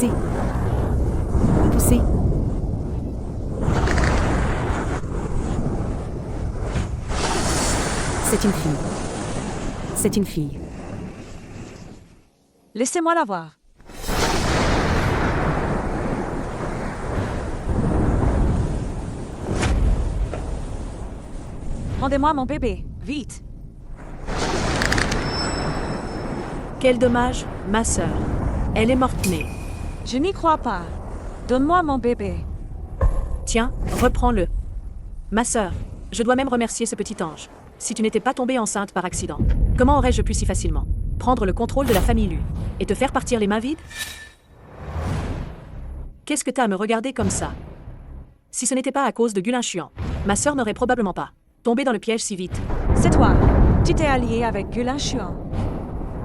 Poussez. Poussez. C'est une fille. C'est une fille. Laissez-moi la voir. Rendez-moi mon bébé, vite. Quel dommage, ma sœur. Elle est morte-née. Je n'y crois pas. Donne-moi mon bébé. Tiens, reprends-le. Ma sœur, je dois même remercier ce petit ange. Si tu n'étais pas tombée enceinte par accident, comment aurais-je pu si facilement prendre le contrôle de la famille Lu et te faire partir les mains vides? Qu'est-ce que t'as à me regarder comme ça? Si ce n'était pas à cause de Gulin Chuan, ma sœur n'aurait probablement pas tombé dans le piège si vite. C'est toi. Tu t'es allié avec Gulin Chuan.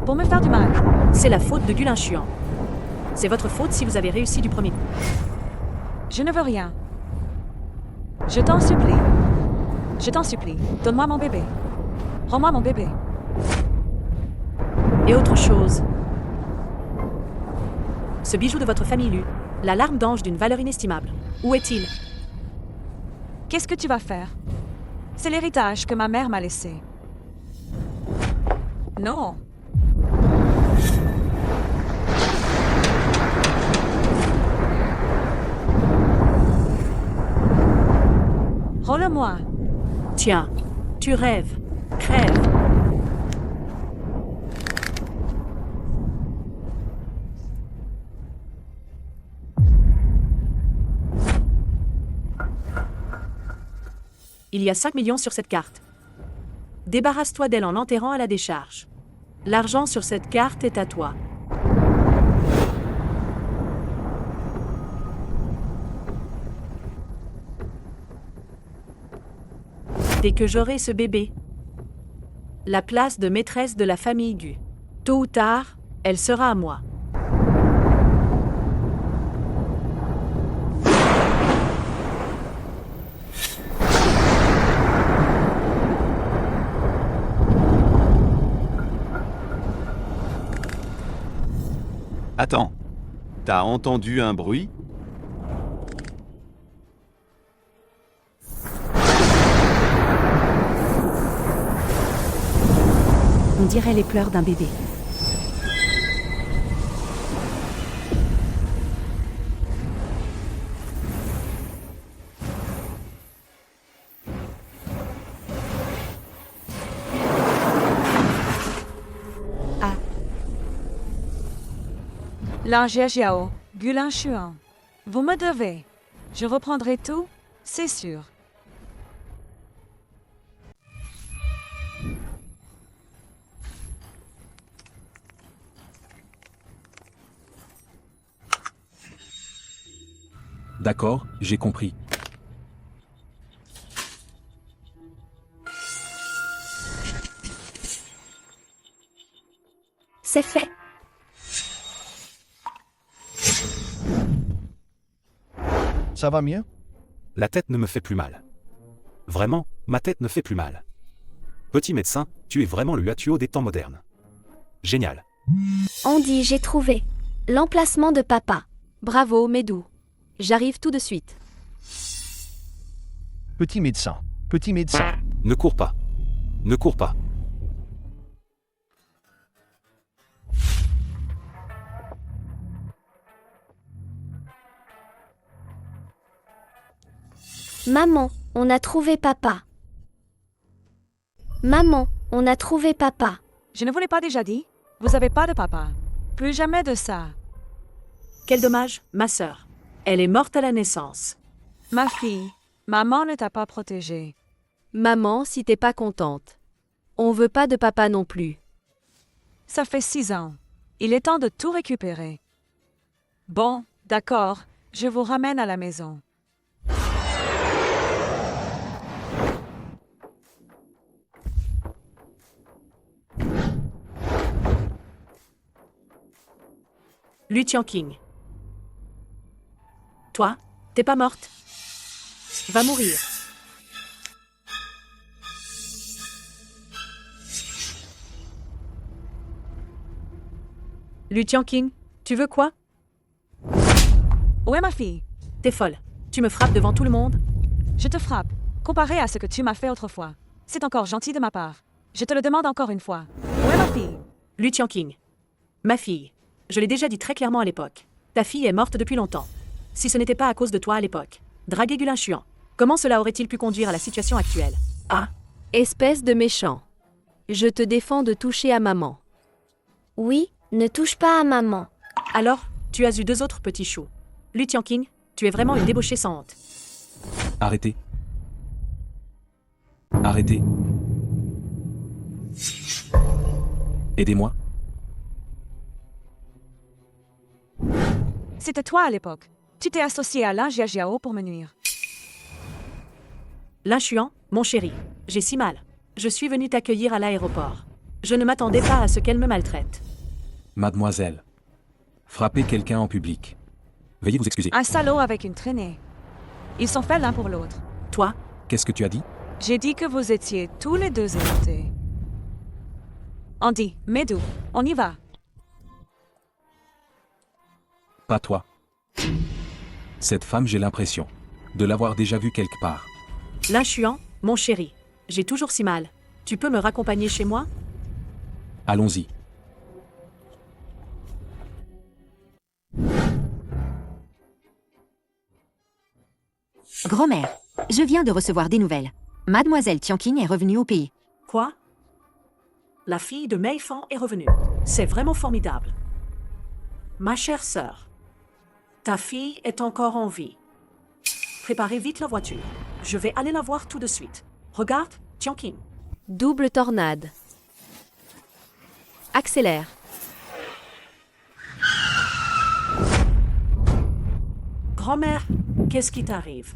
Pour me faire du mal. C'est la faute de Gulin Chuan. C'est votre faute si vous avez réussi du premier coup. Je ne veux rien. Je t'en supplie. Je t'en supplie. Donne-moi mon bébé. Rends-moi mon bébé. Et autre chose. Ce bijou de votre famille Lu, la larme d'ange d'une valeur inestimable. Où est-il? Qu'est-ce que tu vas faire? C'est l'héritage que ma mère m'a laissé. Non. Rends-le-moi. Tiens, tu rêves. Crève. Il y a 5 millions sur cette carte. Débarrasse-toi d'elle en l'enterrant à la décharge. L'argent sur cette carte est à toi. Dès que j'aurai ce bébé, la place de maîtresse de la famille Gu. Tôt ou tard, elle sera à moi. Attends, t'as entendu un bruit? On dirait les pleurs d'un bébé. L'ange Jiao, Gulin Chuan. Vous me devez. Je reprendrai tout, c'est sûr. D'accord, j'ai compris. C'est fait. Ça va mieux? La tête ne me fait plus mal. Vraiment, ma tête ne fait plus mal. Petit médecin, tu es vraiment le Luatuo des temps modernes. Génial. Andy, j'ai trouvé l'emplacement de papa. Bravo, Médou. J'arrive tout de suite. Petit médecin. Petit médecin. Ne cours pas. Ne cours pas. Maman, on a trouvé papa. Maman, on a trouvé papa. Je ne vous l'ai pas déjà dit? Vous n'avez pas de papa. Plus jamais de ça. Quel dommage, ma sœur. Elle est morte à la naissance. Ma fille, maman ne t'a pas protégée. Maman, si t'es pas contente. On veut pas de papa non plus. Ça fait 6 ans. Il est temps de tout récupérer. Bon, d'accord, je vous ramène à la maison. Lu Tianqing. Toi, t'es pas morte. Va mourir. Lu Tianqing, tu veux quoi? Où est ma fille? T'es folle. Tu me frappes devant tout le monde? Je te frappe. Comparé à ce que tu m'as fait autrefois. C'est encore gentil de ma part. Je te le demande encore une fois. Où est ma fille? Lu Tianqing. Ma fille. Je l'ai déjà dit très clairement à l'époque. Ta fille est morte depuis longtemps. Si ce n'était pas à cause de toi à l'époque. Draguer Gulin Chuan. Comment cela aurait-il pu conduire à la situation actuelle? Ah, Espèce de méchant. Je te défends de toucher à maman. Oui, ne touche pas à maman. alors, tu as eu 2 autres petits choux. Lu Tianqing, tu es vraiment une débauchée sans honte. Arrêtez. Arrêtez. Aidez-moi. C'était toi à l'époque. Tu t'es associé à Lin Jiajiao pour me nuire. Lin Chuan, mon chéri, j'ai si mal. Je suis venue t'accueillir à l'aéroport. Je ne m'attendais pas à ce qu'elle me maltraite. Mademoiselle. Frappez quelqu'un en public. Veuillez vous excuser. Un salaud avec une traînée. Ils sont faits l'un pour l'autre. Toi, Qu'est-ce que tu as dit? J'ai dit que vous étiez tous les deux écoutés. Andy, Médou, on y va. Pas toi. Cette femme, j'ai l'impression de l'avoir déjà vue quelque part. Lin Chuan, mon chéri, j'ai toujours si mal. Tu peux me raccompagner chez moi? Allons-y. Grand-mère, je viens de recevoir des nouvelles. Mademoiselle Tianqing est revenue au pays. Quoi? La fille de Mei Fan est revenue. C'est vraiment formidable. Ma chère sœur, ta fille est encore en vie. Préparez vite la voiture. Je vais aller la voir tout de suite. Regarde, Tianqing. Double tornade. Accélère. Grand-mère, qu'est-ce qui t'arrive?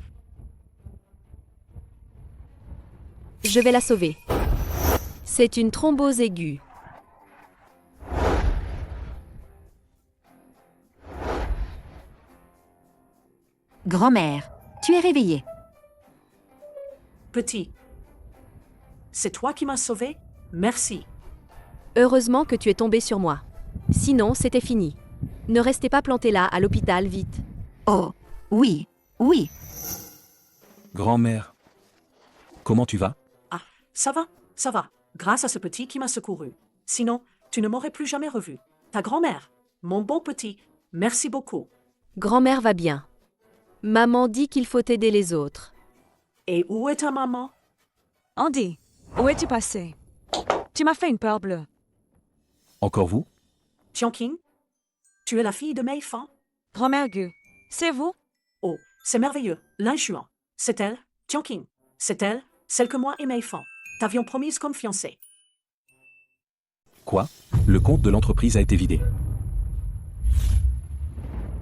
Je vais la sauver. C'est une thrombose aiguë. Grand-mère, tu es réveillée. Petit, c'est toi qui m'as sauvé? Merci. Heureusement que tu es tombé sur moi. Sinon, c'était fini. Ne restez pas planté là, à l'hôpital, vite. Oh, oui, oui. Grand-mère. Comment tu vas? Ah, ça va, grâce à ce petit qui m'a secouru. Sinon, tu ne m'aurais plus jamais revu. Ta grand-mère, mon bon petit, merci beaucoup. Grand-mère va bien. Maman dit qu'il faut aider les autres. Et où est ta maman? Andy, où es-tu passé? Tu m'as fait une peur bleue. Encore vous? Tianqing, tu es la fille de Mei Fan? Grand-mère Gu, c'est vous? Oh, c'est merveilleux, Lin Chuan. C'est elle, Tianqing. C'est elle, celle que moi et Mei Fan t'avions promise comme fiancée. Quoi? Le compte de l'entreprise a été vidé.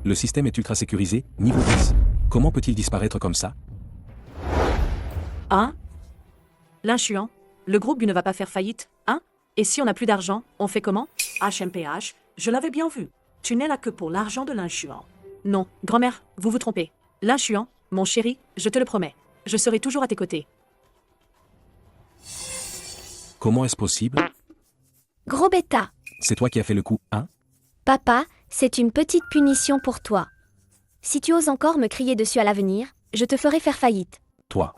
Le système est ultra sécurisé, niveau 10. Comment peut-il disparaître comme ça? Hein? Lin Chuan, le groupe Gu ne va pas faire faillite, hein? Et si on n'a plus d'argent, on fait comment? HMPH, je l'avais bien vu. Tu n'es là que pour l'argent de Lin Chuan. Non, grand-mère, vous vous trompez. Lin Chuan, mon chéri, je te le promets. Je serai toujours à tes côtés. Comment est-ce possible? Gros bêta. C'est toi qui as fait le coup, hein? Papa, c'est une petite punition pour toi. Si tu oses encore me crier dessus à l'avenir, je te ferai faire faillite. Toi.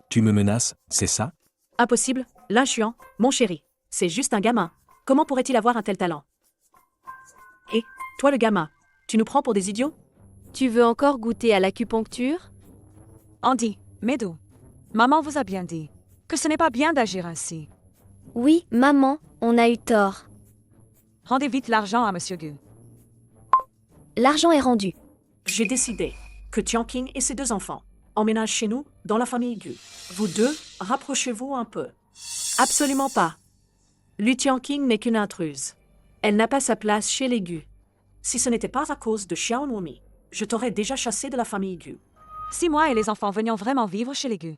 Tu me menaces, c'est ça? Impossible, Lin Chuan, mon chéri. C'est juste un gamin. Comment pourrait-il avoir un tel talent? Et, toi le gamin, tu nous prends pour des idiots? Tu veux encore goûter à l'acupuncture? Andy, Médou, maman vous a bien dit que ce n'est pas bien d'agir ainsi. Oui, maman, on a eu tort. Rendez vite l'argent à Monsieur Gu. L'argent est rendu. J'ai décidé que Tianqing et ses 2 enfants emménagent chez nous, dans la famille Gu. Vous deux, rapprochez-vous un peu. Absolument pas. Lu Tianqing n'est qu'une intruse. Elle n'a pas sa place chez les Gu. Si ce n'était pas à cause de Xiao Nuomi, je t'aurais déjà chassé de la famille Gu. Si moi et les enfants venions vraiment vivre chez les Gu,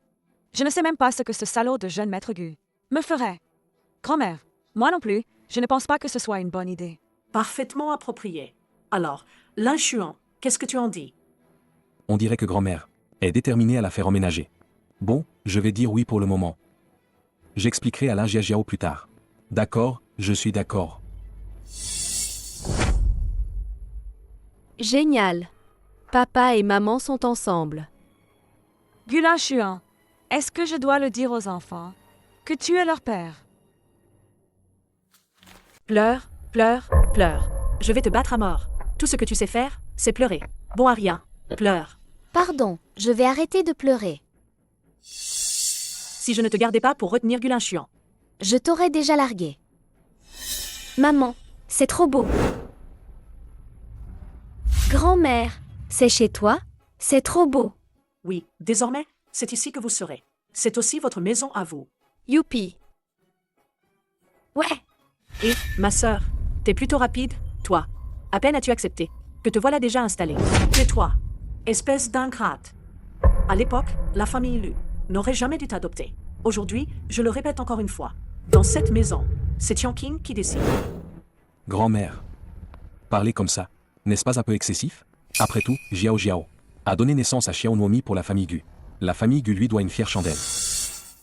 je ne sais même pas ce que ce salaud de jeune maître Gu me ferait. Grand-mère, moi non plus, je ne pense pas que ce soit une bonne idée. Parfaitement approprié. Alors, Lin Chuan, qu'est-ce que tu en dis? On dirait que grand-mère est déterminée à la faire emménager. Bon, je vais dire oui pour le moment. J'expliquerai à Lin Jiajiao plus tard. D'accord, je suis d'accord. Génial. Papa et maman sont ensemble. Gulin Chuan, est-ce que je dois le dire aux enfants que tu es leur père? Pleure, pleure, pleure. Je vais te battre à mort. Tout ce que tu sais faire, c'est pleurer. Bon à rien. Pleure. Pardon, je vais arrêter de pleurer. Si je ne te gardais pas pour retenir Gulin Chuan. Je t'aurais déjà largué. Maman, c'est trop beau. Grand-mère, c'est chez toi? C'est trop beau. Oui, désormais, c'est ici que vous serez. C'est aussi votre maison à vous. Youpi. Ouais, Et, ma sœur, t'es plutôt rapide, toi. À peine as-tu accepté que te voilà déjà installée. Tais-toi, espèce d'ingrate. À l'époque, la famille Lu n'aurait jamais dû t'adopter. Aujourd'hui, je le répète encore une fois, dans cette maison, c'est Chongqing qui décide. Grand-mère. Parler comme ça, n'est-ce pas un peu excessif? Après tout, Jiao Jiao a donné naissance à Xiao Nuomi pour la famille Gu. La famille Gu lui doit une fière chandelle.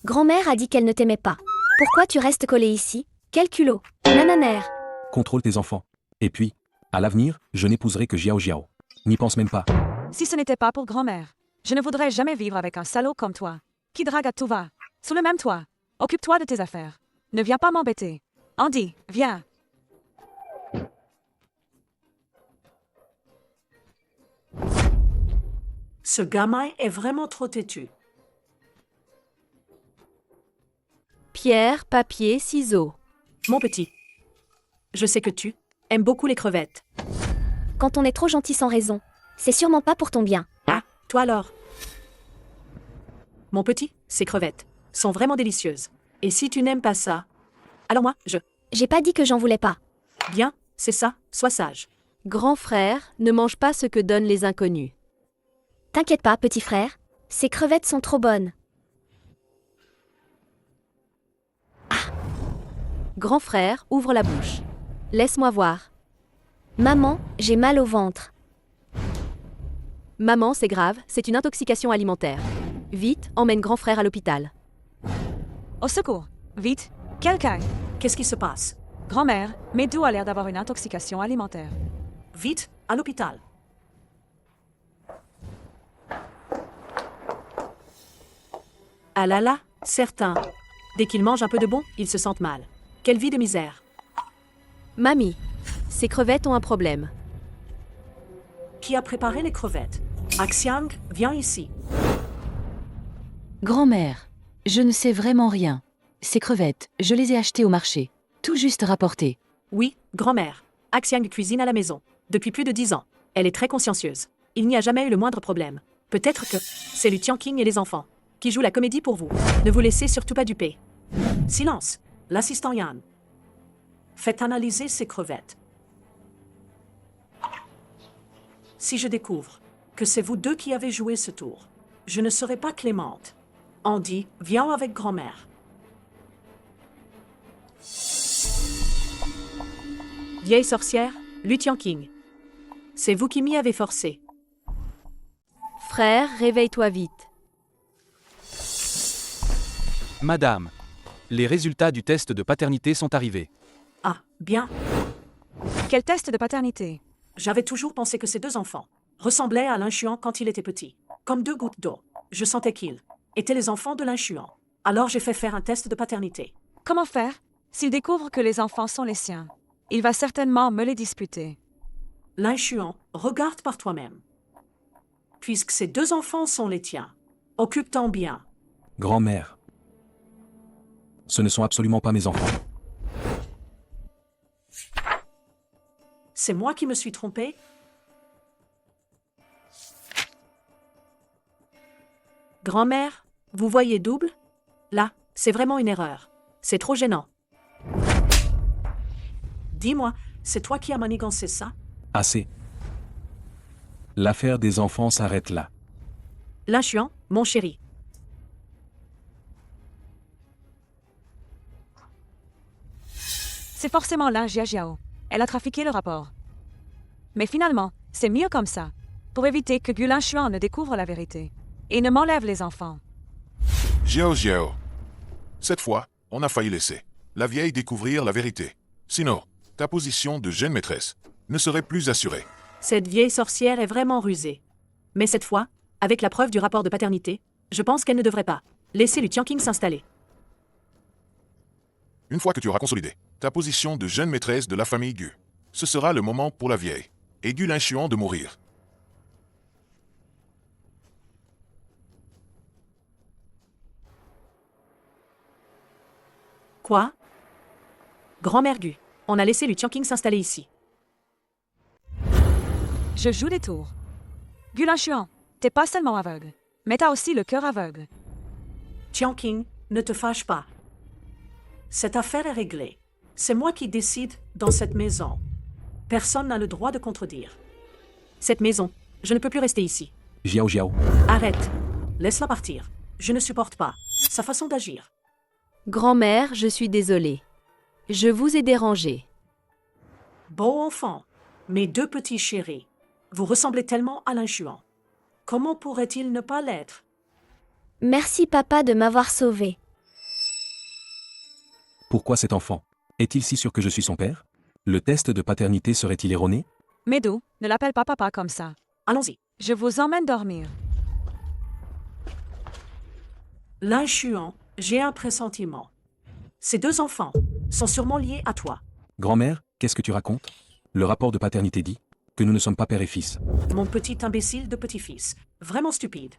grand-mère a dit qu'elle ne t'aimait pas. Pourquoi tu restes collé ici? Quel culot. Nananère. Contrôle tes enfants. Et puis, à l'avenir, je n'épouserai que Jiao Jiao. N'y pense même pas. Si ce n'était pas pour grand-mère, je ne voudrais jamais vivre avec un salaud comme toi, qui drague à tout va. Sous le même toit. Occupe-toi de tes affaires. Ne viens pas m'embêter. Andy, viens. Ce gamin est vraiment trop têtu. Pierre, papier, ciseaux. Mon petit, je sais que tu aimes beaucoup les crevettes. Quand on est trop gentil sans raison, c'est sûrement pas pour ton bien. Ah, toi alors? Mon petit, ces crevettes sont vraiment délicieuses. Et si tu n'aimes pas ça, alors moi, J'ai pas dit que j'en voulais pas. Bien, c'est ça, sois sage. Grand frère, ne mange pas ce que donnent les inconnus. T'inquiète pas, petit frère. Ces crevettes sont trop bonnes. Grand frère, ouvre la bouche. Laisse-moi voir. Maman, j'ai mal au ventre. Maman, c'est grave, c'est une intoxication alimentaire. Vite, emmène grand frère à l'hôpital. Au secours. Vite. Quelqu'un. Qu'est-ce qui se passe? Grand-mère, Médou a l'air d'avoir une intoxication alimentaire. Vite, à l'hôpital. Ah là là, certains. Dès qu'ils mangent un peu de bon, ils se sentent mal. Quelle vie de misère. Mamie, ces crevettes ont un problème. Qui a préparé les crevettes? Axiang, viens ici. Grand-mère, je ne sais vraiment rien. Ces crevettes, je les ai achetées au marché. Tout juste rapportées. Oui, grand-mère. Axiang cuisine à la maison. Depuis plus de 10 ans. Elle est très consciencieuse. Il n'y a jamais eu le moindre problème. Peut-être que c'est Lu Tianqing et les enfants qui jouent la comédie pour vous. Ne vous laissez surtout pas duper. Silence. L'assistant Yan. Faites analyser ces crevettes. Si je découvre que c'est vous deux qui avez joué ce tour, je ne serai pas clémente. Andy, viens avec grand-mère. Vieille sorcière, Lu Tianqing. C'est vous qui m'y avez forcé. Frère, réveille-toi vite. Madame, les résultats du test de paternité sont arrivés. Ah, bien. Quel test de paternité? J'avais toujours pensé que ces deux enfants ressemblaient à Lin Chuan quand il était petit. Comme deux gouttes d'eau. Je sentais qu'ils étaient les enfants de Lin Chuan. Alors j'ai fait faire un test de paternité. Comment faire? S'il découvre que les enfants sont les siens, il va certainement me les disputer. Lin Chuan, regarde par toi-même. Puisque ces deux enfants sont les tiens, occupe-t'en bien. Grand-mère. Ce ne sont absolument pas mes enfants. C'est moi qui me suis trompée? Grand-mère, vous voyez double? Là, c'est vraiment une erreur. C'est trop gênant. Dis-moi, c'est toi qui as manigancé ça? Assez. L'affaire des enfants s'arrête là. Lin Chuan, mon chéri. C'est forcément Lin Jiajiao. Elle a trafiqué le rapport. Mais finalement, c'est mieux comme ça, pour éviter que Gulin Chuan ne découvre la vérité et ne m'enlève les enfants. Jiao Jiao. Cette fois, on a failli laisser la vieille découvrir la vérité. Sinon, ta position de jeune maîtresse ne serait plus assurée. Cette vieille sorcière est vraiment rusée. Mais cette fois, avec la preuve du rapport de paternité, je pense qu'elle ne devrait pas laisser Lu Tianqing s'installer. Une fois que tu auras consolidé ta position de jeune maîtresse de la famille Gu, ce sera le moment pour la vieille et Gu Linshuan de mourir. Quoi? Grand-mère Gu, on a laissé Lu Tianqing s'installer ici. Je joue des tours. Gu Linshuan, t'es pas seulement aveugle, mais t'as aussi le cœur aveugle. Tianqing, ne te fâche pas. Cette affaire est réglée. C'est moi qui décide dans cette maison. Personne n'a le droit de contredire. Cette maison, je ne peux plus rester ici. Jiao Jiao. Arrête. Laisse-la partir. Je ne supporte pas sa façon d'agir. Grand-mère, je suis désolée. Je vous ai dérangé. Beau enfant, mes deux petits chéris, vous ressemblez tellement à Linshuan. Comment pourrait-il ne pas l'être? Merci papa de m'avoir sauvé. Pourquoi cet enfant? Est-il si sûr que je suis son père? Le test de paternité serait-il erroné? Médou, ne l'appelle pas papa comme ça. Allons-y. Je vous emmène dormir. Linshuan, j'ai un pressentiment. Ces deux enfants sont sûrement liés à toi. Grand-mère, qu'est-ce que tu racontes? Le rapport de paternité dit que nous ne sommes pas père et fils. Mon petit imbécile de petit-fils. Vraiment stupide.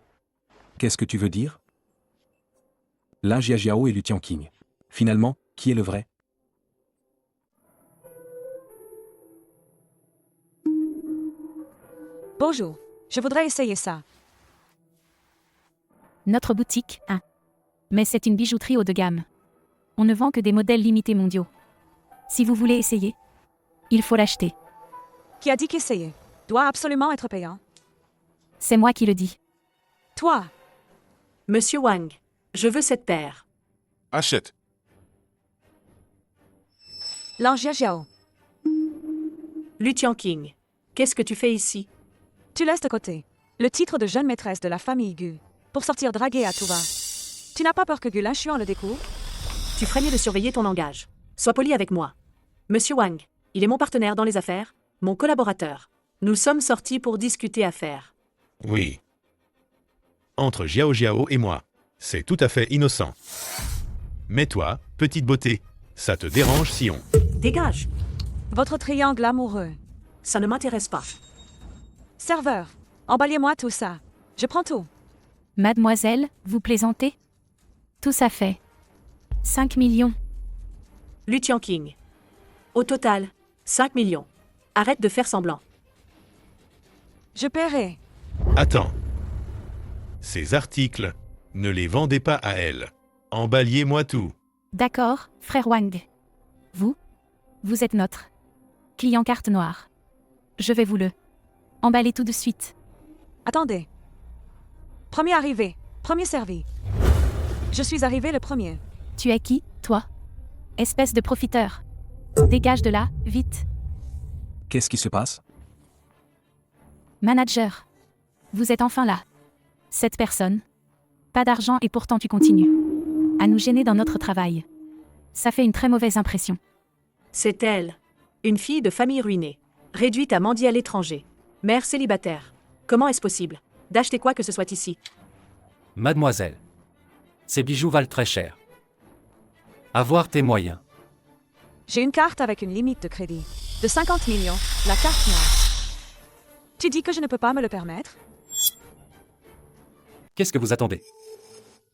Qu'est-ce que tu veux dire? Lin Jiajiao et Lu Tianqing. Finalement, qui est le vrai? Bonjour, je voudrais essayer ça. Notre boutique, hein. Mais c'est une bijouterie haut de gamme. On ne vend que des modèles limités mondiaux. Si vous voulez essayer, il faut l'acheter. Qui a dit qu'essayer doit absolument être payant? C'est moi qui le dis. Toi. Monsieur Wang, je veux cette paire. Achète. Lin Jiajiao, Lu Tianqing, qu'est-ce que tu fais ici? tu laisses de côté le titre de jeune maîtresse de la famille Gu pour sortir draguer à tout va. Tu n'as pas peur que Gu Linshuan le découvre? Tu ferais mieux de surveiller ton langage. Sois poli avec moi. Monsieur Wang, il est mon partenaire dans les affaires, mon collaborateur. Nous sommes sortis pour discuter affaires. Oui. Entre Jiao Jiao et moi, c'est tout à fait innocent. Mais toi, petite beauté, ça te dérange si on... Dégage. Votre triangle amoureux. Ça ne m'intéresse pas. Serveur, emballez-moi tout ça. Je prends tout. Mademoiselle, vous plaisantez? Tout ça fait 5 millions. Lu Tianqing. Au total, 5 millions. Arrête de faire semblant. Je paierai. Attends. Ces articles, ne les vendez pas à elle. Emballiez-moi tout. D'accord, frère Wang. Vous êtes notre client carte noire. Je vais vous le emballer tout de suite. Attendez. Premier arrivé, premier servi. Je suis arrivé le premier. Tu es qui, toi? Espèce de profiteur. Dégage de là, vite. Qu'est-ce qui se passe? Manager. Vous êtes enfin là. Cette personne. Pas d'argent et pourtant tu continues à nous gêner dans notre travail. Ça fait une très mauvaise impression. C'est elle. Une fille de famille ruinée. Réduite à mendier à l'étranger. Mère célibataire. Comment est-ce possible d'acheter quoi que ce soit ici? Mademoiselle, ces bijoux valent très cher. Avoir tes moyens. J'ai une carte avec une limite de crédit de 50 millions, la carte noire. Tu dis que je ne peux pas me le permettre? Qu'est-ce que vous attendez?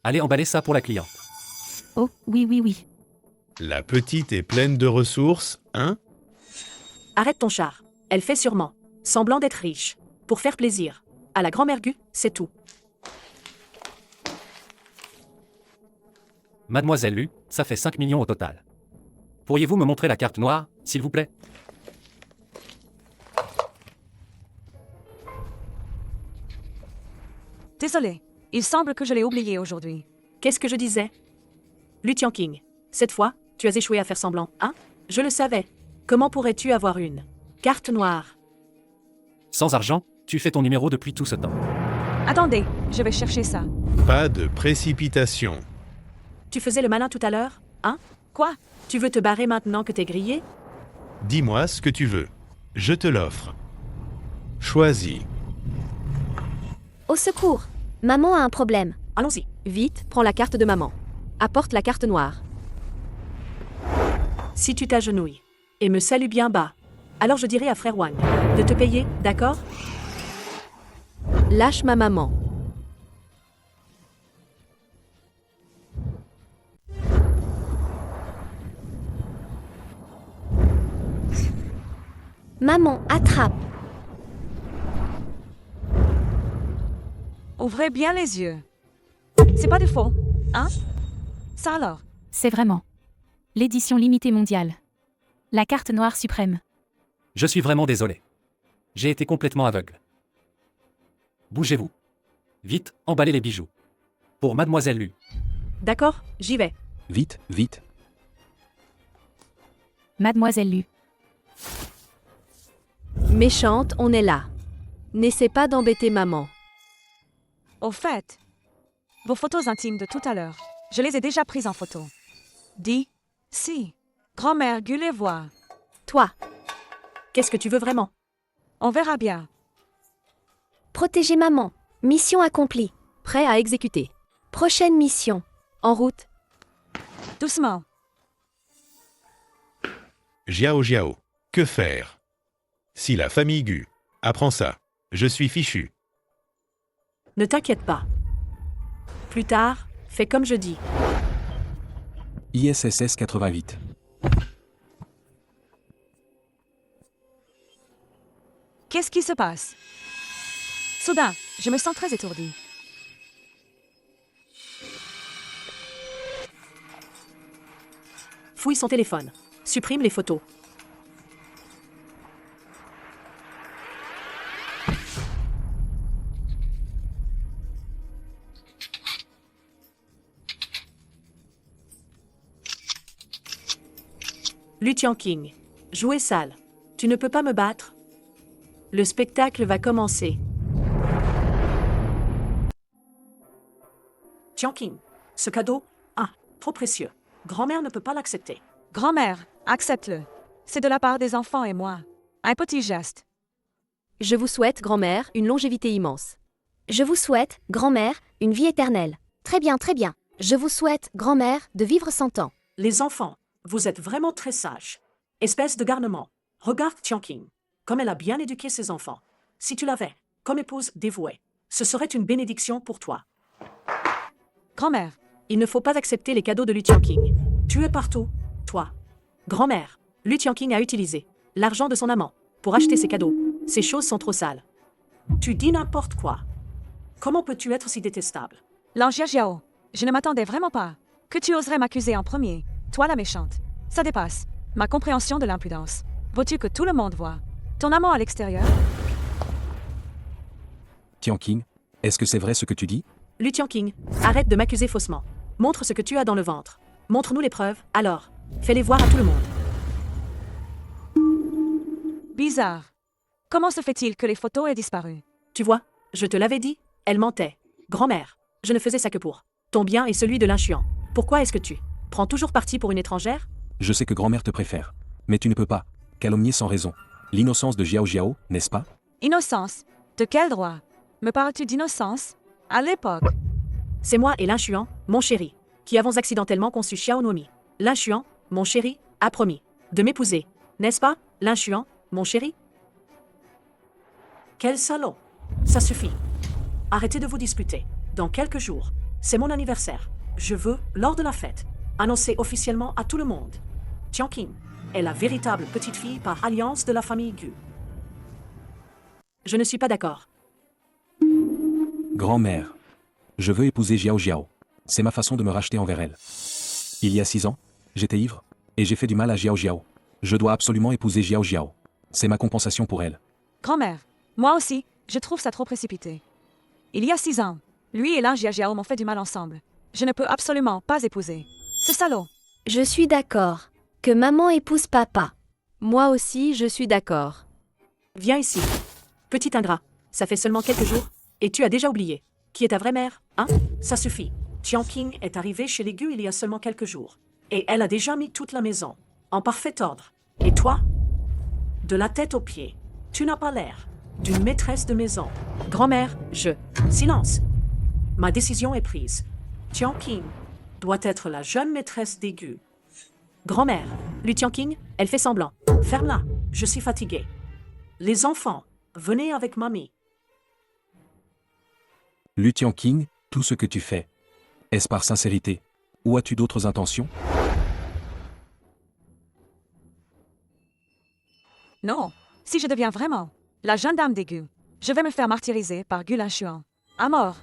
Allez emballer ça pour la cliente. Oh, oui. La petite est pleine de ressources, hein? Arrête ton char. Elle fait sûrement semblant d'être riche. Pour faire plaisir. À la grand-mère Gu, c'est tout. Mademoiselle Lu, ça fait 5 millions au total. Pourriez-vous me montrer la carte noire, s'il vous plaît? Désolé, il semble que je l'ai oublié aujourd'hui. Qu'est-ce que je disais? Lu Tianqing, cette fois, tu as échoué à faire semblant, hein? Je le savais. Comment pourrais-tu avoir une carte noire? Sans argent, tu fais ton numéro depuis tout ce temps. Attendez, je vais chercher ça. Pas de précipitation. Tu faisais le malin tout à l'heure, hein? Quoi? Tu veux te barrer maintenant que t'es grillé? Dis-moi ce que tu veux. Je te l'offre. Choisis. Au secours! Maman a un problème. Allons-y. Vite, prends la carte de maman. Apporte la carte noire. Si tu t'agenouilles et me salues bien bas, alors je dirai à frère Wang de te payer, d'accord? Lâche ma maman. Maman, attrape! Ouvrez bien les yeux. C'est pas du faux, hein? Ça alors? C'est vraiment l'édition limitée mondiale. La carte noire suprême. Je suis vraiment désolé. J'ai été complètement aveugle. Bougez-vous. Vite, emballez les bijoux. Pour Mademoiselle Lu. D'accord, j'y vais. Vite, vite. Mademoiselle Lu. Méchante, on est là. N'essaie pas d'embêter maman. Au fait, vos photos intimes de tout à l'heure, je les ai déjà prises en photo. Dis, si. Grand-mère, Gu les voir. Toi, qu'est-ce que tu veux vraiment? On verra bien. Protéger maman. Mission accomplie. Prêt à exécuter. Prochaine mission. En route. Doucement. Jiao Jiao. Que faire? Si la famille Gu apprend ça, je suis fichu. Ne t'inquiète pas. Plus tard, fais comme je dis. ISSS 88. Qu'est-ce qui se passe? Soudain, je me sens très étourdie. Fouille son téléphone. Supprime les photos. Lu Tianqing. Jouer sale. Tu ne peux pas me battre? Le spectacle va commencer. Tianqing. Ce cadeau, trop précieux. Grand-mère ne peut pas l'accepter. Grand-mère, accepte-le. C'est de la part des enfants et moi. Un petit geste. Je vous souhaite, grand-mère, une longévité immense. Je vous souhaite, grand-mère, une vie éternelle. Très bien, très bien. Je vous souhaite, grand-mère, de vivre 100 ans. Les enfants, vous êtes vraiment très sages. Espèce de garnement. Regarde Tianqing, comme elle a bien éduqué ses enfants. Si tu l'avais, comme épouse dévouée, ce serait une bénédiction pour toi. Grand-mère. Il ne faut pas accepter les cadeaux de Lu Tianqing. Tu es partout, toi. Grand-mère, Lu Tianqing a utilisé l'argent de son amant pour acheter ses cadeaux. Ces choses sont trop sales. Tu dis n'importe quoi. Comment peux-tu être si détestable? Langia Jiao, je ne m'attendais vraiment pas. Que tu oserais m'accuser en premier, toi la méchante. Ça dépasse ma compréhension de l'impudence. Veux-tu que tout le monde voie ton amant à l'extérieur? Tianqing, est-ce que c'est vrai ce que tu dis? Lu Tianqing, arrête de m'accuser faussement. Montre ce que tu as dans le ventre. Montre-nous les preuves, alors. Fais-les voir à tout le monde. Bizarre. Comment se fait-il que les photos aient disparu? Tu vois, je te l'avais dit, elle mentait. Grand-mère, je ne faisais ça que pour ton bien et celui de l'inchuant. Pourquoi est-ce que tu prends toujours parti pour une étrangère? Je sais que grand-mère te préfère. Mais tu ne peux pas calomnier sans raison l'innocence de Jiao Jiao, n'est-ce pas? Innocence? De quel droit? Me parles-tu d'innocence? À l'époque. C'est moi et l'inchuant, mon chéri, qui avons accidentellement conçu Xiao Nomi. L'inchuant, mon chéri, a promis de m'épouser. N'est-ce pas, l'inchuant, mon chéri? Quel salaud! Ça suffit. Arrêtez de vous disputer. Dans quelques jours, c'est mon anniversaire. Je veux, lors de la fête, annoncer officiellement à tout le monde. Tianqing est la véritable petite fille par alliance de la famille Gu. Je ne suis pas d'accord. Grand-mère. Je veux épouser Jiao Jiao. C'est ma façon de me racheter envers elle. Il y a 6 ans, j'étais ivre, et j'ai fait du mal à Jiao Jiao. Je dois absolument épouser Jiao Jiao. C'est ma compensation pour elle. Grand-mère, moi aussi, je trouve ça trop précipité. Il y a 6 ans, lui et Langia Jiao m'ont fait du mal ensemble. Je ne peux absolument pas épouser ce salaud. Je suis d'accord. Que maman épouse papa. Moi aussi, je suis d'accord. Viens ici. Petit ingrat, ça fait seulement quelques jours, et tu as déjà oublié. Qui est ta vraie mère, hein? Ça suffit. Tianqing est arrivée chez les Gu il y a seulement quelques jours. Et elle a déjà mis toute la maison en parfait ordre. Et toi? De la tête aux pieds, tu n'as pas l'air d'une maîtresse de maison. Grand-mère, Silence. Ma décision est prise. Tianqing doit être la jeune maîtresse des Gu. Grand-mère, Lu Tianqing, elle fait semblant. Ferme-la, je suis fatiguée. Les enfants, venez avec mamie. Lu Tianqing, tout ce que tu fais, est-ce par sincérité? Ou as-tu d'autres intentions? Non, si je deviens vraiment la jeune dame des Gu, je vais me faire martyriser par Gu Lanshuan. À mort.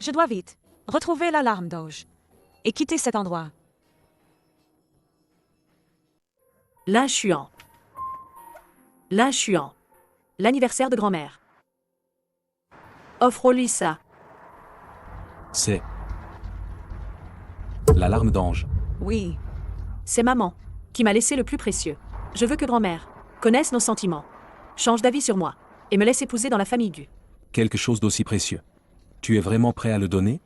Je dois vite retrouver la larme d'ange et quitter cet endroit. Lanshuan. L'anniversaire de grand-mère. Offre-lui ça. C'est la larme d'ange. Oui. C'est maman qui m'a laissé le plus précieux. Je veux que grand-mère connaisse nos sentiments, change d'avis sur moi et me laisse épouser dans la famille Gu. Quelque chose d'aussi précieux. Tu es vraiment prêt à le donner?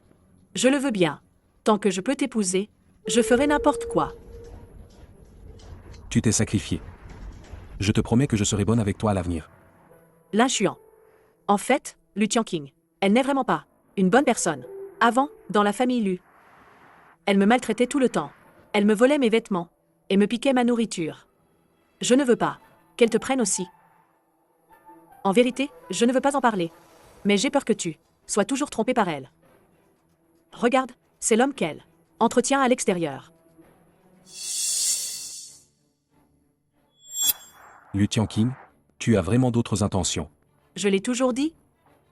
Je le veux bien. Tant que je peux t'épouser, je ferai n'importe quoi. Tu t'es sacrifié. Je te promets que je serai bonne avec toi à l'avenir. Lanshuan. En fait, Lu Tianqing, elle n'est vraiment pas une bonne personne. Avant, dans la famille Lu, elle me maltraitait tout le temps. Elle me volait mes vêtements et me piquait ma nourriture. Je ne veux pas qu'elle te prenne aussi. En vérité, je ne veux pas en parler. Mais j'ai peur que tu sois toujours trompé par elle. Regarde, c'est l'homme qu'elle entretient à l'extérieur. Lu Tianqing, tu as vraiment d'autres intentions. Je l'ai toujours dit.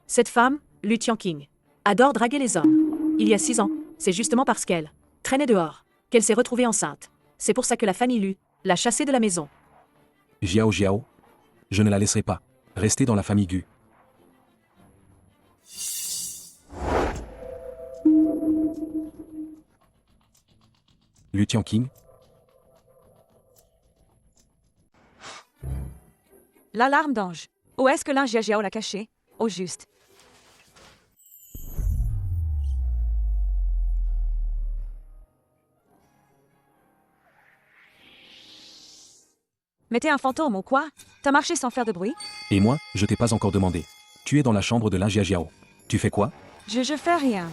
Cette femme, Lu Tianqing, adore draguer les hommes. Il y a 6 ans, c'est justement parce qu'elle traînait dehors qu'elle s'est retrouvée enceinte. C'est pour ça que la famille Lu l'a chassée de la maison. Jiao Jiao, je ne la laisserai pas rester dans la famille Gu. Lu Tianqing, La larme d'ange. Où est-ce que Jia Jiao l'a cachée? Au juste. Mais t'es un fantôme ou quoi? T'as marché sans faire de bruit? et moi, je t'ai pas encore demandé. Tu es dans la chambre de Jia Jiao. Tu fais quoi? Je fais rien.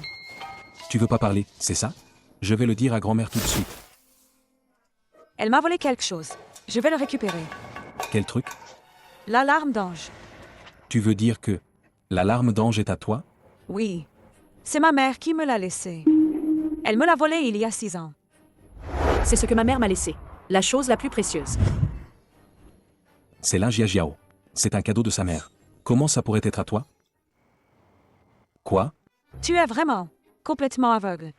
Tu veux pas parler, c'est ça? Je vais le dire à grand-mère tout de suite. Elle m'a volé quelque chose. Je vais le récupérer. Quel truc? La larme d'ange. Tu veux dire que la larme d'ange est à toi? Oui. C'est ma mère qui me l'a laissée. Elle me l'a volée il y a 6 ans. C'est ce que ma mère m'a laissé. La chose la plus précieuse. C'est Jia Jiao. C'est un cadeau de sa mère. Comment ça pourrait être à toi? Quoi? Tu es vraiment complètement aveugle.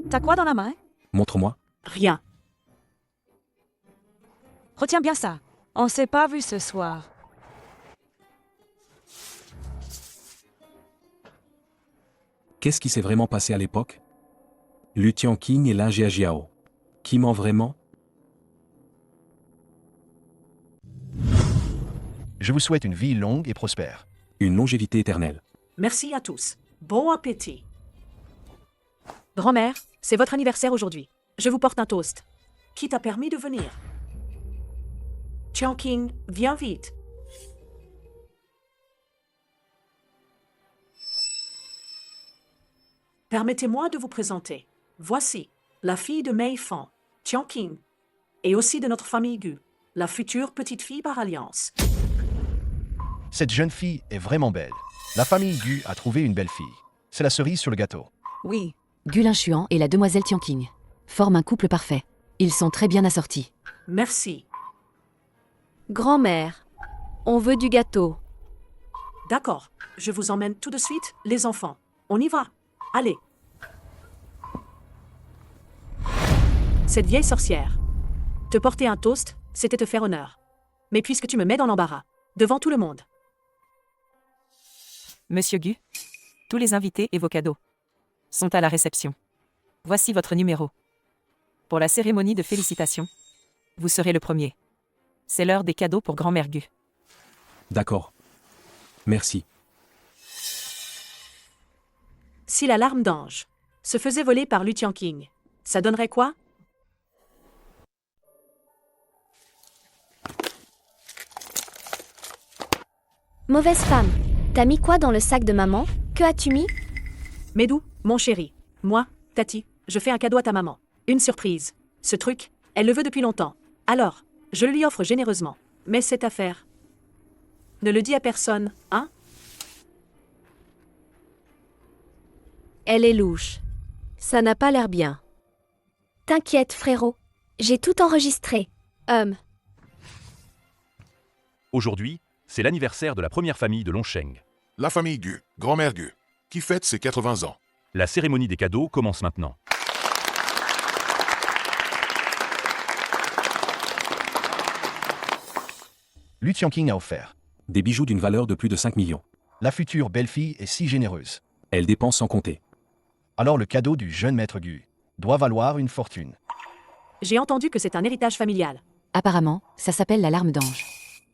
T'as quoi dans la main? Montre-moi. Rien. Retiens bien ça. On s'est pas vu ce soir. Qu'est-ce qui s'est vraiment passé à l'époque? Lu Tianqing et Jia Jiao. Qui ment vraiment? Je vous souhaite une vie longue et prospère. Une longévité éternelle. Merci à tous. Bon appétit. Grand-mère, c'est votre anniversaire aujourd'hui. Je vous porte un toast. Qui t'a permis de venir? Tianqing, viens vite. Permettez-moi de vous présenter. Voici la fille de Mei Fan, Tianqing, et aussi de notre famille Gu, la future petite fille par alliance. Cette jeune fille est vraiment belle. La famille Gu a trouvé une belle fille. C'est la cerise sur le gâteau. Oui. Gu Lanshuan et la demoiselle Tianqing forment un couple parfait. Ils sont très bien assortis. Merci. Grand-mère, on veut du gâteau. D'accord, je vous emmène tout de suite, les enfants. On y va. Allez. Cette vieille sorcière. Te porter un toast, c'était te faire honneur. Mais puisque tu me mets dans l'embarras, devant tout le monde. Monsieur Gu, tous les invités et vos cadeaux sont à la réception. Voici votre numéro. Pour la cérémonie de félicitations, vous serez le premier. C'est l'heure des cadeaux pour grand-mère Gu. D'accord. Merci. Si la larme d'ange se faisait voler par Lu Tianqing, ça donnerait quoi? Mauvaise femme. T'as mis quoi dans le sac de maman? Que as-tu mis? Médou, mon chéri. Moi, Tati, je fais un cadeau à ta maman. Une surprise. Ce truc, elle le veut depuis longtemps. Alors, je le lui offre généreusement. Mais cette affaire... Ne le dis à personne, hein? Elle est louche. Ça n'a pas l'air bien. T'inquiète, frérot. J'ai tout enregistré. Aujourd'hui, c'est l'anniversaire de la première famille de Longsheng. La famille Gu, grand-mère Gu, qui fête ses 80 ans. La cérémonie des cadeaux commence maintenant. Lu Tianqing a offert. Des bijoux d'une valeur de plus de 5 millions. La future belle-fille est si généreuse. Elle dépense sans compter. Alors le cadeau du jeune maître Gu doit valoir une fortune. J'ai entendu que c'est un héritage familial. Apparemment, ça s'appelle la larme d'ange.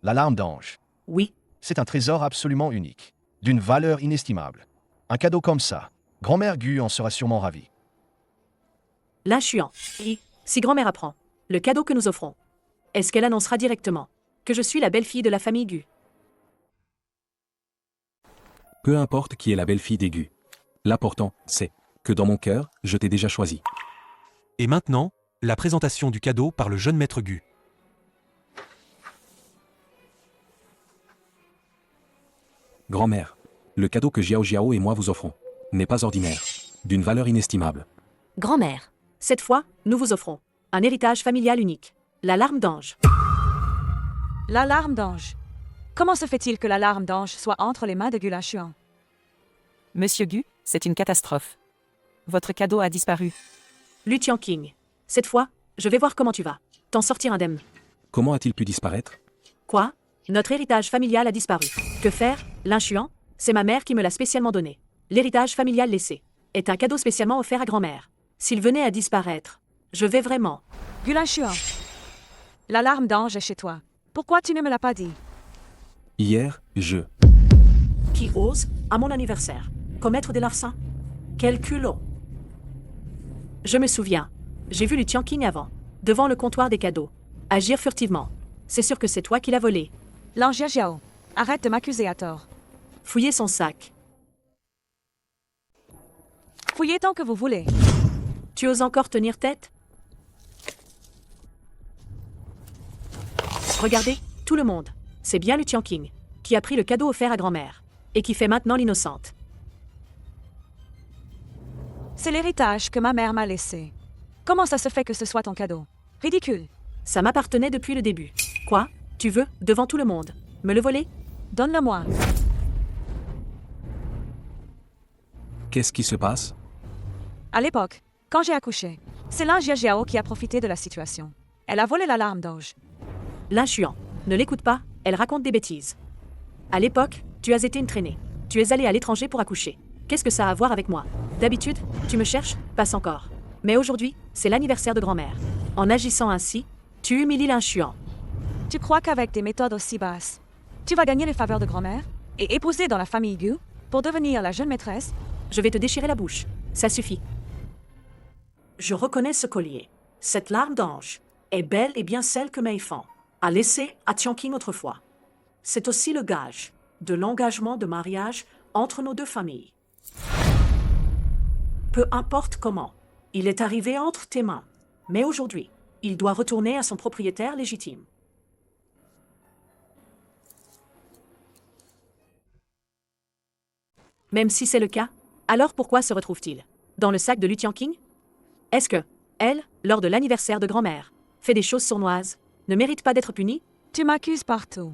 La larme d'ange. Oui. C'est un trésor absolument unique, d'une valeur inestimable. Un cadeau comme ça, grand-mère Gu en sera sûrement ravie. L'inchuant. Et, si grand-mère apprend le cadeau que nous offrons, est-ce qu'elle annoncera directement que je suis la belle-fille de la famille Gu? Peu importe qui est la belle-fille des Gu. L'important, c'est que dans mon cœur, je t'ai déjà choisi. Et maintenant, la présentation du cadeau par le jeune maître Gu. Grand-mère, le cadeau que Jiao Jiao et moi vous offrons n'est pas ordinaire, d'une valeur inestimable. Grand-mère. Cette fois, nous vous offrons un héritage familial unique. La larme d'ange. La larme d'ange. Comment se fait-il que la larme d'ange soit entre les mains de Gu Lachuan? Monsieur Gu, c'est une catastrophe. Votre cadeau a disparu. Lu Tianqing. Cette fois, je vais voir comment tu vas t'en sortir indemne. Comment a-t-il pu disparaître? Quoi? Notre héritage familial a disparu. Que faire? L'inchuant, c'est ma mère qui me l'a spécialement donné. L'héritage familial laissé est un cadeau spécialement offert à grand-mère. S'il venait à disparaître, je vais vraiment... Gu Lachuan. La larme d'ange est chez toi. Pourquoi tu ne me l'as pas dit? Hier, je... Qui ose, à mon anniversaire, commettre des larcins? Quel culot! Je me souviens, j'ai vu Lu Tianqing avant, devant le comptoir des cadeaux, agir furtivement. C'est sûr que c'est toi qui l'as volé. L'ange Jiao, arrête de m'accuser à tort. Fouillez son sac. Fouillez tant que vous voulez. Tu oses encore tenir tête? Regardez, tout le monde. C'est bien Lu Tianqing, qui a pris le cadeau offert à grand-mère, et qui fait maintenant l'innocente. C'est l'héritage que ma mère m'a laissé. Comment ça se fait que ce soit ton cadeau? Ridicule. Ça m'appartenait depuis le début. Quoi? Tu veux, devant tout le monde, me le voler? Donne-le-moi. Qu'est-ce qui se passe? À l'époque, quand j'ai accouché, c'est l'ange Jiao qui a profité de la situation. Elle a volé la larme d'ange. L'inchuant. Ne l'écoute pas, elle raconte des bêtises. À l'époque, tu as été une traînée. Tu es allée à l'étranger pour accoucher. Qu'est-ce que ça a à voir avec moi? D'habitude, tu me cherches? Passe encore. Mais aujourd'hui, c'est l'anniversaire de grand-mère. En agissant ainsi, tu humilies l'inchuant. Tu crois qu'avec des méthodes aussi basses, tu vas gagner les faveurs de grand-mère et épouser dans la famille Gu pour devenir la jeune maîtresse? Je vais te déchirer la bouche. Ça suffit. Je reconnais ce collier. Cette larme d'ange est belle et bien celle que Mei Fan a laissée à Tianqing autrefois. C'est aussi le gage de l'engagement de mariage entre nos deux familles. Peu importe comment, il est arrivé entre tes mains. Mais aujourd'hui, il doit retourner à son propriétaire légitime. Même si c'est le cas, alors pourquoi se retrouve-t-il dans le sac de Lu Tianqing? Est-ce que, elle, lors de l'anniversaire de grand-mère, fait des choses sournoises, ne mérite pas d'être punie? Tu m'accuses partout.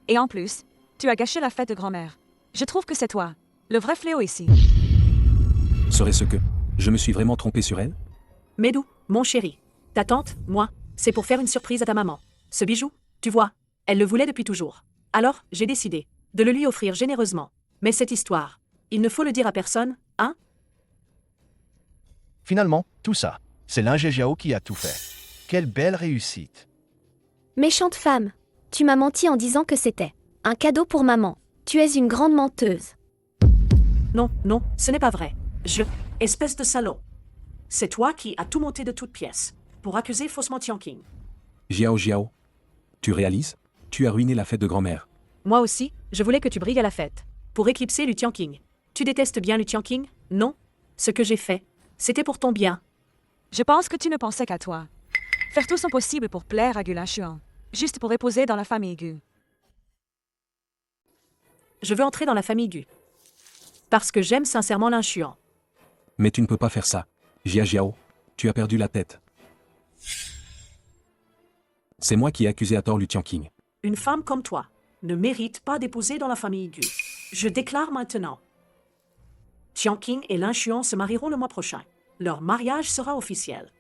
Et en plus, tu as gâché la fête de grand-mère. Je trouve que c'est toi, le vrai fléau ici. Serait-ce que je me suis vraiment trompé sur elle? Médou, mon chéri, ta tante, moi, c'est pour faire une surprise à ta maman. Ce bijou, tu vois, elle le voulait depuis toujours. Alors, j'ai décidé de le lui offrir généreusement. Mais cette histoire, il ne faut le dire à personne, hein? Finalement, tout ça, c'est l'ingé Jiao qui a tout fait. Quelle belle réussite. Méchante femme. Tu m'as menti en disant que c'était un cadeau pour maman. Tu es une grande menteuse. Non, non, ce n'est pas vrai. Espèce de salaud. C'est toi qui as tout monté de toutes pièces pour accuser faussement Tianqing. Jiao Jiao, tu réalises? Tu as ruiné la fête de grand-mère. Moi aussi, Je voulais que tu brilles à la fête. Pour éclipser Lu Tianqing. Tu détestes bien Lu Tianqing, non? Ce que j'ai fait, c'était pour ton bien. Je pense que tu ne pensais qu'à toi. Faire tout son possible pour plaire à Gu Lanshuan. Juste pour épouser dans la famille Gu. Je veux entrer dans la famille Gu. Parce que j'aime sincèrement Linshuan. Mais tu ne peux pas faire ça. Jia Jiao, tu as perdu la tête. C'est moi qui ai accusé à tort Lu Tianqing. Une femme comme toi ne mérite pas d'épouser dans la famille Gu. Je déclare maintenant. Tianqing et Linshuan se marieront le mois prochain. Leur mariage sera officiel.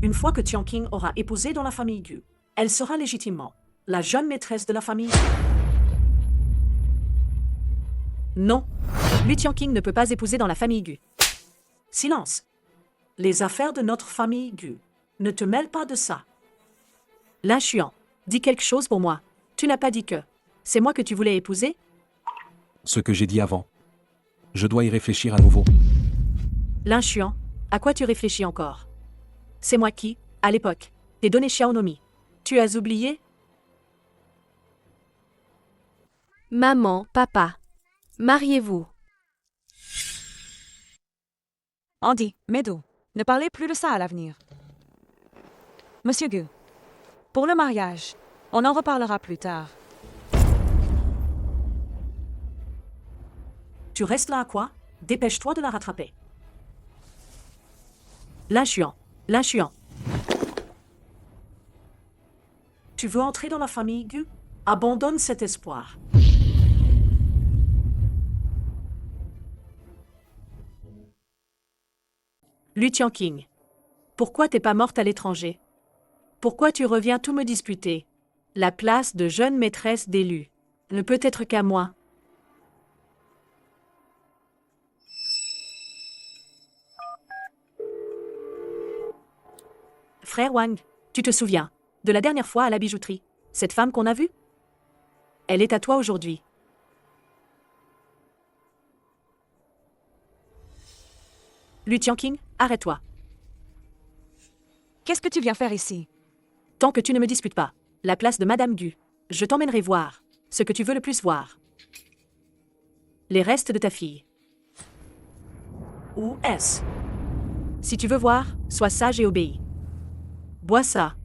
Une fois que Tianqing aura épousé dans la famille Gu, elle sera légitimement la jeune maîtresse de la famille. Non, Lu Tianqing ne peut pas épouser dans la famille Gu. Silence. Les affaires de notre famille Gu. Ne te mêle pas de ça. Linshuan, dis quelque chose pour moi. Tu n'as pas dit que c'est moi que tu voulais épouser? Ce que j'ai dit avant. Je dois y réfléchir à nouveau. Linshuan, à quoi tu réfléchis encore? C'est moi qui, à l'époque, t'ai donné Xiaonomi. Tu as oublié? Maman, papa. Mariez-vous. Andy, Medo, ne parlez plus de ça à l'avenir. Monsieur Gu, pour le mariage, on en reparlera plus tard. Tu restes là à quoi? Dépêche-toi de la rattraper. Linshuan, Linshuan. Tu veux entrer dans la famille Gu? Abandonne cet espoir. Lu Tianqing, pourquoi t'es pas morte à l'étranger? Pourquoi tu reviens tout me disputer? La place de jeune maîtresse d'élu ne peut être qu'à moi. Frère Wang, tu te souviens de la dernière fois à la bijouterie, cette femme qu'on a vue? Elle est à toi aujourd'hui. Lu Tianqing, arrête-toi. Qu'est-ce que tu viens faire ici? Tant que tu ne me disputes pas, la place de Madame Gu, je t'emmènerai voir ce que tu veux le plus voir. Les restes de ta fille. Où est-ce? Si tu veux voir, sois sage et obéis. Bois ça,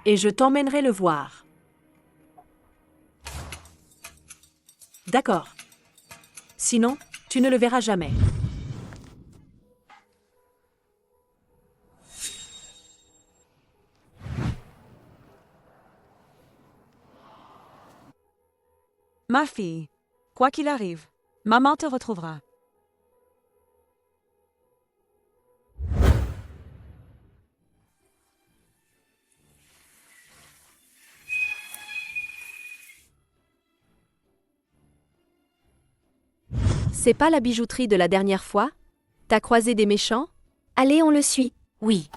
et je t'emmènerai le voir. D'accord. Sinon, tu ne le verras jamais. Ma fille, quoi qu'il arrive, maman te retrouvera. C'est pas la bijouterie de la dernière fois? T'as croisé des méchants? Allez, on le suit. Oui.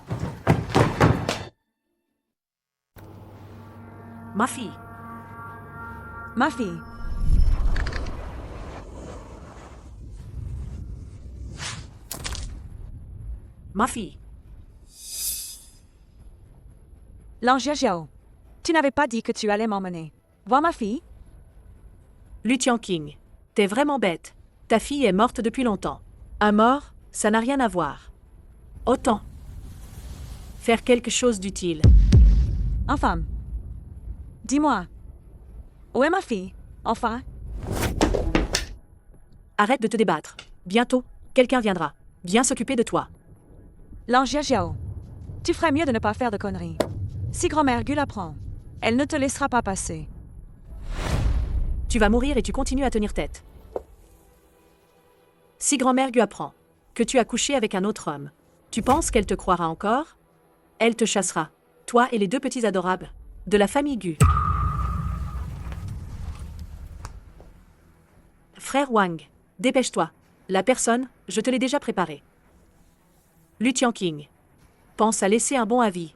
Ma fille. Ma fille. Ma fille. Lanjia Jiao, tu n'avais pas dit que tu allais m'emmener. Vois ma fille? Lu Tianqing, t'es vraiment bête. Ta fille est morte depuis longtemps. Un mort, ça n'a rien à voir. Autant faire quelque chose d'utile. Enfin. Dis-moi. Où est ma fille? Enfin. Arrête de te débattre. Bientôt, quelqu'un viendra. Viens s'occuper de toi. Lanjia Jiao, tu ferais mieux de ne pas faire de conneries. Si grand-mère Gu l'apprend, elle ne te laissera pas passer. Tu vas mourir et tu continues à tenir tête. Si grand-mère Gu apprend que tu as couché avec un autre homme, tu penses qu'elle te croira encore? Elle te chassera, toi et les deux petits adorables de la famille Gu. Frère Wang, dépêche-toi. La personne, je te l'ai déjà préparée. Lu Tianqing, pense à laisser un bon avis.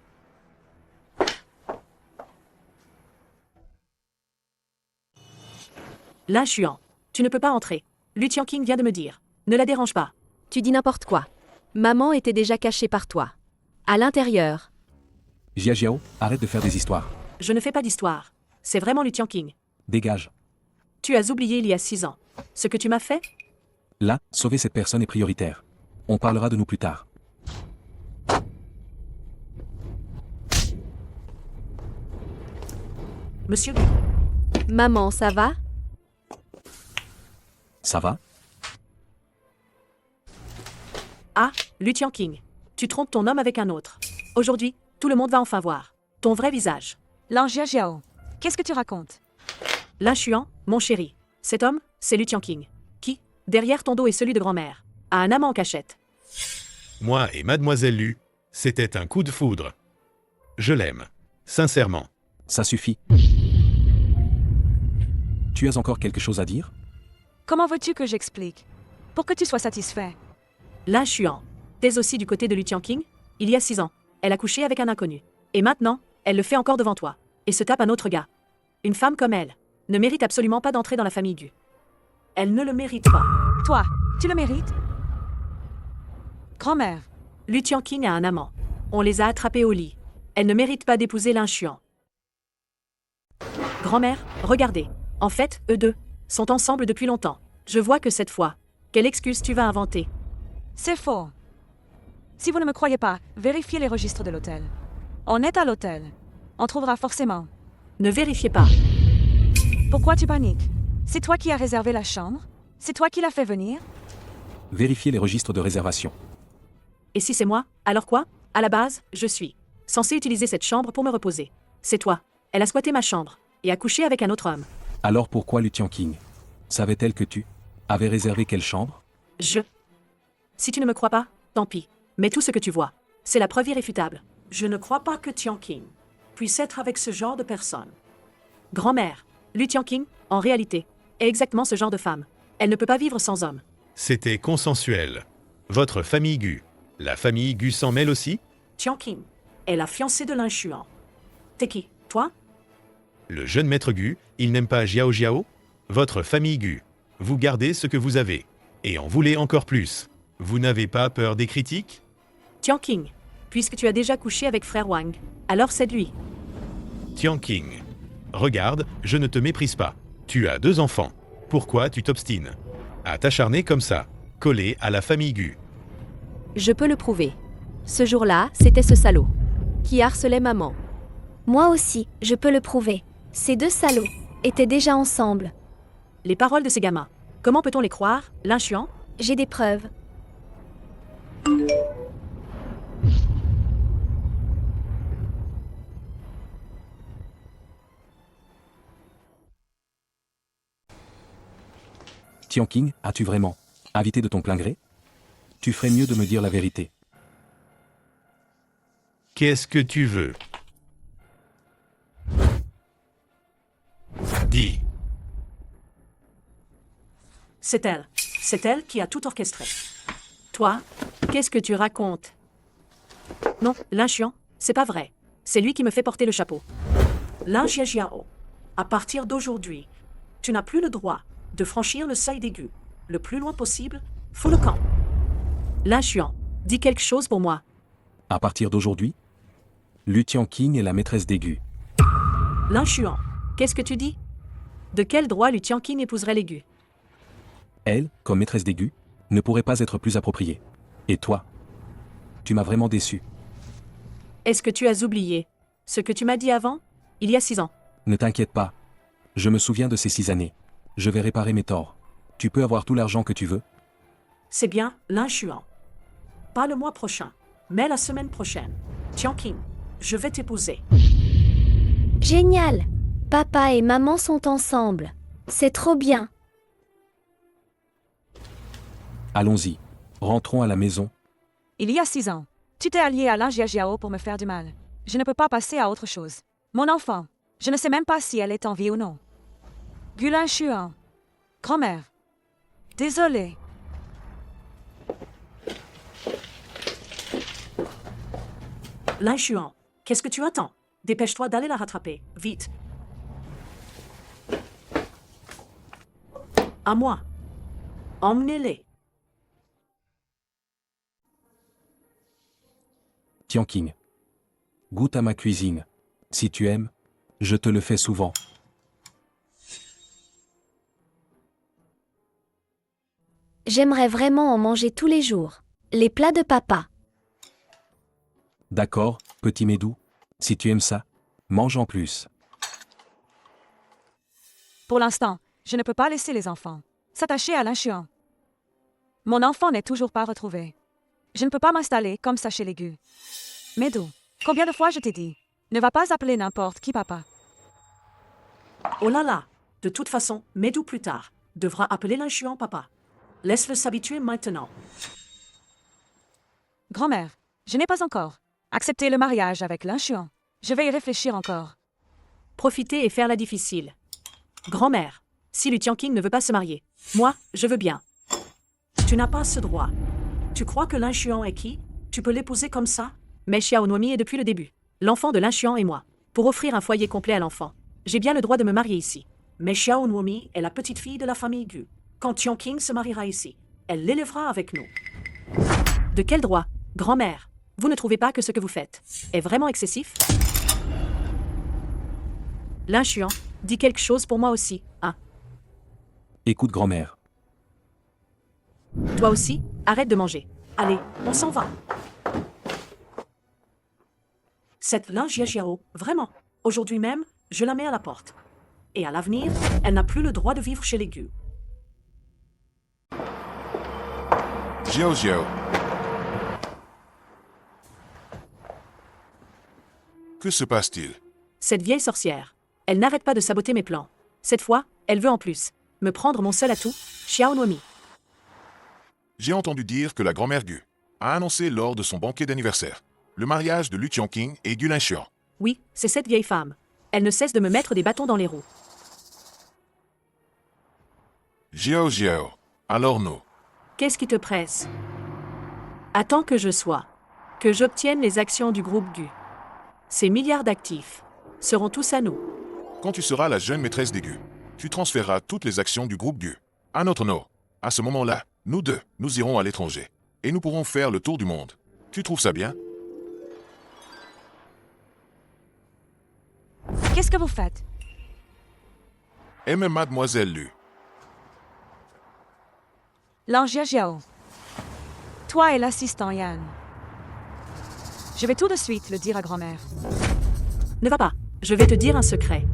Linshuan, tu ne peux pas entrer. Lu Tianqing vient de me dire. Ne la dérange pas. Tu dis n'importe quoi. Maman était déjà cachée par toi. À l'intérieur. Jia Jiao, arrête de faire des histoires. Je ne fais pas d'histoire. C'est vraiment Lu Tianqing. Dégage. Tu as oublié il y a 6 ans. Ce que tu m'as fait? Là, sauver cette personne est prioritaire. On parlera de nous plus tard. Monsieur. Maman, ça va? Ça va? Ah, Lu Tianqing. Tu trompes ton homme avec un autre. Aujourd'hui, tout le monde va enfin voir ton vrai visage. Lan Jiao, qu'est-ce que tu racontes? Lin Xuan, mon chéri. Cet homme, c'est Lu Tianqing. Qui, derrière ton dos et celui de grand-mère, a un amant en cachette. Moi et Mademoiselle Lu, c'était un coup de foudre. Je l'aime. Sincèrement. Ça suffit. Tu as encore quelque chose à dire? Comment veux-tu que j'explique? Pour que tu sois satisfait. Lin Xuan, t'es aussi du côté de Lu Tianqing? Il y a 6 ans, elle a couché avec un inconnu. Et maintenant, elle le fait encore devant toi. Et se tape un autre gars. Une femme comme elle ne mérite absolument pas d'entrer dans la famille Gu. Elle ne le mérite pas. Toi, tu le mérites? Grand-mère. Lu Tianqing a un amant. On les a attrapés au lit. Elle ne mérite pas d'épouser Lin Xuan. Grand-mère, regardez. En fait, eux deux sont ensemble depuis longtemps. Je vois que cette fois, quelle excuse tu vas inventer? C'est faux. Si vous ne me croyez pas, vérifiez les registres de l'hôtel. On est à l'hôtel. On trouvera forcément. Ne vérifiez pas. Pourquoi tu paniques? C'est toi qui as réservé la chambre? C'est toi qui l'as fait venir? Vérifiez les registres de réservation. Et si c'est moi, alors quoi? À la base, je suis censé utiliser cette chambre pour me reposer. C'est toi. Elle a squatté ma chambre et a couché avec un autre homme. Alors pourquoi Lu Tianqing? Savait-elle que tu avais réservé quelle chambre? Si tu ne me crois pas, tant pis. Mais tout ce que tu vois, c'est la preuve irréfutable. Je ne crois pas que Tianqing puisse être avec ce genre de personne. Grand-mère, Lu Tianqing, en réalité, est exactement ce genre de femme. Elle ne peut pas vivre sans homme. C'était consensuel. Votre famille Gu. La famille Gu s'en mêle aussi? Tianqing est la fiancée de Lin Xuan. T'es qui, toi? Le jeune maître Gu, il n'aime pas Jiao. Votre famille Gu. Vous gardez ce que vous avez. Et en voulez encore plus. Vous n'avez pas peur des critiques? Tianqing, puisque tu as déjà couché avec frère Wang, alors c'est de lui. Tianqing. Regarde, je ne te méprise pas. Tu as 2 enfants. Pourquoi tu t'obstines à t'acharner comme ça, collé à la famille Gu? Je peux le prouver. Ce jour-là, c'était ce salaud qui harcelait maman. Moi aussi, je peux le prouver. Ces 2 salauds étaient déjà ensemble. Les paroles de ces gamins, comment peut-on les croire, Lin Xuan? J'ai des preuves. Tianqing, as-tu vraiment invité de ton plein gré? Tu ferais mieux de me dire la vérité. Qu'est-ce que tu veux? Dis. C'est elle. C'est elle qui a tout orchestré. Toi, qu'est-ce que tu racontes? Non, Lin Xuan, c'est pas vrai. C'est lui qui me fait porter le chapeau. Lin Jiao, à partir d'aujourd'hui, tu n'as plus le droit de franchir le seuil d'aigu. Le plus loin possible, fous le camp. Lin Xuan, dis quelque chose pour moi. À partir d'aujourd'hui, Lu Tianqing est la maîtresse des Gu. Lin Xuan, qu'est-ce que tu dis? De quel droit Lu Tianqing épouserait les Gu? Elle, comme maîtresse des Gu, ne pourrait pas être plus appropriée. Et toi? Tu m'as vraiment déçu. Est-ce que tu as oublié ce que tu m'as dit avant, il y a 6 ans? Ne t'inquiète pas. Je me souviens de ces 6 années. Je vais réparer mes torts. Tu peux avoir tout l'argent que tu veux. C'est bien, Lin Xuan. Pas le mois prochain, mais la semaine prochaine. Tianqing, je vais t'épouser. Génial! Papa et maman sont ensemble. C'est trop bien. Allons-y. Rentrons à la maison. Il y a 6 ans, tu t'es allié à Lin Jiao pour me faire du mal. Je ne peux pas passer à autre chose. Mon enfant, je ne sais même pas si elle est en vie ou non. Gu Lin Xuan. Grand-mère. Désolée. Lin Xuan, qu'est-ce que tu attends? Dépêche-toi d'aller la rattraper, vite. À moi. Emmenez-les. Tianqing. Goûte à ma cuisine. Si tu aimes, je te le fais souvent. J'aimerais vraiment en manger tous les jours. Les plats de papa. D'accord, petit Médou. Si tu aimes ça, mange en plus. Pour l'instant, je ne peux pas laisser les enfants s'attacher à l'inchuan. Mon enfant n'est toujours pas retrouvé. Je ne peux pas m'installer comme ça chez les Gu. Médou, combien de fois je t'ai dit, ne va pas appeler n'importe qui papa. Oh là là. De toute façon, Médou plus tard devra appeler l'inchuan papa. Laisse-le s'habituer maintenant. Grand-mère, je n'ai pas encore accepté le mariage avec l'inchuan. Je vais y réfléchir encore. Profiter et faire la difficile. Grand-mère, si Lu Tianqing ne veut pas se marier, moi, je veux bien. Tu n'as pas ce droit. Tu crois que l'inchuan est qui? Tu peux l'épouser comme ça? Mais Xiao Nuomi est depuis le début l'enfant de l'inchuan et moi. Pour offrir un foyer complet à l'enfant, j'ai bien le droit de me marier ici. Mais Xiao Nuomi est la petite fille de la famille Gu. Quand Tianqing se mariera ici, elle l'élèvera avec nous. De quel droit? Grand-mère, vous ne trouvez pas que ce que vous faites est vraiment excessif? L'inchuan, dis quelque chose pour moi aussi, hein? Écoute, grand-mère. Toi aussi, arrête de manger. Allez, on s'en va. Cette Lin Jiajiao, vraiment, aujourd'hui même, je la mets à la porte. Et à l'avenir, elle n'a plus le droit de vivre chez les Gu. Jiao Jiao. Que se passe-t-il? Cette vieille sorcière, elle n'arrête pas de saboter mes plans. Cette fois, elle veut en plus me prendre mon seul atout, Xiao Nuomi. J'ai entendu dire que la grand-mère Gu a annoncé lors de son banquet d'anniversaire le mariage de Lu Tianqing et Gu Linxian. Oui, c'est cette vieille femme. Elle ne cesse de me mettre des bâtons dans les roues. Jiao Jiao. Alors nous. Qu'est-ce qui te presse? Attends que j'obtienne les actions du groupe Gu. Ces milliards d'actifs seront tous à nous. Quand tu seras la jeune maîtresse des Gu, tu transféreras toutes les actions du groupe Gu à notre nom. À ce moment-là, nous deux, nous irons à l'étranger. Et nous pourrons faire le tour du monde. Tu trouves ça bien? Qu'est-ce que vous faites? Et même mademoiselle Lu. Langia Jiao. Toi et l'assistant Yan. Je vais tout de suite le dire à grand-mère. Ne va pas, je vais te dire un secret.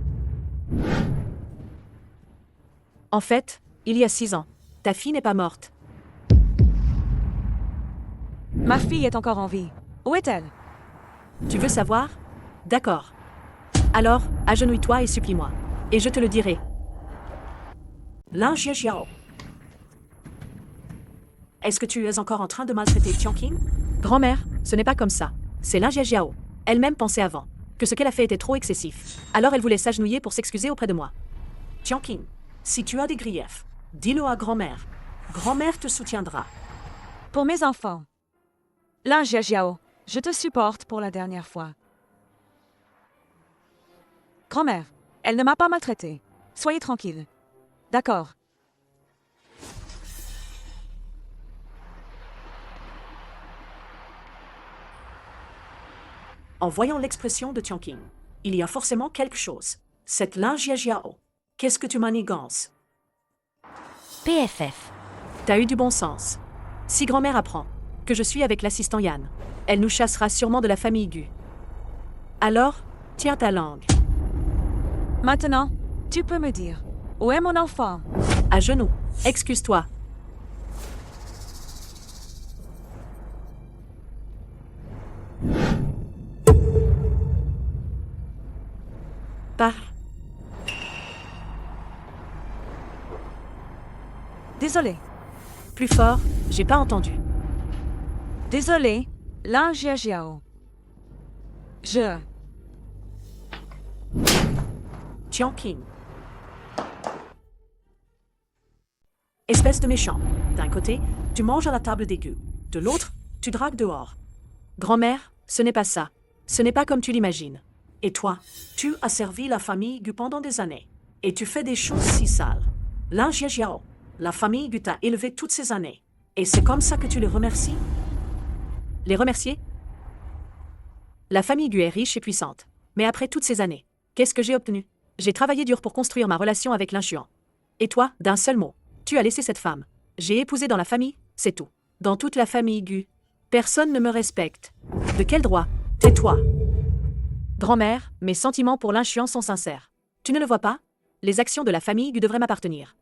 En fait, il y a 6 ans, ta fille n'est pas morte. Ma fille est encore en vie. Où est-elle? Tu veux savoir? D'accord. Alors, agenouille-toi et supplie-moi. Et je te le dirai. Lin Jiajiao. Est-ce que tu es encore en train de maltraiter Tianqing? Grand-mère, ce n'est pas comme ça. C'est Lin Jiajiao. Elle-même pensait avant que ce qu'elle a fait était trop excessif. Alors elle voulait s'agenouiller pour s'excuser auprès de moi. Tianqing, si tu as des griefs, dis-le à grand-mère. Grand-mère te soutiendra. Pour mes enfants. Lin Jiajiao, je te supporte pour la dernière fois. Grand-mère, elle ne m'a pas maltraité. Soyez tranquille. D'accord. En voyant l'expression de Tianqing, il y a forcément quelque chose. Cette Lin Jiajiao, qu'est-ce que tu manigances? PFF. T'as eu du bon sens. Si grand-mère apprend que je suis avec l'assistant Yan, elle nous chassera sûrement de la famille Gu. Alors, tiens ta langue. Maintenant, tu peux me dire, où est mon enfant? À genoux. Excuse-toi. Pas. Désolé. Plus fort, j'ai pas entendu. Désolé, Lin Jiajiao. Je. Tianqing. Espèce de méchant. D'un côté, tu manges à la table des Gu. De l'autre, tu dragues dehors. Grand-mère, ce n'est pas ça. Ce n'est pas comme tu l'imagines. Et toi, tu as servi la famille Gu pendant des années. Et tu fais des choses si sales. Lin Jiajiao, la famille Gu t'a élevé toutes ces années. Et c'est comme ça que tu les remercies? Les remercier? La famille Gu est riche et puissante. Mais après toutes ces années, qu'est-ce que j'ai obtenu? J'ai travaillé dur pour construire ma relation avec l'inchuan. Et toi, d'un seul mot, tu as laissé cette femme J'ai épousé dans la famille, c'est tout. Dans toute la famille Gu. Personne ne me respecte. De quel droit? Tais-toi. Grand-mère, mes sentiments pour l'inchiant sont sincères. Tu ne le vois pas? Les actions de la famille Gu devraient m'appartenir.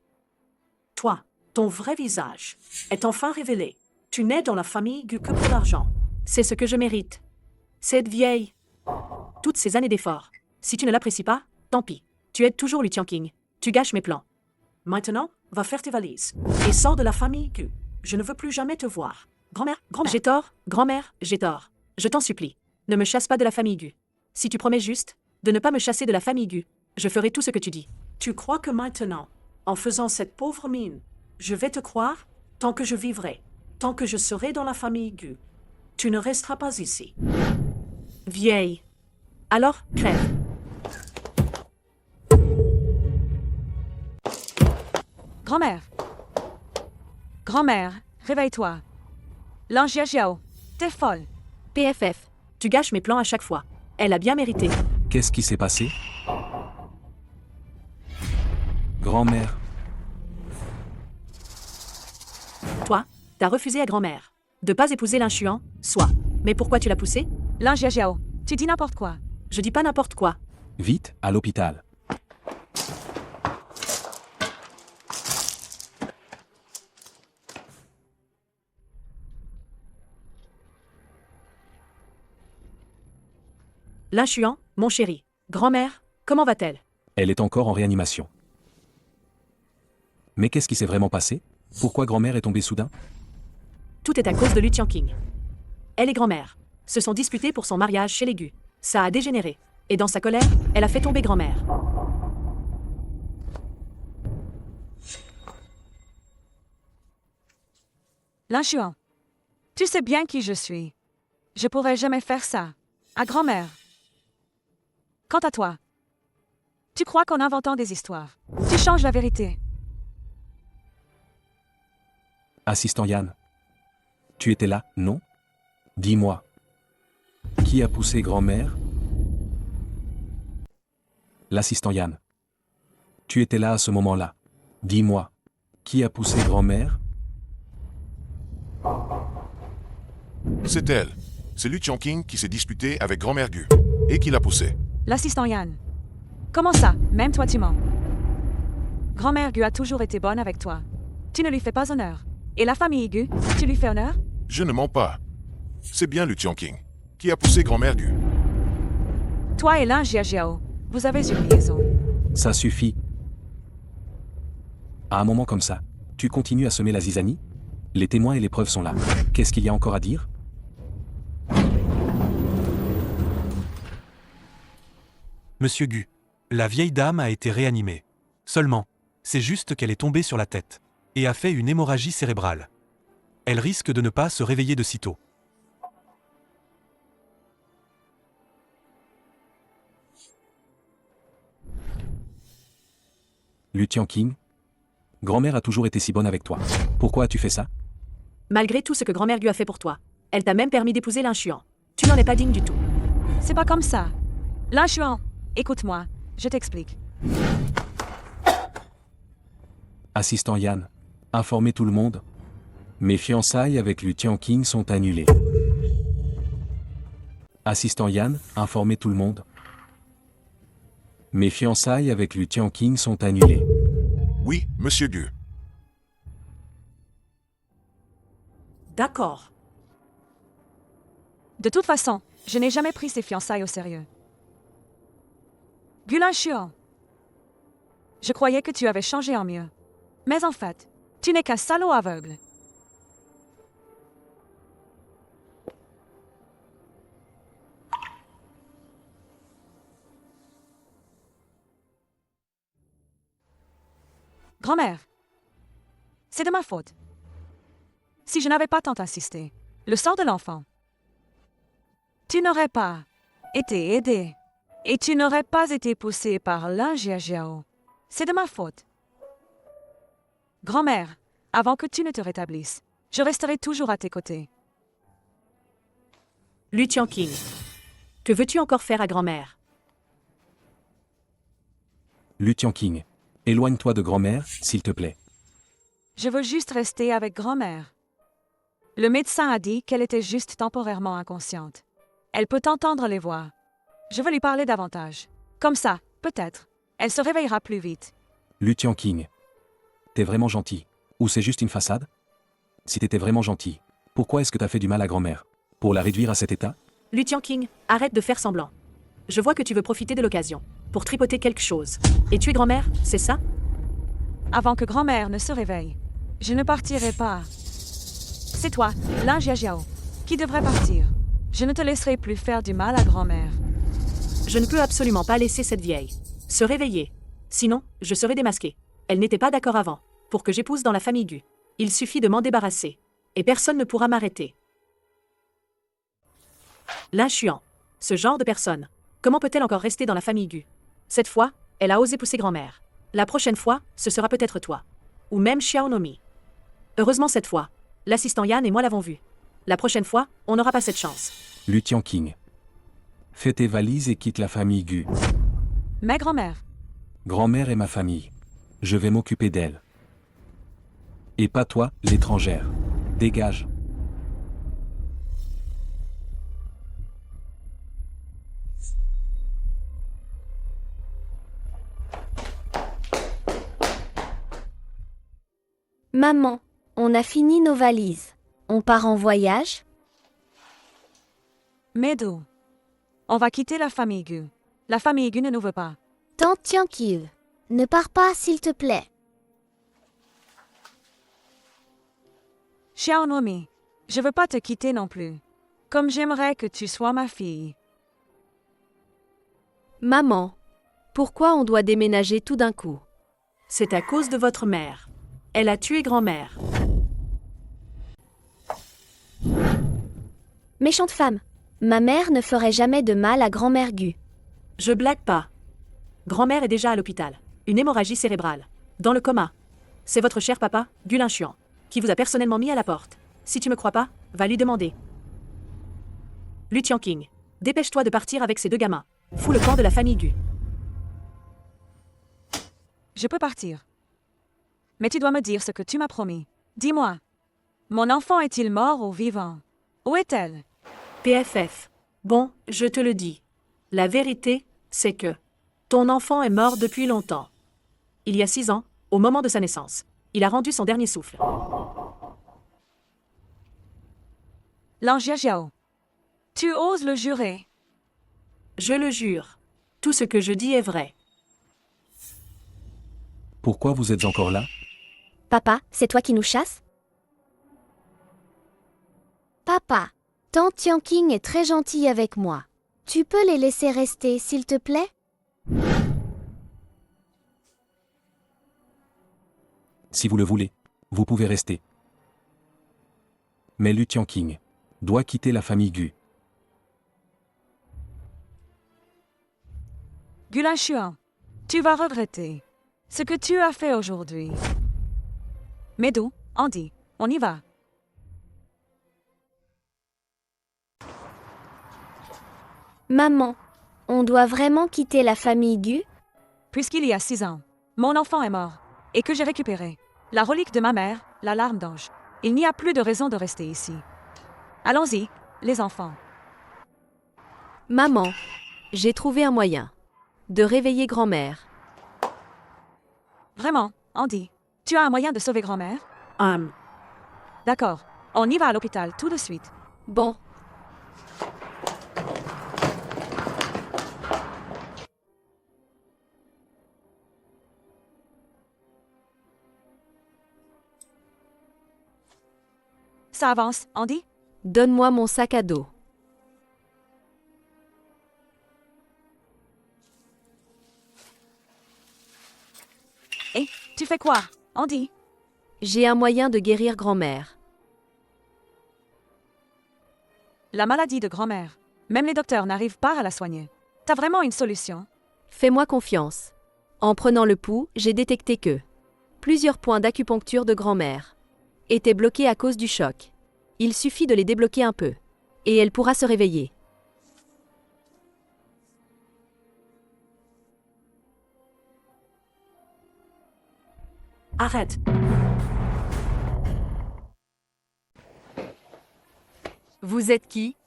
Toi, ton vrai visage est enfin révélé. Tu n'es dans la famille Gu que pour l'argent. C'est ce que je mérite. Cette vieille. Toutes ces années d'efforts. Si tu ne l'apprécies pas, tant pis. Tu aides toujours Lu Tianqing. Tu gâches mes plans. Maintenant, va faire tes valises. Et sors de la famille Gu. Je ne veux plus jamais te voir. Grand-mère, j'ai tort. Grand-mère, j'ai tort. Je t'en supplie. Ne me chasse pas de la famille Gu. Si tu promets juste de ne pas me chasser de la famille Gu, je ferai tout ce que tu dis. Tu crois que maintenant, en faisant cette pauvre mine, je vais te croire tant que je vivrai, tant que je serai dans la famille Gu. Tu ne resteras pas ici. Vieille. Alors, crève. Grand-mère. Grand-mère, réveille-toi. Lan Jiajiao, t'es folle. PFF. Tu gâches mes plans à chaque fois. Elle a bien mérité. Qu'est-ce qui s'est passé? Grand-mère. Toi, t'as refusé à grand-mère de pas épouser l'inchuant, soit. Mais pourquoi tu l'as poussé? Lan Jiajiao, tu dis n'importe quoi. Je dis pas n'importe quoi. Vite, à l'hôpital. L'inchuant, mon chéri. Grand-mère, comment va-t-elle? Elle est encore en réanimation. Mais qu'est-ce qui s'est vraiment passé? Pourquoi grand-mère est tombée soudain? Tout est à cause de Lu Tianqing. Elle et grand-mère se sont disputés pour son mariage chez les Gu. Ça a dégénéré. Et dans sa colère, elle a fait tomber grand-mère. L'inchuant, tu sais bien qui je suis. Je pourrais jamais faire ça. À grand-mère. Quant à toi, tu crois qu'en inventant des histoires, tu changes la vérité. Assistant Yann. Tu étais là, non? Dis-moi. Qui a poussé grand-mère? L'assistant Yann. Tu étais là à ce moment-là. Dis-moi. Qui a poussé grand-mère? C'est elle. C'est Lu Tianqing qui s'est disputé avec grand-mère Gu. Et qui l'a poussé. L'assistant Yann. Comment ça? Même toi tu mens. Grand-mère Gu a toujours été bonne avec toi. Tu ne lui fais pas honneur. Et la famille Gu, tu lui fais honneur? Je ne mens pas. C'est bien Lu Tianqing qui a poussé grand-mère Gu. Toi et Lan Jiajiao, vous avez une liaison. Ça suffit. À un moment comme ça, tu continues à semer la zizanie? Les témoins et les preuves sont là. Qu'est-ce qu'il y a encore à dire? Monsieur Gu, la vieille dame a été réanimée. Seulement, c'est juste qu'elle est tombée sur la tête et a fait une hémorragie cérébrale. Elle risque de ne pas se réveiller de sitôt. Lu Tianqing, grand-mère a toujours été si bonne avec toi. Pourquoi as-tu fait ça? Malgré tout ce que grand-mère Gu a fait pour toi, elle t'a même permis d'épouser l'inchuant. Tu n'en es pas digne du tout. C'est pas comme ça. L'inchuant, écoute-moi, je t'explique. Assistant Yann, informez tout le monde. Mes fiançailles avec Lu Tianqing sont annulées. Assistant Yann, informez tout le monde. Mes fiançailles avec Lu Tianqing sont annulées. Oui, monsieur Gu. D'accord. De toute façon, je n'ai jamais pris ces fiançailles au sérieux. Gu l'inchuant. Je croyais que tu avais changé en mieux. Mais en fait, tu n'es qu'un salaud aveugle. Grand-mère, c'est de ma faute. Si je n'avais pas tant insisté, le sort de l'enfant, tu n'aurais pas été aidé et tu n'aurais pas été poussé par Lan Jiajiao. C'est de ma faute. Grand-mère, avant que tu ne te rétablisses, je resterai toujours à tes côtés. Lu Tianqing, que veux-tu encore faire à grand-mère? Lu Tianqing, éloigne-toi de grand-mère, s'il te plaît. Je veux juste rester avec grand-mère. Le médecin a dit qu'elle était juste temporairement inconsciente. Elle peut entendre les voix. Je veux lui parler davantage. Comme ça, peut-être, elle se réveillera plus vite. Lu Tianqing. T'es vraiment gentil. Ou c'est juste une façade? Si t'étais vraiment gentil, pourquoi est-ce que t'as fait du mal à grand-mère? Pour la réduire à cet état? Lu Tianqing, arrête de faire semblant. Je vois que tu veux profiter de l'occasion pour tripoter quelque chose. Et tuer grand-mère, c'est ça? Avant que grand-mère ne se réveille, je ne partirai pas. C'est toi, Lin Jiajiao, qui devrais partir. Je ne te laisserai plus faire du mal à grand-mère. Je ne peux absolument pas laisser cette vieille se réveiller. Sinon, je serai démasqué. Elle n'était pas d'accord avant. Pour que j'épouse dans la famille Gu, il suffit de m'en débarrasser. Et personne ne pourra m'arrêter. Lin Xuan, ce genre de personne, comment peut-elle encore rester dans la famille Gu? Cette fois, elle a osé pousser grand-mère. La prochaine fois, ce sera peut-être toi. Ou même Xiao Nomi. Heureusement cette fois, l'assistant Yan et moi l'avons vu. La prochaine fois, on n'aura pas cette chance. Lu Tianqing. Fais tes valises et quitte la famille Gu. Mais grand-mère. Grand-mère est ma famille. Je vais m'occuper d'elle. Et pas toi, l'étrangère. Dégage. Maman, on a fini nos valises. On part en voyage? Medo. On va quitter la famille Gu. La famille Gu ne nous veut pas. Tante Tianqing, ne pars pas s'il te plaît. Xiao Nomi, je veux pas te quitter non plus. Comme j'aimerais que tu sois ma fille. Maman, pourquoi on doit déménager tout d'un coup? C'est à cause de votre mère. Elle a tué grand-mère. Méchante femme. Ma mère ne ferait jamais de mal à grand-mère Gu. Je blague pas. Grand-mère est déjà à l'hôpital. Une hémorragie cérébrale. Dans le coma. C'est votre cher papa, Gu Lin Xuan, qui vous a personnellement mis à la porte. Si tu me crois pas, va lui demander. Lu Tianqing, dépêche-toi de partir avec ces deux gamins. Fous le camp de la famille Gu. Je peux partir. Mais tu dois me dire ce que tu m'as promis. Dis-moi. Mon enfant est-il mort ou vivant? Où est-elle? PFF. Bon, je te le dis. La vérité, c'est que ton enfant est mort depuis longtemps. Il y a 6 ans, au moment de sa naissance, il a rendu son dernier souffle. Lin Jiajiao. Tu oses le jurer? Je le jure. Tout ce que je dis est vrai. Pourquoi vous êtes encore là? Papa, c'est toi qui nous chasses? Papa, tante Tianqing est très gentille avec moi. Tu peux les laisser rester, s'il te plaît? Si vous le voulez, vous pouvez rester. Mais Lu Tianqing doit quitter la famille Gu. Gu Lin Xuan, tu vas regretter ce que tu as fait aujourd'hui. Medo, Andy, on y va. Maman, on doit vraiment quitter la famille Gu? Puisqu'il y a 6 ans, mon enfant est mort, et que j'ai récupéré la relique de ma mère, la larme d'ange. Il n'y a plus de raison de rester ici. Allons-y, les enfants. Maman, j'ai trouvé un moyen de réveiller grand-mère. Vraiment, Andy, tu as un moyen de sauver grand-mère? D'accord, on y va à l'hôpital tout de suite. Bon. Ça avance, Andy? Donne-moi mon sac à dos. Et tu fais quoi, Andy? J'ai un moyen de guérir grand-mère. La maladie de grand-mère. Même les docteurs n'arrivent pas à la soigner. T'as vraiment une solution? Fais-moi confiance. En prenant le pouls, j'ai détecté que plusieurs points d'acupuncture de grand-mère étaient bloqués à cause du choc. Il suffit de les débloquer un peu, et elle pourra se réveiller. Arrête. Vous êtes qui?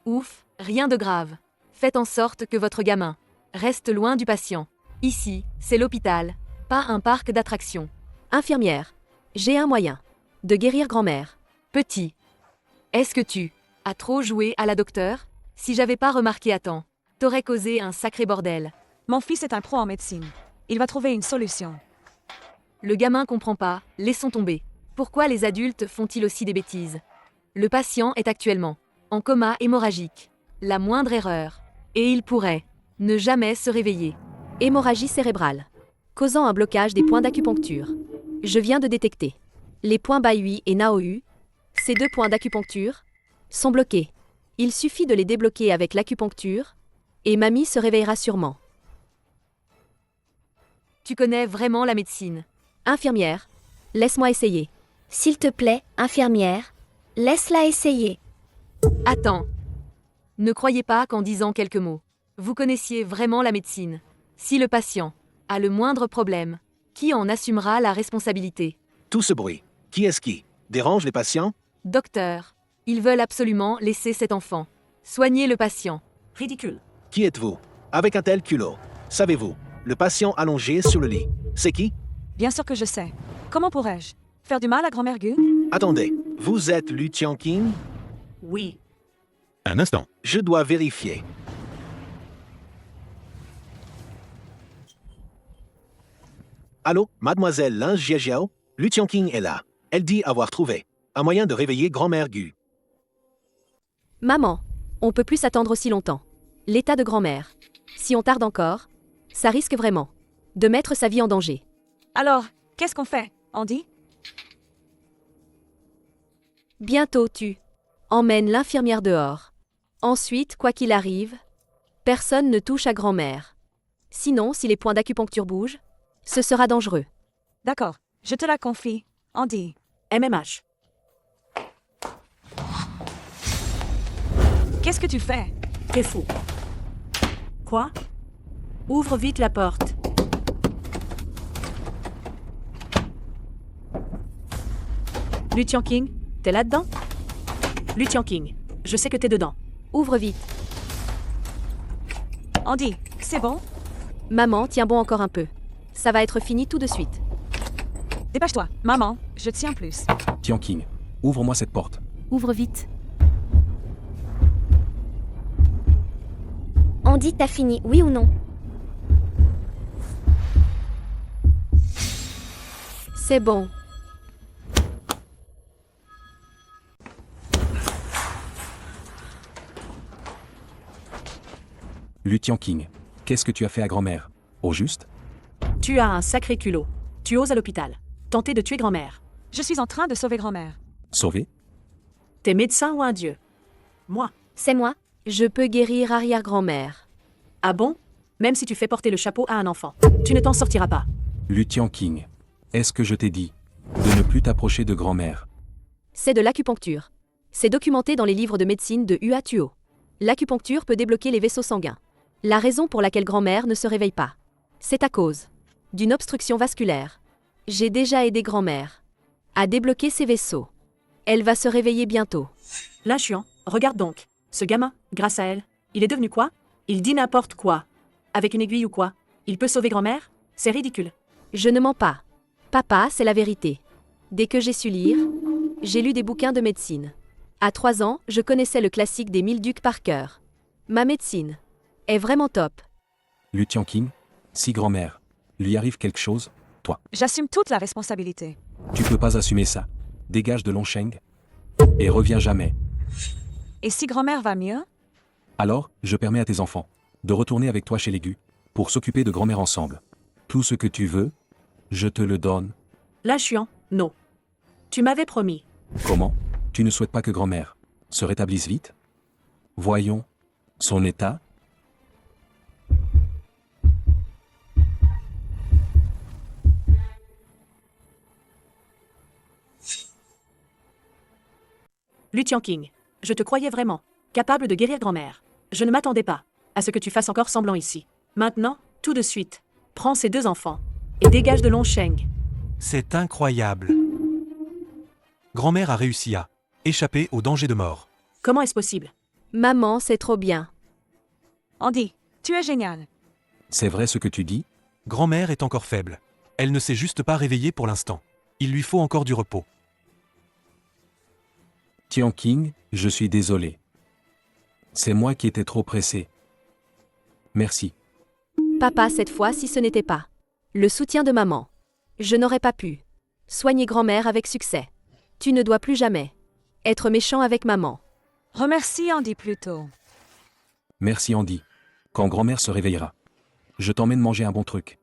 Ouf, rien de grave. Faites en sorte que votre gamin reste loin du patient. Ici, c'est l'hôpital, pas un parc d'attractions. Infirmière, j'ai un moyen de guérir grand-mère. Petit, est-ce que tu as trop joué à la docteure? Si j'avais pas remarqué à temps, t'aurais causé un sacré bordel. Mon fils est un pro en médecine. Il va trouver une solution. Le gamin comprend pas, laissons tomber. Pourquoi les adultes font-ils aussi des bêtises? Le patient est actuellement en coma hémorragique. La moindre erreur, et il pourrait ne jamais se réveiller. Hémorragie cérébrale, causant un blocage des points d'acupuncture. Je viens de détecter. Les points Baiyue et Naoyu, ces 2 points d'acupuncture, sont bloqués. Il suffit de les débloquer avec l'acupuncture, et mamie se réveillera sûrement. Tu connais vraiment la médecine. Infirmière, laisse-moi essayer. S'il te plaît, infirmière, laisse-la essayer. Attends. Ne croyez pas qu'en disant quelques mots, vous connaissiez vraiment la médecine. Si le patient a le moindre problème, qui en assumera la responsabilité? Tout ce bruit, qui est-ce qui dérange les patients? Docteur, ils veulent absolument laisser cet enfant soigner le patient. Ridicule. Qui êtes-vous? Avec un tel culot, savez-vous, le patient allongé sur le lit, c'est qui? Bien sûr que je sais. Comment pourrais-je faire du mal à grand-mère Gu? Attendez, vous êtes Lu Tianqing? Oui. Un instant. Je dois vérifier. Allô, mademoiselle Lin Jiajiao? Lu Tianqing est là. Elle dit avoir trouvé un moyen de réveiller grand-mère Gu. Maman, on peut plus s'attendre aussi longtemps. L'état de grand-mère. Si on tarde encore, ça risque vraiment de mettre sa vie en danger. Alors, qu'est-ce qu'on fait, Andy? Bientôt tu emmènes l'infirmière dehors. Ensuite, quoi qu'il arrive, personne ne touche à grand-mère. Sinon, si les points d'acupuncture bougent, ce sera dangereux. D'accord, je te la confie, Andy. MMH. Qu'est-ce que tu fais? T'es fou. Quoi? Ouvre vite la porte. Lu Tianqing, t'es là-dedans? Lu Tianqing, je sais que t'es dedans. Ouvre vite. Andy, c'est bon? Maman, tiens bon encore un peu. Ça va être fini tout de suite. Dépêche-toi, maman, je tiens plus. Tianqing, ouvre-moi cette porte. Ouvre vite. Andy, t'as fini, oui ou non? C'est bon. Lu Tianqing, qu'est-ce que tu as fait à grand-mère? Au juste? Tu as un sacré culot. Tu oses à l'hôpital. Tenter de tuer grand-mère. Je suis en train de sauver grand-mère. Sauver? T'es médecin ou un dieu? Moi. C'est moi. Je peux guérir arrière-grand-mère. Ah bon? Même si tu fais porter le chapeau à un enfant. Tu ne t'en sortiras pas. Lu Tianqing, est-ce que je t'ai dit de ne plus t'approcher de grand-mère? C'est de l'acupuncture. C'est documenté dans les livres de médecine de Hua Tuo. L'acupuncture peut débloquer les vaisseaux sanguins. La raison pour laquelle grand-mère ne se réveille pas, c'est à cause d'une obstruction vasculaire. J'ai déjà aidé grand-mère à débloquer ses vaisseaux. Elle va se réveiller bientôt. L'inchiant, regarde donc. Ce gamin, grâce à elle, il est devenu quoi? Il dit n'importe quoi. Avec une aiguille ou quoi? Il peut sauver grand-mère? C'est ridicule. Je ne mens pas. Papa, c'est la vérité. Dès que j'ai su lire, j'ai lu des bouquins de médecine. À 3 ans, je connaissais le classique des 1000 ducs par cœur. Ma médecine est vraiment top. Lu Tianqing, si grand-mère lui arrive quelque chose, toi, J'assume toute la responsabilité. tu peux pas assumer ça. Dégage de Longsheng et reviens jamais. Et si grand-mère va mieux? Alors, je permets à tes enfants de retourner avec toi chez les Gu pour s'occuper de grand-mère ensemble. Tout ce que tu veux, je te le donne. L'inchiant, non. Tu m'avais promis. Comment? Tu ne souhaites pas que grand-mère se rétablisse vite? Voyons son état. Lu Tianqing, je te croyais vraiment capable de guérir grand-mère. Je ne m'attendais pas à ce que tu fasses encore semblant ici. Maintenant, tout de suite, prends ces 2 enfants et dégage de Longsheng. C'est incroyable. Grand-mère a réussi à échapper au danger de mort. Comment est-ce possible? Maman, c'est trop bien. Andy, tu es génial. C'est vrai ce que tu dis? Grand-mère est encore faible. Elle ne s'est juste pas réveillée pour l'instant. Il lui faut encore du repos. Tianqing, je suis désolé. C'est moi qui étais trop pressé. Merci. Papa, cette fois, si ce n'était pas le soutien de maman, je n'aurais pas pu soigner grand-mère avec succès. Tu ne dois plus jamais être méchant avec maman. Remercie Andy plutôt. Merci Andy. Quand grand-mère se réveillera, je t'emmène manger un bon truc.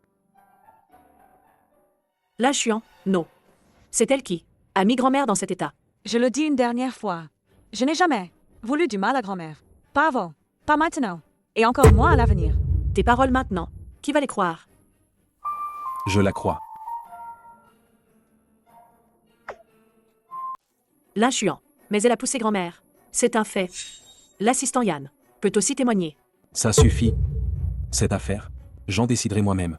Là, Chuan, non. C'est elle qui a mis grand-mère dans cet état. Je le dis une dernière fois. Je n'ai jamais voulu du mal à grand-mère. Pas avant, pas maintenant, et encore moins à l'avenir. Tes paroles maintenant, qui va les croire? Je la crois. Là, Chuan, mais elle a poussé grand-mère. C'est un fait. L'assistant Yann peut aussi témoigner. Ça suffit. Cette affaire, j'en déciderai moi-même.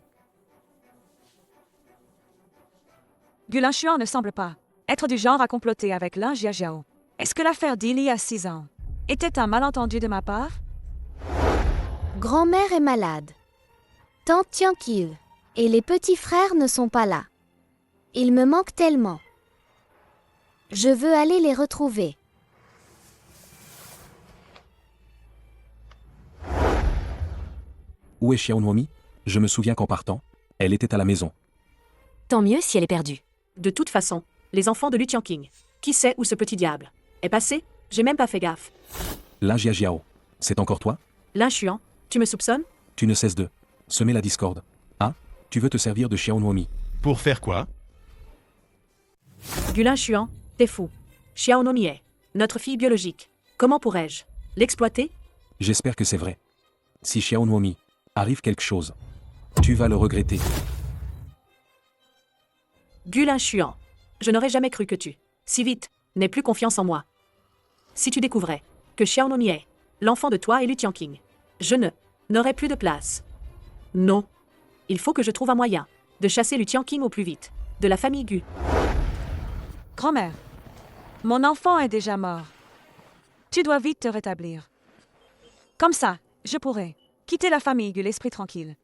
Gulin Chuan ne semble pas être du genre à comploter avec Lin Jiajiao. Est-ce que l'affaire d'il y a 6 ans était un malentendu de ma part? Grand-mère est malade. Tante Tianqing et les petits frères ne sont pas là. Ils me manquent tellement. Je veux aller les retrouver. Où est Xiaonuomi? Je me souviens qu'en partant, elle était à la maison. Tant mieux si elle est perdue. De toute façon, les enfants de Lu Tianqing. Qui sait où ce petit diable est passé? J'ai même pas fait gaffe. Lin Jiajiao, c'est encore toi? Lin Chuan, tu me soupçonnes? Tu ne cesses de semer la discorde. Ah, tu veux te servir de Xiaonuomi? Pour faire quoi? Gulin Chuan, t'es fou. Xiaonomi est notre fille biologique. Comment pourrais-je l'exploiter? J'espère que c'est vrai. Si Xiaonuomi arrive quelque chose, tu vas le regretter. Gulin Chuan, je n'aurais jamais cru que tu, si vite, n'aies plus confiance en moi. Si tu découvrais que Xiaonomi est l'enfant de toi et Lu Tianqing, je n'aurais plus de place. Non. Il faut que je trouve un moyen de chasser Lu Tianqing au plus vite, de la famille Gu. Grand-mère, mon enfant est déjà mort. Tu dois vite te rétablir. Comme ça, je pourrai quitter la famille Gu l'esprit tranquille.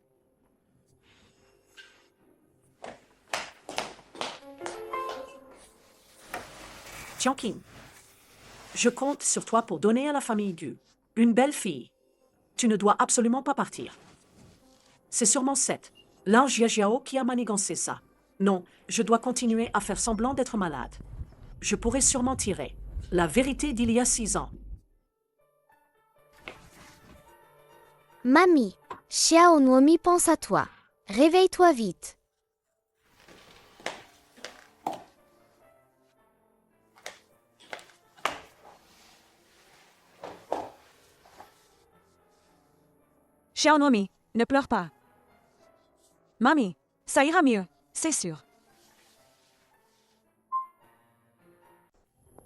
Tianqing, je compte sur toi pour donner à la famille Gu une belle fille. Tu ne dois absolument pas partir. C'est sûrement cette Lin Jiajiao qui a manigancé ça. Non, je dois continuer à faire semblant d'être malade. Je pourrais sûrement tirer la vérité d'il y a 6 ans. Mamie, Xiaonuomi pense à toi. Réveille-toi vite. Xiaonuomi, ne pleure pas. Mamie, ça ira mieux, c'est sûr.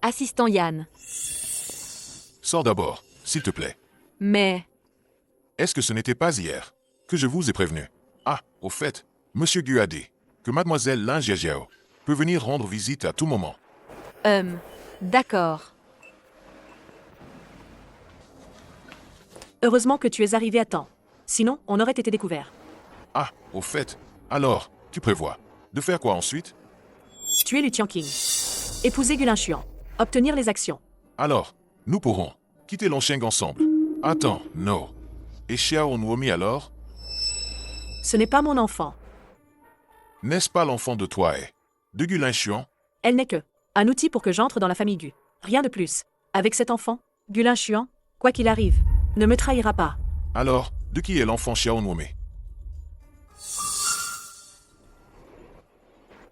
Assistant Yann. Sors d'abord, s'il te plaît. Mais Est-ce que ce n'était pas hier que je vous ai prévenu? Ah, au fait, Monsieur Gu a dit que Mademoiselle Lin Jiajiao peut venir rendre visite à tout moment. d'accord. Heureusement que tu es arrivé à temps. Sinon, on aurait été découvert. Ah, au fait, alors, tu prévois de faire quoi ensuite? Tuer Lu Tianqing. Épouser Gulin Chuan. Obtenir les actions. Alors, nous pourrons quitter Longsheng ensemble. Attends, non. Et Xiaonuomi alors? Ce n'est pas mon enfant. N'est-ce pas l'enfant de toi et de Gulin Chuan? Elle n'est que un outil pour que j'entre dans la famille Gu. Rien de plus. Avec cet enfant, Gulin Chuan, quoi qu'il arrive, ne me trahira pas. Alors, de qui est l'enfant Xiaonuomi?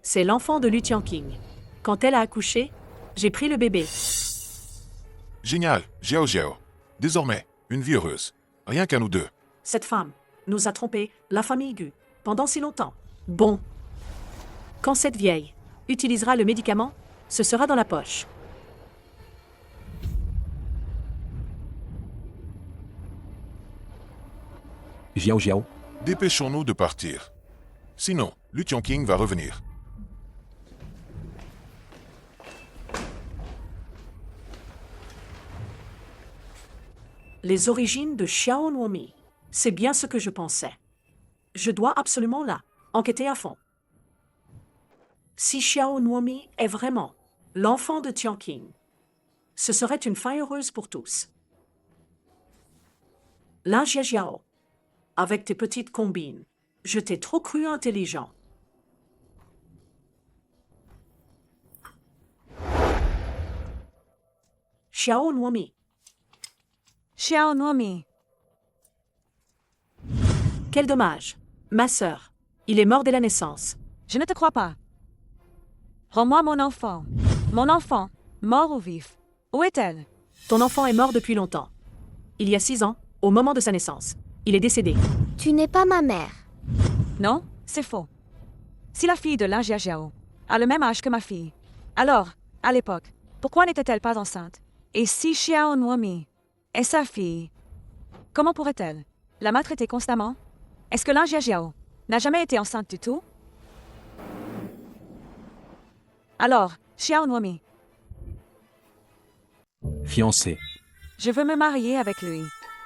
C'est l'enfant de Lu Tianqing. Quand elle a accouché, j'ai pris le bébé. Génial, Jiao Jiao. Désormais, une vie heureuse. Rien qu'à nous deux. Cette femme nous a trompé, la famille Gu, pendant si longtemps. Bon. Quand cette vieille utilisera le médicament, ce sera dans la poche. Jiao Jiao, Dépêchons-nous de partir. Sinon, Lu Tianqing va revenir. Les origines de Xiao Nuomi. C'est bien ce que je pensais. Je dois absolument là enquêter à fond. Si Xiao Nuomi est vraiment l'enfant de Tianqing, ce serait une fin heureuse pour tous. Lin Jiajiao, avec tes petites combines, je t'ai trop cru intelligent. Xiao Nuomi. Xiao Nuomi. Quel dommage. Ma sœur. Il est mort dès la naissance. Je ne te crois pas. Rends-moi mon enfant. Mon enfant, mort ou vif. Où est-elle? Ton enfant est mort depuis longtemps. Il y a 6 ans, au moment de sa naissance. Il est décédé. Tu n'es pas ma mère. Non, c'est faux. Si la fille de Lin Jiajiao a le même âge que ma fille, alors, à l'époque, pourquoi n'était-elle pas enceinte? Et si Xiao Nuomi est sa fille, comment pourrait-elle la maltraiter constamment? Est-ce que Lin Jiajiao n'a jamais été enceinte du tout? Alors, Xiao Nuomi, Fiancé. je veux me marier avec lui.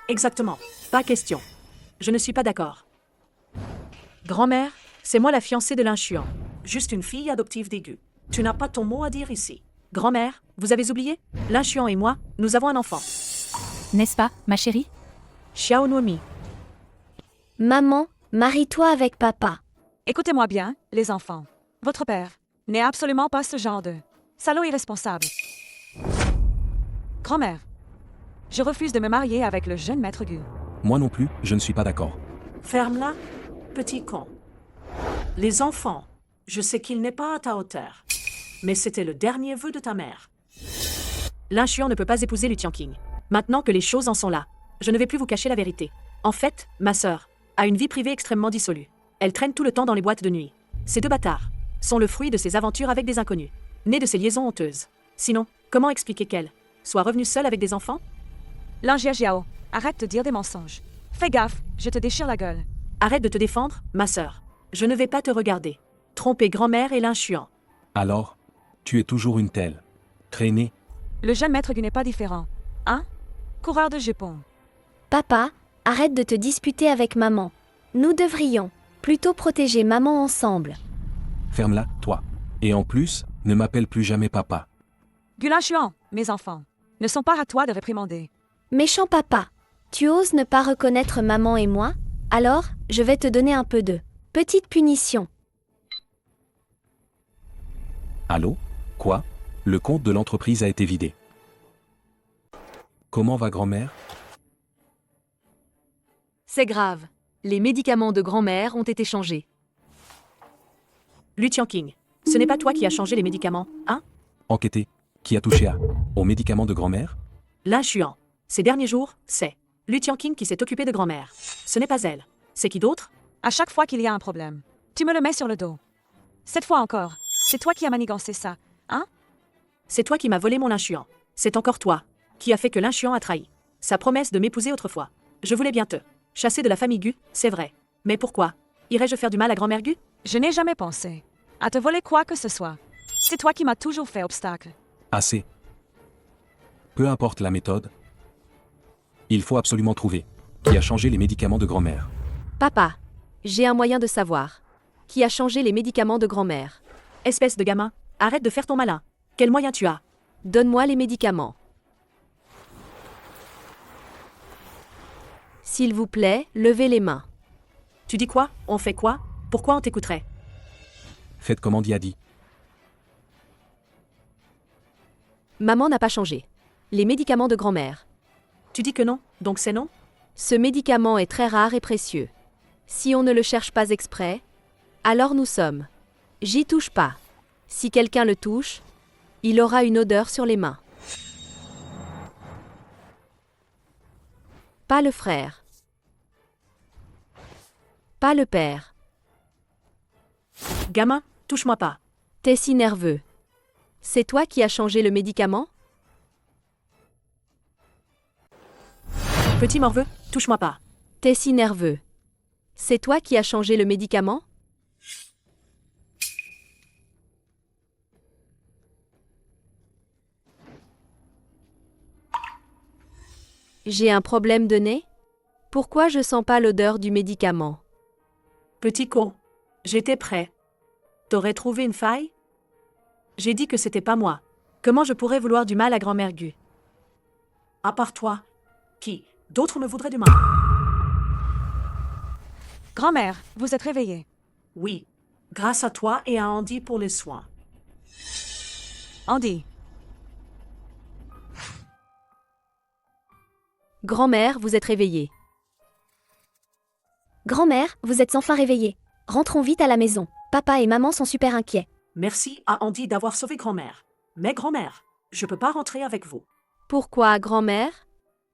Exactement. Pas question. Je ne suis pas d'accord. Grand-mère, c'est moi la fiancée de Lin Xuan. Juste une fille adoptive d'Aigu. Tu n'as pas ton mot à dire ici. Grand-mère, vous avez oublié? Lin Xuan et moi, nous avons un enfant. N'est-ce pas, ma chérie? Xiao Nuomi. Maman, marie-toi avec papa. Écoutez-moi bien, les enfants. Votre père n'est absolument pas ce genre de salaud irresponsable. Grand-mère, je refuse de me marier avec le jeune maître Gu. Moi non plus, je ne suis pas d'accord. Ferme-la, petit con. Les enfants, je sais qu'il n'est pas à ta hauteur. Mais c'était le dernier vœu de ta mère. Lin Xuan ne peut pas épouser Lu Tianqing. Maintenant que les choses en sont là, je ne vais plus vous cacher la vérité. En fait, ma sœur a une vie privée extrêmement dissolue. Elle traîne tout le temps dans les boîtes de nuit. Ces 2 bâtards sont le fruit de ses aventures avec des inconnus, nés de ses liaisons honteuses. Sinon, comment expliquer qu'elle soit revenue seule avec des enfants? Lin Jiajiao, arrête de dire des mensonges. Fais gaffe, je te déchire la gueule. Arrête de te défendre, ma sœur. Je ne vais pas te regarder. Tromper grand-mère et Lin Xuan. Alors, tu es toujours une telle. Traînée. Le jeune maître Gu n'est pas différent. Hein? Coureur de jupons. Papa, arrête de te disputer avec maman. Nous devrions plutôt protéger maman ensemble. Ferme-la, toi. Et en plus, ne m'appelle plus jamais papa. Gu Lin Xuan, mes enfants, ne sont pas à toi de réprimander. Méchant papa, tu oses ne pas reconnaître maman et moi? Alors, je vais te donner un peu de petite punition. Allô? Quoi? Le compte de l'entreprise a été vidé. Comment va grand-mère? C'est grave. Les médicaments de grand-mère ont été changés. Lu Tianqing, ce n'est pas toi qui as changé les médicaments, hein? Enquêté. Qui a touché aux médicaments de grand-mère? Lin Xuan. Ces derniers jours, c'est Lu Tianqing qui s'est occupé de grand-mère. Ce n'est pas elle. C'est qui d'autre? À chaque fois qu'il y a un problème, tu me le mets sur le dos. Cette fois encore, c'est toi qui as manigancé ça, hein? C'est toi qui m'as volé mon Lin Xuan. C'est encore toi qui a fait que Lin Xuan a trahi sa promesse de m'épouser autrefois. Je voulais bien te chasser de la famille Gu, c'est vrai. Mais pourquoi? Irais-je faire du mal à grand-mère Gu? Je n'ai jamais pensé à te voler quoi que ce soit. C'est toi qui m'as toujours fait obstacle. Assez. Peu importe la méthode, il faut absolument trouver qui a changé les médicaments de grand-mère. Papa, j'ai un moyen de savoir. Qui a changé les médicaments de grand-mère? Espèce de gamin, arrête de faire ton malin. Quel moyen tu as? Donne-moi les médicaments. S'il vous plaît, levez les mains. Tu dis quoi? On fait quoi? Pourquoi on t'écouterait? Faites comme Andy a dit. Maman n'a pas changé. Les médicaments de grand-mère. Tu dis que non, donc c'est non? Ce médicament est très rare et précieux. Si on ne le cherche pas exprès, alors nous sommes. J'y touche pas. Si quelqu'un le touche, il aura une odeur sur les mains. Pas le frère. Pas le père. Gamin, touche-moi pas. T'es si nerveux. C'est toi qui as changé le médicament? Petit morveux, touche-moi pas. T'es si nerveux. C'est toi qui as changé le médicament? J'ai un problème de nez? Pourquoi je sens pas l'odeur du médicament? Petit con, j'étais prêt. T'aurais trouvé une faille? J'ai dit que c'était pas moi. Comment je pourrais vouloir du mal à grand-mère Gu? À part toi, qui d'autres me voudraient du mal? Grand-mère, vous êtes réveillée. Oui, grâce à toi et à Andy pour les soins. Andy. Grand-mère, vous êtes réveillée. Grand-mère, vous êtes enfin réveillée. Rentrons vite à la maison. Papa et maman sont super inquiets. Merci à Andy d'avoir sauvé grand-mère. Mais grand-mère, je peux pas rentrer avec vous. Pourquoi, grand-mère?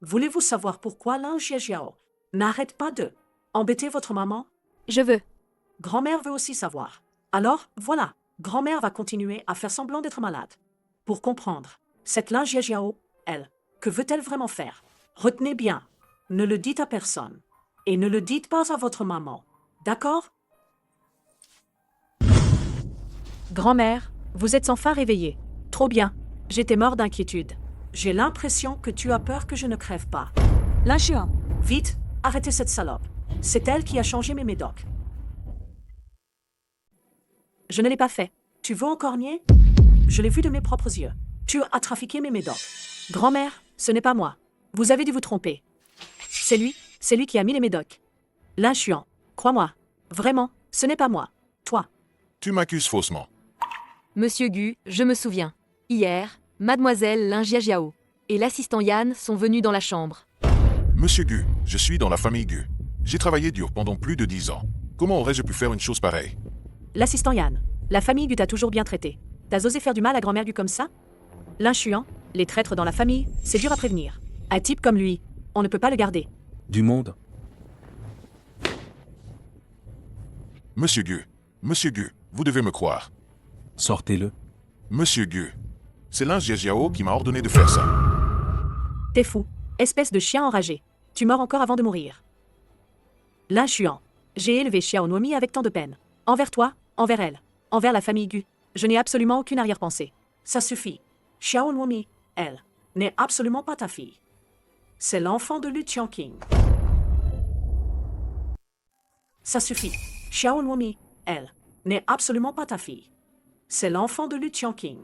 Voulez-vous savoir pourquoi Jiao n'arrête pas de embêter votre maman? Je veux. Grand-mère veut aussi savoir. Alors, voilà, grand-mère va continuer à faire semblant d'être malade. Pour comprendre, cette Jiao, elle, que veut-elle vraiment faire? Retenez bien, ne le dites à personne. Et ne le dites pas à votre maman. D'accord? Grand-mère, vous êtes enfin réveillée. Trop bien. J'étais mort d'inquiétude. J'ai l'impression que tu as peur que je ne crève pas. L'inchuan. Vite, arrêtez cette salope. C'est elle qui a changé mes médocs. Je ne l'ai pas fait. Tu veux encore nier? Je l'ai vu de mes propres yeux. Tu as trafiqué mes médocs. Grand-mère, ce n'est pas moi. Vous avez dû vous tromper. C'est lui qui a mis les médocs. L'inchuan, crois-moi. Vraiment, ce n'est pas moi. Toi. Tu m'accuses faussement. Monsieur Gu, je me souviens. Hier, mademoiselle Jiao et l'assistant Yann sont venus dans la chambre. Monsieur Gu, je suis dans la famille Gu. J'ai travaillé dur pendant plus de 10 ans. Comment aurais-je pu faire une chose pareille? L'assistant Yann, la famille Gu t'a toujours bien traité. T'as osé faire du mal à grand-mère Gu comme ça? L'inchuan, les traîtres dans la famille, c'est dur à prévenir. Un type comme lui, on ne peut pas le garder. Du monde? Monsieur Gu, vous devez me croire. Sortez-le. Monsieur Gu, c'est Jiao qui m'a ordonné de faire ça. T'es fou, espèce de chien enragé. Tu meurs encore avant de mourir. L'inchuan, j'ai élevé Xiao Nuomi avec tant de peine. Envers toi, envers elle, envers la famille Gu. Je n'ai absolument aucune arrière-pensée. Ça suffit. Xiao Nuomi, elle, n'est absolument pas ta fille. C'est l'enfant de Lu Qiangqing. Ça suffit. Xiao Nuomi, elle, n'est absolument pas ta fille. C'est l'enfant de Lu Qiangqing.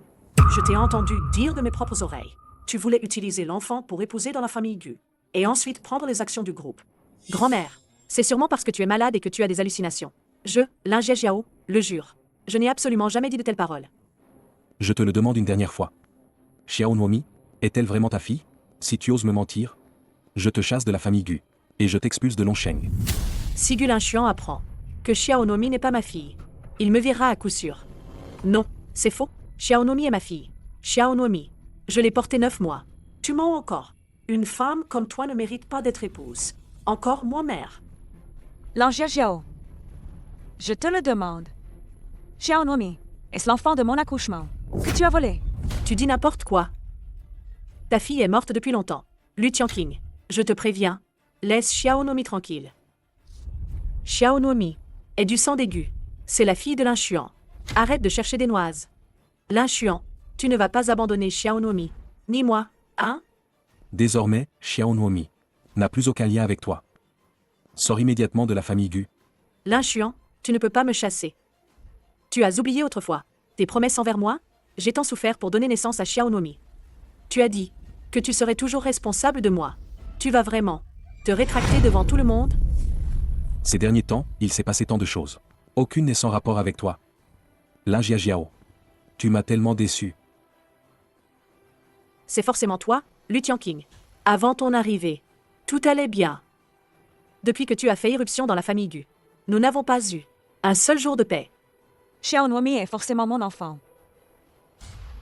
Je t'ai entendu dire de mes propres oreilles. Tu voulais utiliser l'enfant pour épouser dans la famille Gu. Et ensuite prendre les actions du groupe. Grand-mère, c'est sûrement parce que tu es malade et que tu as des hallucinations. Je, Jiao, le jure. Je n'ai absolument jamais dit de telles paroles. Je te le demande une dernière fois. Xiao Nuomi, est-elle vraiment ta fille? Si tu oses me mentir, je te chasse de la famille Gu. Et je t'expulse de Longsheng. Si Gu Linchuan apprend que Xiao Nuomi n'est pas ma fille, il me virera à coup sûr. Non, c'est faux. Xiao Nuomi est ma fille. Xiao Nuomi, je l'ai portée 9 mois. Tu mens encore. Une femme comme toi ne mérite pas d'être épouse. Encore moi mère. Jiao. Je te le demande. Xiao Nuomi, est-ce l'enfant de mon accouchement que tu as volé? Tu dis n'importe quoi. Ta fille est morte depuis longtemps. Lu Qiangqing, je te préviens, laisse Xiao Nuomi tranquille. Xiao Nuomi est du sang des Gu. C'est la fille de l'inchuan. Arrête de chercher des noises. L'inchuan, tu ne vas pas abandonner Xiao Nuomi, ni moi, hein? Désormais, Xiao Nuomi n'a plus aucun lien avec toi. Sors immédiatement de la famille Gu. L'inchuan, tu ne peux pas me chasser. Tu as oublié autrefois tes promesses envers moi? J'ai tant souffert pour donner naissance à Xiao Nuomi. Tu as dit que tu serais toujours responsable de moi. Tu vas vraiment te rétracter devant tout le monde? Ces derniers temps, il s'est passé tant de choses. Aucune n'est sans rapport avec toi. Jiao. Tu m'as tellement déçu. C'est forcément toi, Lu Qiangqing. Avant ton arrivée, tout allait bien. Depuis que tu as fait irruption dans la famille Gu, nous n'avons pas eu un seul jour de paix. Xiao Nuomi est forcément mon enfant.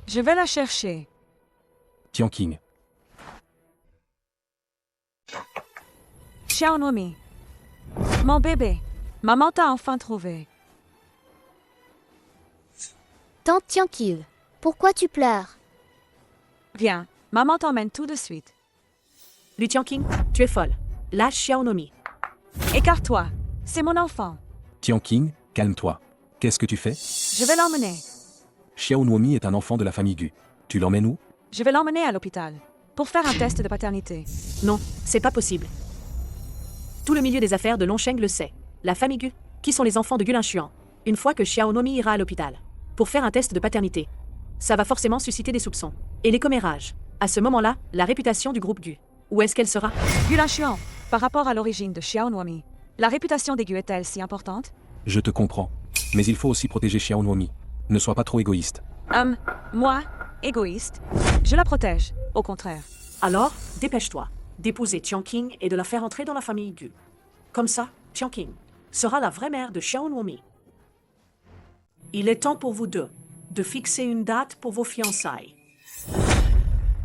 Je vais la chercher. Qiangqing. Xiao Nuomi. Mon bébé. Maman t'a enfin trouvé. Tante Qiangqing, pourquoi tu pleures? Viens, maman t'emmène tout de suite. Lu Qiangqing, tu es folle. Lâche Xiao Nuomi. Écarte-toi, c'est mon enfant. Qiangqing, calme-toi. Qu'est-ce que tu fais? Je vais l'emmener. Xiao Nuomi est un enfant de la famille Gu. Tu l'emmènes où? Je vais l'emmener à l'hôpital. pour faire un test de paternité. Non, c'est pas possible. Tout le milieu des affaires de Longsheng le sait. La famille Gu, qui sont les enfants de Gulin Xuan, une fois que Xiao Nomi ira à l'hôpital pour faire un test de paternité, ça va forcément susciter des soupçons. Et les commérages. À ce moment-là, la réputation du groupe Gu. Où est-ce qu'elle sera? Gulin Xuan, par rapport à l'origine de Xiao Nuomi, la réputation des Gu est-elle si importante? Je te comprends. Mais il faut aussi protéger Xiao Nuomi. Ne sois pas trop égoïste. Moi, égoïste, je la protège, au contraire. Alors, dépêche-toi d'épouser Tianqing et de la faire entrer dans la famille Gu. Comme ça, Tianqing sera la vraie mère de Xiao Nuomi. Il est temps pour vous deux de fixer une date pour vos fiançailles.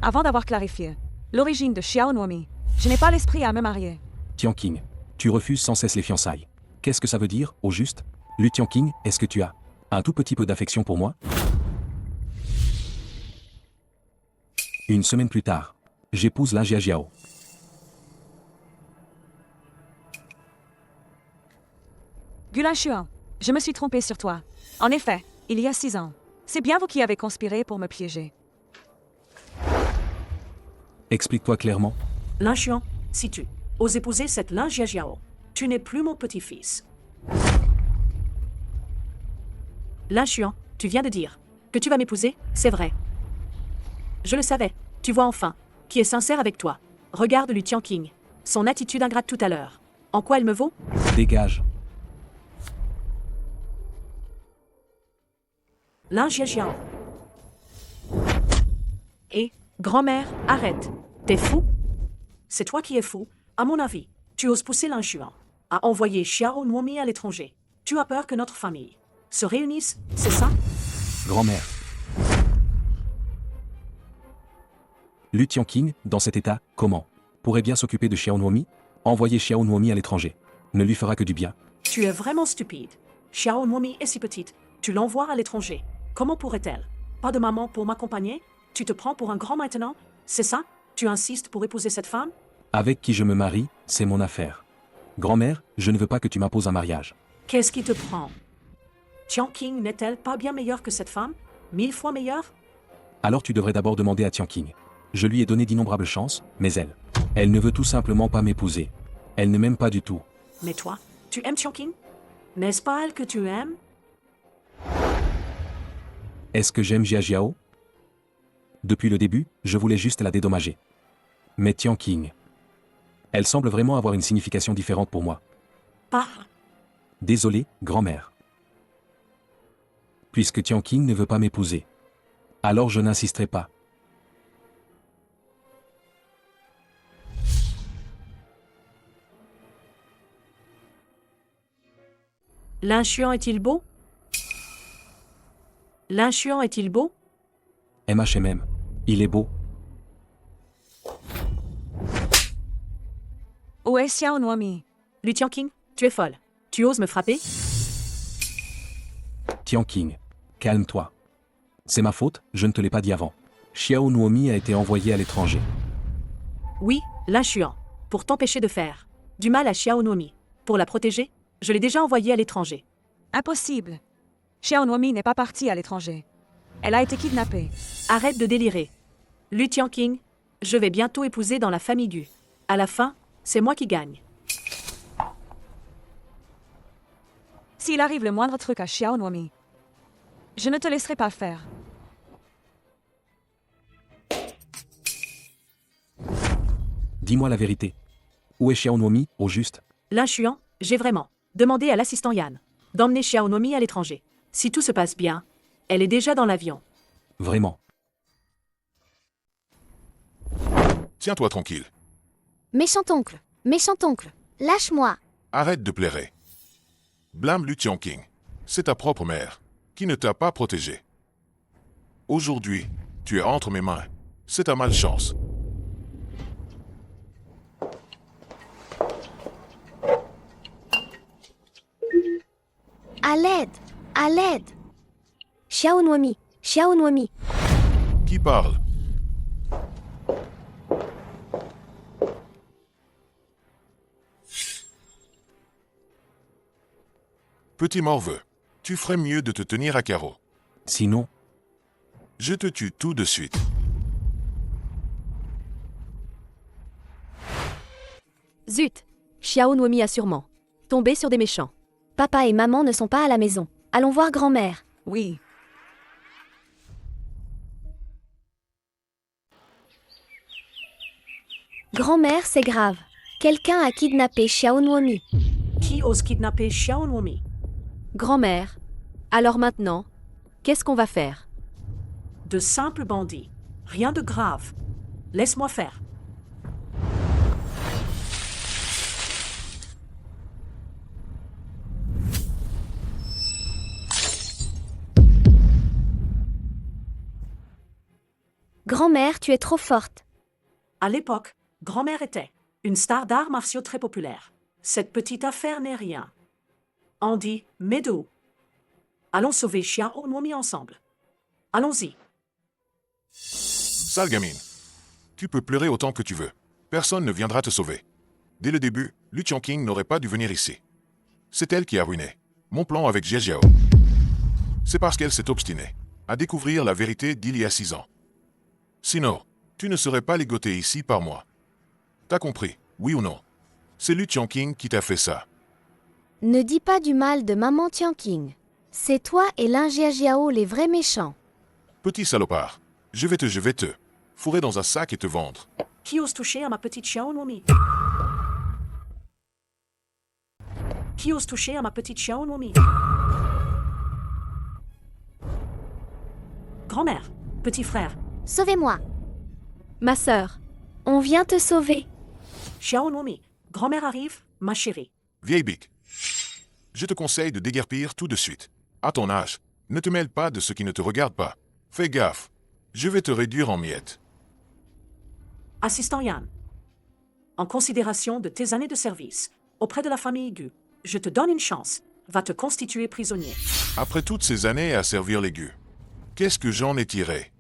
Avant d'avoir clarifié l'origine de Xiao Nuomi, je n'ai pas l'esprit à me marier. Tianqing, tu refuses sans cesse les fiançailles. Qu'est-ce que ça veut dire, au juste? Lu Tianqing, est-ce que tu as un tout petit peu d'affection pour moi? Une semaine plus tard, j'épouse Lin Jiajiao. Gulin Xuan, je me suis trompée sur toi. En effet, il y a 6 ans. C'est bien vous qui avez conspiré pour me piéger. Explique-toi clairement. Lin Xuan, si tu oses épouser cette Lin Jiajiao, tu n'es plus mon petit-fils. Lin Xuan, tu viens de dire que tu vas m'épouser, c'est vrai. Je le savais, tu vois enfin, qui est sincère avec toi. Regarde Lu Tianqing, son attitude ingrate tout à l'heure. En quoi elle me vaut? Dégage. Lin Jiajiao. Et, grand-mère, arrête. T'es fou? C'est toi qui es fou, à mon avis. Tu oses pousser Lin Xuan à envoyer Xiao Nuomi à l'étranger. Tu as peur que notre famille se réunisse, c'est ça? Grand-mère. Lu Tianqing, dans cet état, comment pourrait bien s'occuper de Xiao Nuomi? Envoyer Xiao Nuomi à l'étranger ne lui fera que du bien. Tu es vraiment stupide. Xiao Nuomi est si petite. Tu l'envoies à l'étranger. Comment pourrait-elle? Pas de maman pour m'accompagner? Tu te prends pour un grand maintenant? C'est ça? Tu insistes pour épouser cette femme? Avec qui je me marie, c'est mon affaire. Grand-mère, je ne veux pas que tu m'imposes un mariage. Qu'est-ce qui te prend? Tianqing n'est-elle pas bien meilleure que cette femme? 1000 fois meilleure? Alors tu devrais d'abord demander à Tianqing. Je lui ai donné d'innombrables chances, mais elle ne veut tout simplement pas m'épouser. Elle ne m'aime pas du tout. Mais toi, tu aimes Tianqing? N'est-ce pas elle que tu aimes? Est-ce que j'aime Jiajiao? Depuis le début, je voulais juste la dédommager. Mais Tianqing, elle semble vraiment avoir une signification différente pour moi. Pas. Désolé, grand-mère. Puisque Tianqing ne veut pas m'épouser, alors je n'insisterai pas. Lin Xuan est-il beau? Lin Xuan est-il beau? MHMM, il est beau. Où est Xiao Nuomi? Lu Tianqing, tu es folle. Tu oses me frapper? Tianqing, calme-toi. C'est ma faute, je ne te l'ai pas dit avant. Xiao Nuomi a été envoyée à l'étranger. Oui, Lin Xuan, pour t'empêcher de faire du mal à Xiao Nuomi. Pour la protéger, je l'ai déjà envoyée à l'étranger. Impossible. Xiao Nuomi n'est pas partie à l'étranger. Elle a été kidnappée. Arrête de délirer. Lu Tianqing, je vais bientôt épouser dans la famille Gu. À la fin, c'est moi qui gagne. S'il arrive le moindre truc à Xiao Nuomi, je ne te laisserai pas faire. Dis-moi la vérité. Où est Xiao Nuomi, au juste? Lin Xuan, j'ai vraiment demandé à l'assistant Yan d'emmener Xiao Nuomi à l'étranger. Si tout se passe bien, elle est déjà dans l'avion. Vraiment. Tiens-toi tranquille. Méchant oncle, lâche-moi. Arrête de plairer. Blâme Lu Tianqing. C'est ta propre mère qui ne t'a pas protégé. Aujourd'hui, tu es entre mes mains. C'est ta malchance. À l'aide, à l'aide. Xiao Nuomi, Xiao Nuomi. Qui parle? Petit morveux, tu ferais mieux de te tenir à carreau. Sinon, je te tue tout de suite. Zut! Xiao Nuomi a sûrement tombé sur des méchants. Papa et maman ne sont pas à la maison. Allons voir grand-mère. Oui. Grand-mère, c'est grave. Quelqu'un a kidnappé Xiao Nuomi. Qui ose kidnapper Xiao Nuomi? Grand-mère. Alors maintenant, qu'est-ce qu'on va faire? De simples bandits. Rien de grave. Laisse-moi faire. Grand-mère, tu es trop forte. À l'époque, grand-mère était une star d'arts martiaux très populaire. Cette petite affaire n'est rien. Andy, Meadow. Allons sauver Xiao Nuomi ensemble. Allons-y. Sale gamine. Tu peux pleurer autant que tu veux. Personne ne viendra te sauver. Dès le début, Lu Qiang n'aurait pas dû venir ici. C'est elle qui a ruiné mon plan avec Jie Jiao. C'est parce qu'elle s'est obstinée à découvrir la vérité d'il y a 6 ans. Sinon, tu ne serais pas ligoté ici par moi. T'as compris, oui ou non? C'est Lu Qiang qui t'a fait ça. Ne dis pas du mal de maman Tianqing. C'est toi et Lin Jiajiao les vrais méchants. Petit salopard, je vais te fourrer dans un sac et te vendre. Qui ose toucher à ma petite Xiao Nuomi? Qui ose toucher à ma petite Xiao Nuomi? Grand-mère, petit frère, Sauvez-moi. Ma sœur. On vient te sauver. Xiao Nuomi, grand-mère arrive, ma chérie. Vieille bique. Je te conseille de déguerpir tout de suite. À ton âge, ne te mêle pas de ce qui ne te regarde pas. Fais gaffe. Je vais te réduire en miettes. Assistant Yan. En considération de tes années de service auprès de la famille Gu, je te donne une chance. Va te constituer prisonnier. Après toutes ces années à servir les Gu, qu'est-ce que j'en ai tiré?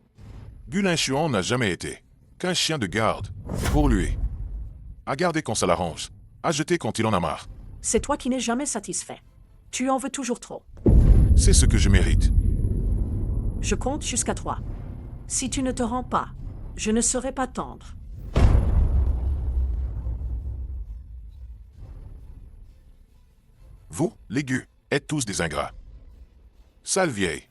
Gu Linshuan n'a jamais été qu'un chien de garde. Pour lui. À garder quand ça l'arrange. À jeter quand il en a marre. C'est toi qui n'es jamais satisfait. Tu en veux toujours trop. C'est ce que je mérite. Je compte jusqu'à 3. Si tu ne te rends pas, je ne serai pas tendre. Vous, les Gu, êtes tous des ingrats. Sale vieille.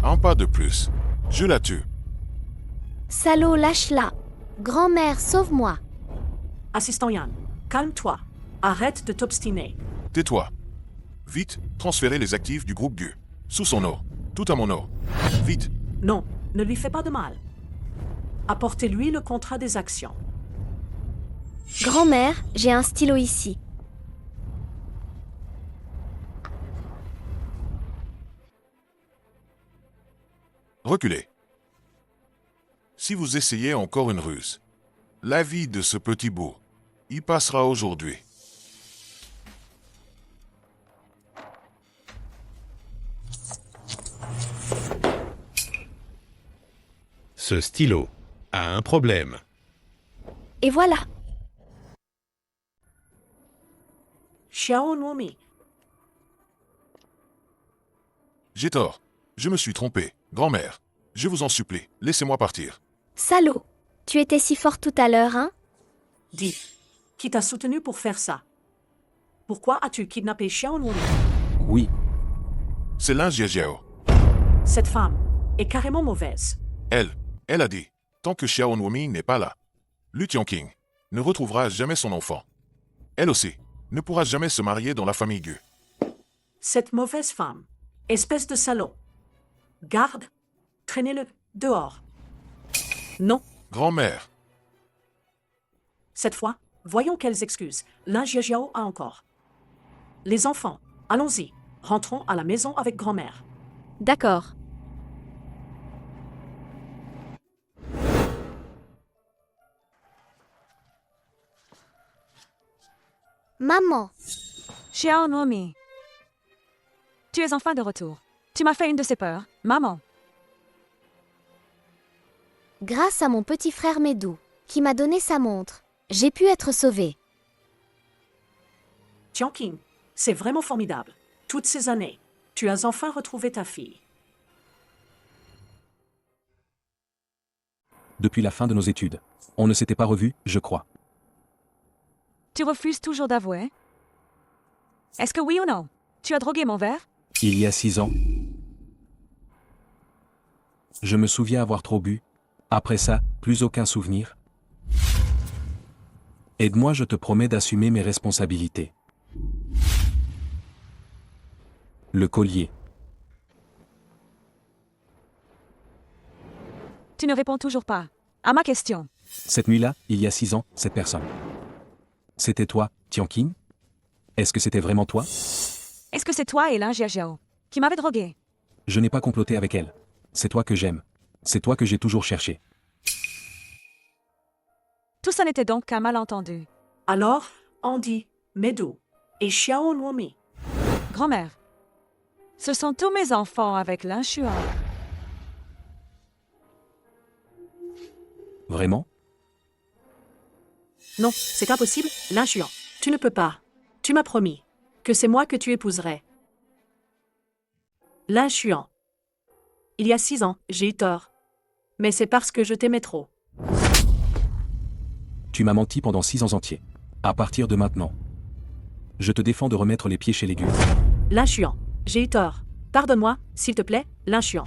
Un pas de plus. Je la tue. Salaud, lâche-la. Grand-mère, sauve-moi. Assistant Yan, calme-toi. Arrête de t'obstiner. Tais-toi. Vite, transférez les actifs du groupe Gu. Sous son eau. Tout à mon eau. Vite. Non, ne lui fais pas de mal. Apportez-lui le contrat des actions. Grand-mère, j'ai un stylo ici. Reculez. Si vous essayez encore une ruse, la vie de ce petit bout y passera aujourd'hui. Ce stylo a un problème. Et voilà. Xiao Nuomi. J'ai tort. Je me suis trompé. Grand-mère, je vous en supplie, laissez-moi partir. Salaud. Tu étais si fort tout à l'heure, hein? Dis, qui t'a soutenu pour faire ça? Pourquoi as-tu kidnappé Xiao Nuomi? Oui, C'est Lin Jiajiao. Cette femme est carrément mauvaise. Elle a dit, tant que Xiao Nuomi n'est pas là, Lu Qiang ne retrouvera jamais son enfant. Elle aussi ne pourra jamais se marier dans la famille Gu. Cette mauvaise femme, espèce de salaud. Garde, traînez-le dehors. Non, Grand-mère, cette fois, voyons quelles excuses Lin Jiajiao a encore. Les enfants, allons-y, rentrons à la maison avec grand-mère. D'accord. Maman. Xiao Nuomi. Tu es enfin de retour. Tu m'as fait une de ces peurs, maman. Grâce à mon petit frère Medou, qui m'a donné sa montre, j'ai pu être sauvée. Tianqing, c'est vraiment formidable. Toutes ces années, tu as enfin retrouvé ta fille. Depuis la fin de nos études. On ne s'était pas revus, je crois. Tu refuses toujours d'avouer? Est-ce que oui ou non? Tu as drogué mon verre? Il y a 6 ans. Je me souviens avoir trop bu. Après ça, plus aucun souvenir. Aide-moi, je te promets d'assumer mes responsabilités. Le collier. Tu ne réponds toujours pas à ma question. Cette nuit-là, il y a 6 ans, cette personne. C'était toi, Tianqing? Est-ce que c'était vraiment toi? Est-ce que c'est toi et Lin Jiajiao qui m'avez drogué? Je n'ai pas comploté avec elle. C'est toi que j'aime. C'est toi que j'ai toujours cherché. Tout ça n'était donc qu'un malentendu. Alors, Andy, Medou et Xiao Nuomi. Grand-mère, ce sont tous mes enfants avec Lin Xuan. Vraiment? Non, c'est impossible, Lin Xuan. Tu ne peux pas. Tu m'as promis que c'est moi que tu épouserais. Lin Xuan. Il y a 6 ans, j'ai eu tort. Mais c'est parce que je t'aimais trop. Tu m'as menti pendant 6 ans entiers. À partir de maintenant. Je te défends de remettre les pieds chez les Gu. Lin Xuan, j'ai eu tort. Pardonne-moi, s'il te plaît, Lin Xuan.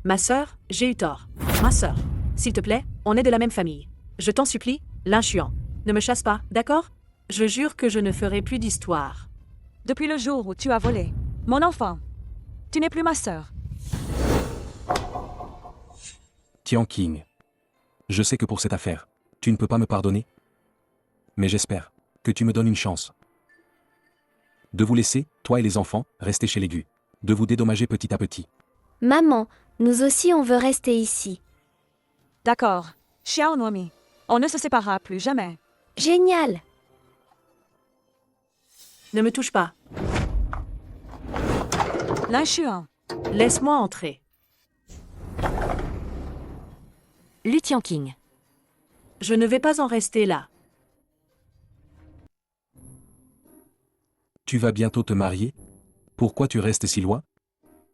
Ma sœur, j'ai eu tort. Ma sœur, s'il te plaît, on est de la même famille. Je t'en supplie, Lin Xuan. Ne me chasse pas, d'accord? Je jure que je ne ferai plus d'histoire. Depuis le jour où tu as volé mon enfant, tu n'es plus ma sœur. Tianqing. Je sais que pour cette affaire, tu ne peux pas me pardonner. Mais j'espère que tu me donnes une chance. De vous laisser, toi et les enfants, rester chez les Gu. De vous dédommager petit à petit. Maman, nous aussi on veut rester ici. D'accord. Xiao Nuomi, on ne se séparera plus jamais. Génial. Ne me touche pas. Lin Xuan. Laisse-moi entrer. Lu Tianqing. Je ne vais pas en rester là. Tu vas bientôt te marier? Pourquoi tu restes si loin?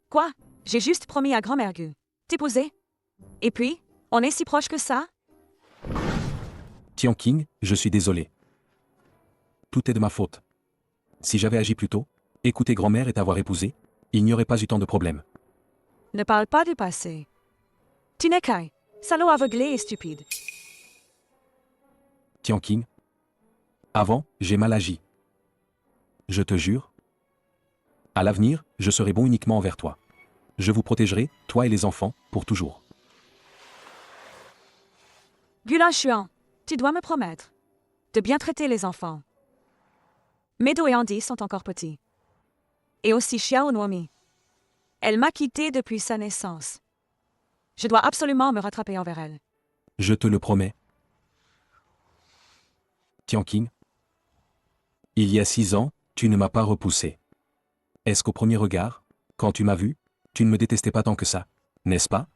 Quoi? J'ai juste promis à grand-mère Gu t'épouser. Et puis, on est si proche que ça? Tianqing, je suis désolé. Tout est de ma faute. Si j'avais agi plus tôt, écouter grand-mère et t'avoir épousé, il n'y aurait pas eu tant de problèmes. Ne parle pas du passé. Tu n'es qu'un salaud aveuglé et stupide. Tianqing. Avant, j'ai mal agi. Je te jure. À l'avenir, je serai bon uniquement envers toi. Je vous protégerai, toi et les enfants, pour toujours. Gu Lin Xuan, tu dois me promettre de bien traiter les enfants. Medou et Andy sont encore petits. Et aussi Xiao Nuomi. Elle m'a quitté depuis sa naissance. Je dois absolument me rattraper envers elle. Je te le promets. Tianqing. Il y a 6 ans, tu ne m'as pas repoussé. Est-ce qu'au premier regard, quand tu m'as vu, tu ne me détestais pas tant que ça, n'est-ce pas?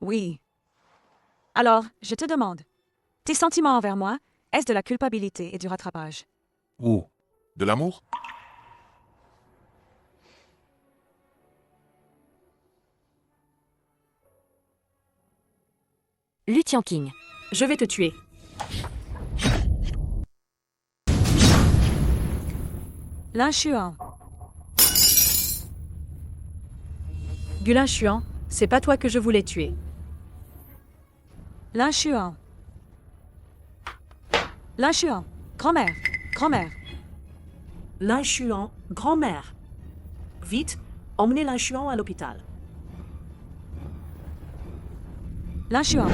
Oui. Alors, je te demande, tes sentiments envers moi, est-ce de la culpabilité et du rattrapage? Oh. De l'amour? Lu Tianqing. Je vais te tuer. Lin Xuan. Gu Lin Xuan, c'est pas toi que je voulais tuer. Lin Xuan. Lin Xuan. Grand-mère. Grand-mère. Lin Xuan, grand-mère. Vite, emmenez Lin Xuan à l'hôpital. Lin Xuan.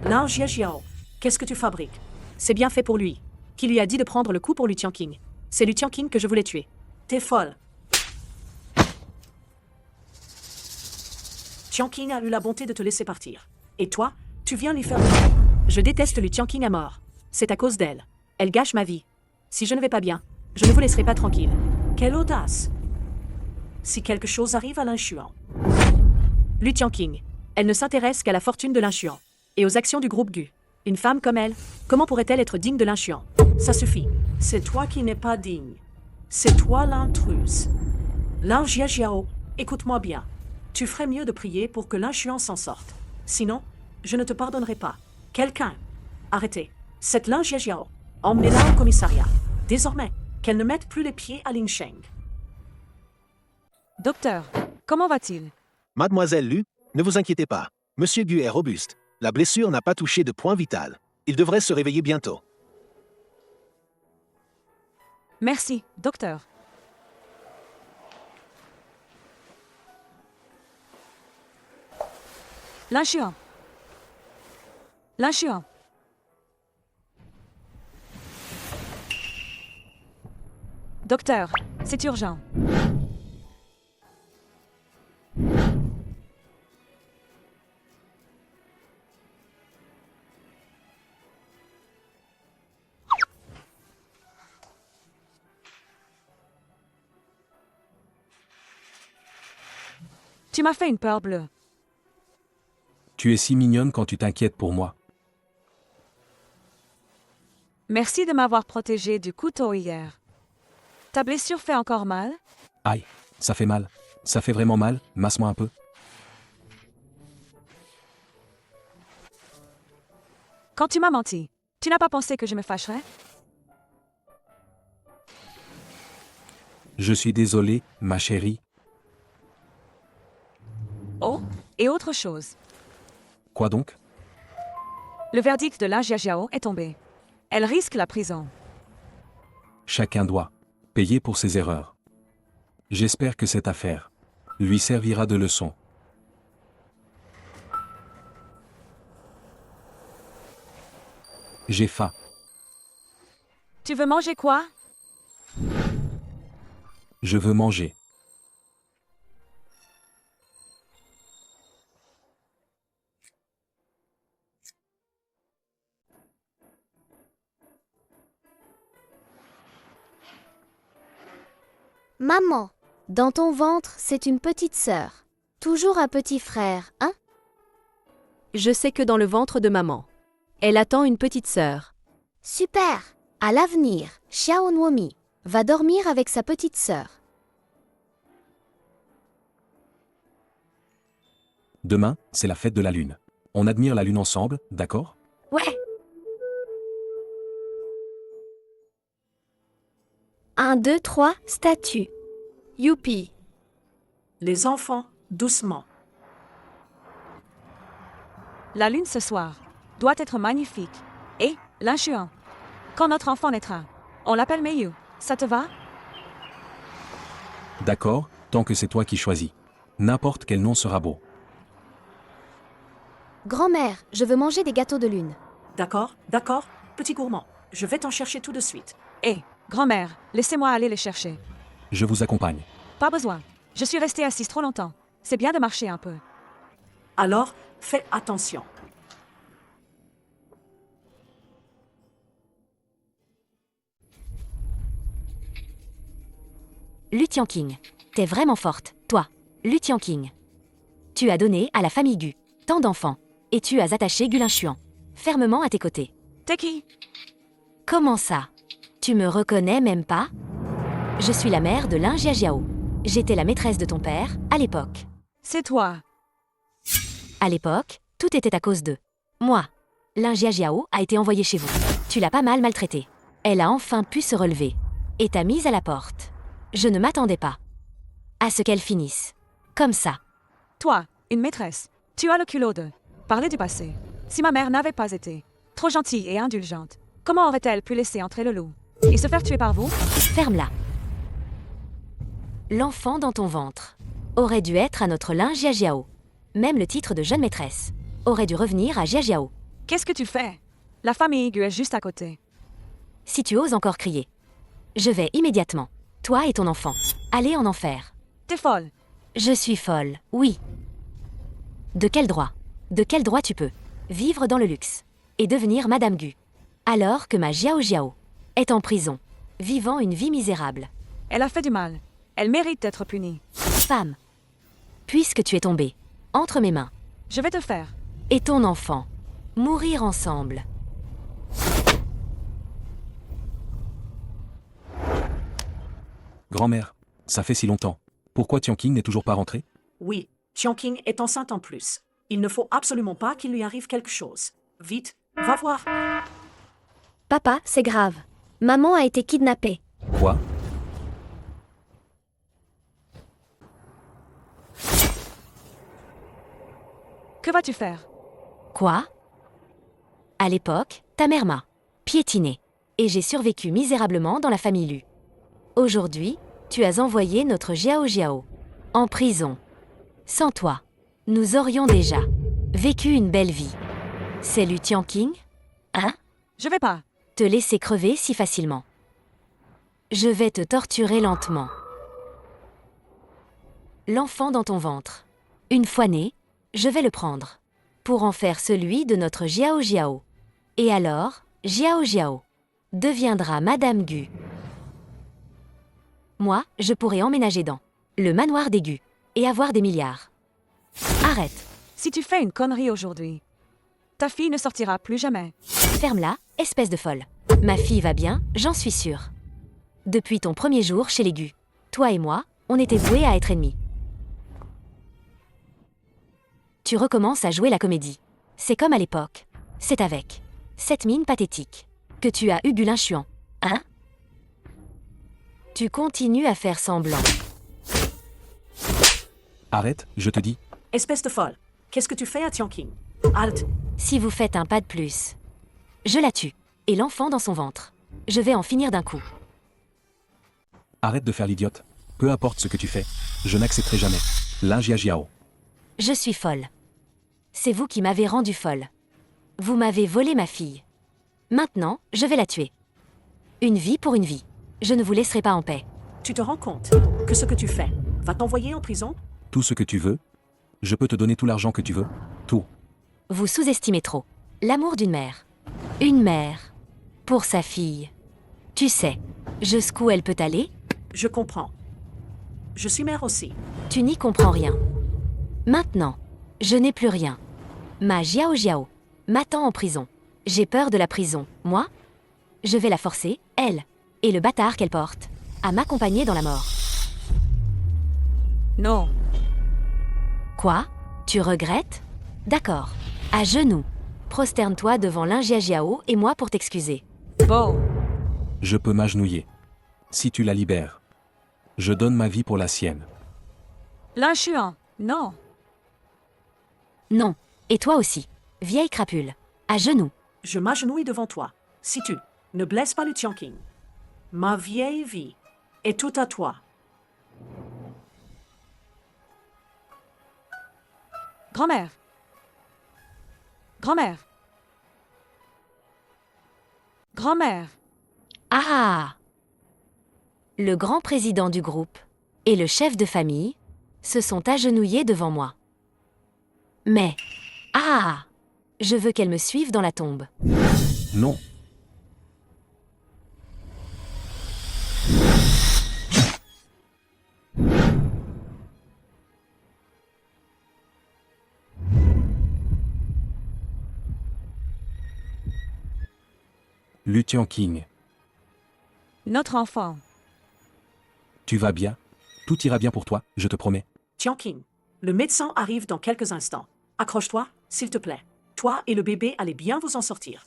Lin Jiajiao, qu'est-ce que tu fabriques? C'est bien fait pour lui. Qui lui a dit de prendre le coup pour Lu Tianqing? C'est Lu Tianqing que je voulais tuer. T'es folle. Tianqing a eu la bonté de te laisser partir. Et toi, tu viens lui faire du mal. Je déteste Lu Tianqing à mort. C'est à cause d'elle. Elle gâche ma vie. Si je ne vais pas bien, je ne vous laisserai pas tranquille. Quelle audace! si quelque chose arrive à l'inchuan. Lu Tianqing. Elle ne s'intéresse qu'à la fortune de l'inchuan et aux actions du groupe Gu. Une femme comme elle, comment pourrait-elle être digne de l'inchuan? Ça suffit. C'est toi qui n'es pas digne. C'est toi l'intruse. Lin Jiajiao, écoute-moi bien. Tu ferais mieux de prier pour que l'inchuan s'en sorte. Sinon, je ne te pardonnerai pas. Quelqu'un, arrêtez. Cette Lin Jiajiao, emmenez-la au commissariat. Désormais, qu'elle ne mette plus les pieds à Lingsheng. Docteur, comment va-t-il? Mademoiselle Lu, ne vous inquiétez pas. Monsieur Gu est robuste. La blessure n'a pas touché de point vital. Il devrait se réveiller bientôt. Merci, docteur. L'inchuan. L'inchuan. Docteur, c'est urgent. Tu m'as fait une peur bleue. Tu es si mignonne quand tu t'inquiètes pour moi. Merci de m'avoir protégé du couteau hier. Ta blessure fait encore mal? Aïe, ça fait mal. Ça fait vraiment mal, masse-moi un peu. Quand tu m'as menti, tu n'as pas pensé que je me fâcherais? Je suis désolé, ma chérie. Oh, et autre chose. Quoi donc? Le verdict de Lin Jiajiao est tombé. Elle risque la prison. Chacun doit payer pour ses erreurs. J'espère que cette affaire lui servira de leçon. J'ai faim. Tu veux manger quoi? Je veux manger. Maman, dans ton ventre, c'est une petite sœur. Toujours un petit frère, hein? Je sais que dans le ventre de maman, elle attend une petite sœur. Super! À l'avenir, Xiao Nuomi va dormir avec sa petite sœur. Demain, c'est la fête de la lune. On admire la lune ensemble, d'accord? Ouais! 1, 2, 3, statue. Youpi! Les enfants, doucement. La lune ce soir doit être magnifique. Et, l'inchuan. Quand notre enfant naîtra, on l'appelle Meiyu. Ça te va? D'accord, tant que c'est toi qui choisis. N'importe quel nom sera beau. Grand-mère, je veux manger des gâteaux de lune. D'accord, d'accord, petit gourmand. Je vais t'en chercher tout de suite. Hé, grand-mère, laissez-moi aller les chercher. Je vous accompagne. Pas besoin. Je suis restée assise trop longtemps. C'est bien de marcher un peu. Alors, fais attention. Lu Tianqing. T'es vraiment forte, toi. Lu Tianqing. Tu as donné à la famille Gu tant d'enfants. Et tu as attaché Gu Linshuan fermement à tes côtés. T'es qui? Comment ça? Tu me reconnais même pas? Je suis la mère de Lin Jiajiao. J'étais la maîtresse de ton père, à l'époque. C'est toi. À l'époque, tout était à cause d'eux. Moi. Lin Jiajiao a été envoyée chez vous. Tu l'as pas mal maltraitée. Elle a enfin pu se relever. Et t'a mise à la porte. Je ne m'attendais pas à ce qu'elle finisse comme ça. Toi, une maîtresse. Tu as le culot de parler du passé. Si ma mère n'avait pas été trop gentille et indulgente, comment aurait-elle pu laisser entrer le loup et se faire tuer par vous? Ferme-la. L'enfant dans ton ventre aurait dû être à notre Lin Jiajiao. Même le titre de jeune maîtresse aurait dû revenir à Jiajiao. Qu'est-ce que tu fais? La famille Gu est juste à côté. Si tu oses encore crier, je vais immédiatement, toi et ton enfant, aller en enfer. T'es folle. Je suis folle, oui. De quel droit? De quel droit tu peux vivre dans le luxe et devenir Madame Gu, alors que ma Jiao Jiao est en prison, vivant une vie misérable? Elle a fait du mal. Elle mérite d'être punie. Femme. Puisque tu es tombée entre mes mains. Je vais te faire. Et ton enfant. Mourir ensemble. Grand-mère, ça fait si longtemps. Pourquoi Tianqing n'est toujours pas rentré? Oui, Tianqing est enceinte en plus. Il ne faut absolument pas qu'il lui arrive quelque chose. Vite, va voir. Papa, c'est grave. Maman a été kidnappée. Quoi? Que vas-tu faire? Quoi? À l'époque, ta mère m'a piétiné. Et j'ai survécu misérablement dans la famille Lu. Aujourd'hui, tu as envoyé notre Jiao Jiao en prison. Sans toi, nous aurions déjà vécu une belle vie. C'est Lu Tianqing? Hein? Je vais pas. Te laisser crever si facilement. Je vais te torturer lentement. L'enfant dans ton ventre. Une fois né, je vais le prendre. Pour en faire celui de notre Jiao Jiao. Et alors, Jiao Jiao deviendra Madame Gu. Moi, je pourrais emménager dans le manoir des Gu et avoir des milliards. Arrête. Si tu fais une connerie aujourd'hui, ta fille ne sortira plus jamais. Ferme-la, espèce de folle. Ma fille va bien, j'en suis sûre. Depuis ton premier jour chez les Gu, toi et moi, on était voués à être ennemis. Tu recommences à jouer la comédie. C'est comme à l'époque. C'est avec cette mine pathétique que tu as eu Gulin Chuan, hein? Tu continues à faire semblant. Arrête, je te dis. Espèce de folle. Qu'est-ce que tu fais à Tianqing? Halte. Si vous faites un pas de plus, je la tue. Et l'enfant dans son ventre. Je vais en finir d'un coup. Arrête de faire l'idiote. Peu importe ce que tu fais, je n'accepterai jamais. Lin Jiajiao. Je suis folle. C'est vous qui m'avez rendue folle. Vous m'avez volé ma fille. Maintenant, je vais la tuer. Une vie pour une vie. Je ne vous laisserai pas en paix. Tu te rends compte que ce que tu fais va t'envoyer en prison? Tout ce que tu veux. Je peux te donner tout l'argent que tu veux. Tout. Vous sous-estimez trop l'amour d'une mère. Une mère. Pour sa fille. Tu sais, jusqu'où elle peut aller? Je comprends. Je suis mère aussi. Tu n'y comprends rien. Maintenant, je n'ai plus rien. Ma Jiao Jiao m'attend en prison. J'ai peur de la prison. Moi, je vais la forcer, elle, et le bâtard qu'elle porte, à m'accompagner dans la mort. Non. Quoi? Tu regrettes? D'accord. À genoux. Prosterne-toi devant Lin Jiajiao et moi pour t'excuser. Bon. Je peux m'agenouiller. Si tu la libères, je donne ma vie pour la sienne. Lin Chuan, non. Non. Et toi aussi. Vieille crapule. À genoux. Je m'agenouille devant toi. Si tu ne blesses pas le Tianqing, ma vieille vie est toute à toi. Grand-mère. Grand-mère. Grand-mère. Ah! Le grand président du groupe et le chef de famille se sont agenouillés devant moi. Mais... Ah! Je veux qu'elle me suive dans la tombe. Non. Lu Tianqing, Notre enfant. tu vas bien? Tout ira bien pour toi, je te promets. Tianqing, le médecin arrive dans quelques instants. Accroche-toi, s'il te plaît. Toi et le bébé allez bien vous en sortir.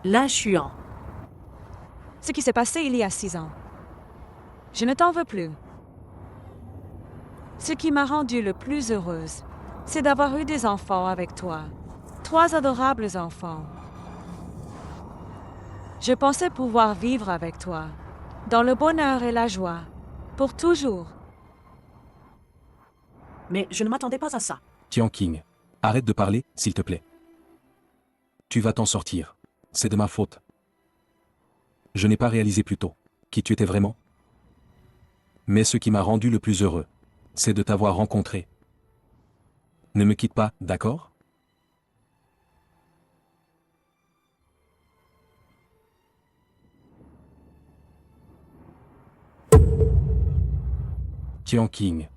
Lin Chuan. Ce qui s'est passé il y a 6 ans. Je ne t'en veux plus. Ce qui m'a rendue le plus heureuse, c'est d'avoir eu des enfants avec toi. 3 adorables enfants. Je pensais pouvoir vivre avec toi, dans le bonheur et la joie, pour toujours. Mais je ne m'attendais pas à ça. Tianqing, arrête de parler, s'il te plaît. Tu vas t'en sortir. C'est de ma faute. Je n'ai pas réalisé plus tôt qui tu étais vraiment. Mais ce qui m'a rendu le plus heureux, c'est de t'avoir rencontré. Ne me quitte pas, d'accord? Tianqing.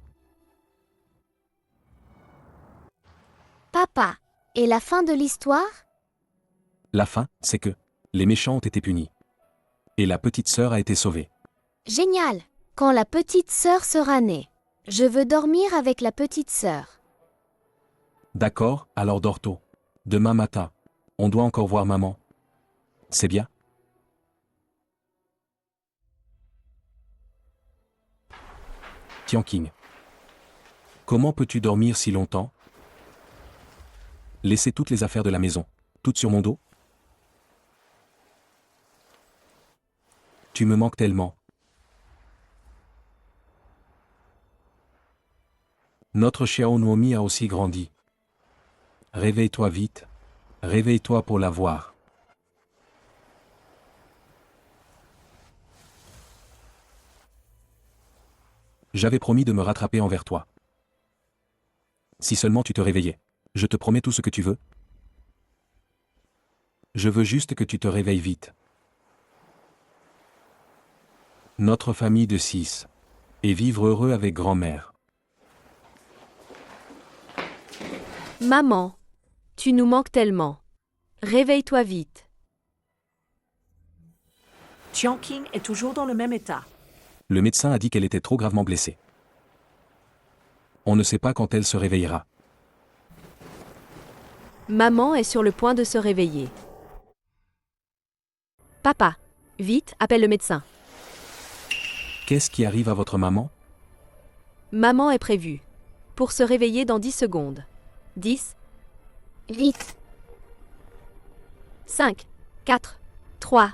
Papa, et la fin de l'histoire? La fin, c'est que les méchants ont été punis. Et la petite sœur a été sauvée. Génial! Quand la petite sœur sera née. Je veux dormir avec la petite sœur. D'accord, alors dors tôt. Demain matin, on doit encore voir maman. C'est bien? Tianqing. Comment peux-tu dormir si longtemps? Laisser toutes les affaires de la maison, toutes sur mon dos? Tu me manques tellement. Notre Xiao Nuomi a aussi grandi. Réveille-toi vite. Réveille-toi pour la voir. J'avais promis de me rattraper envers toi. Si seulement tu te réveillais. Je te promets tout ce que tu veux. Je veux juste que tu te réveilles vite. Notre famille de 6. Et vivre heureux avec grand-mère. Maman, tu nous manques tellement. Réveille-toi vite. Tianqing est toujours dans le même état. Le médecin a dit qu'elle était trop gravement blessée. On ne sait pas quand elle se réveillera. Maman est sur le point de se réveiller. Papa, vite, appelle le médecin. Qu'est-ce qui arrive à votre maman? Maman est prévue. Pour se réveiller dans 10 secondes. 10. Vite. 5, 4, 3.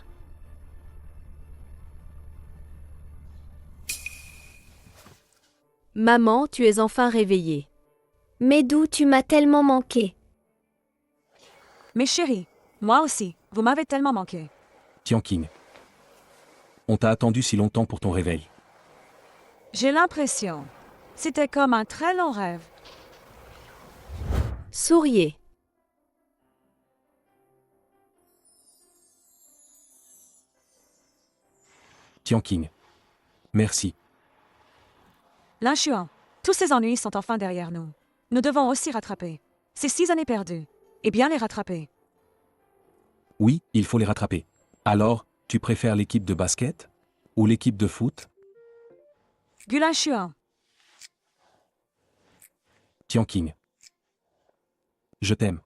Maman, tu es enfin réveillée. Médou, tu m'as tellement manqué. Mes chéris, moi aussi, vous m'avez tellement manqué. Tianqing. On t'a attendu si longtemps pour ton réveil. J'ai l'impression. C'était comme un très long rêve. Souriez. Tianqing. Merci. Linshuan, tous ces ennuis sont enfin derrière nous. Nous devons aussi rattraper ces 6 années perdues. Et bien les rattraper. Oui, il faut les rattraper. Alors, tu préfères l'équipe de basket? Ou l'équipe de foot? Gulinshuan. Tianqing. Je t'aime.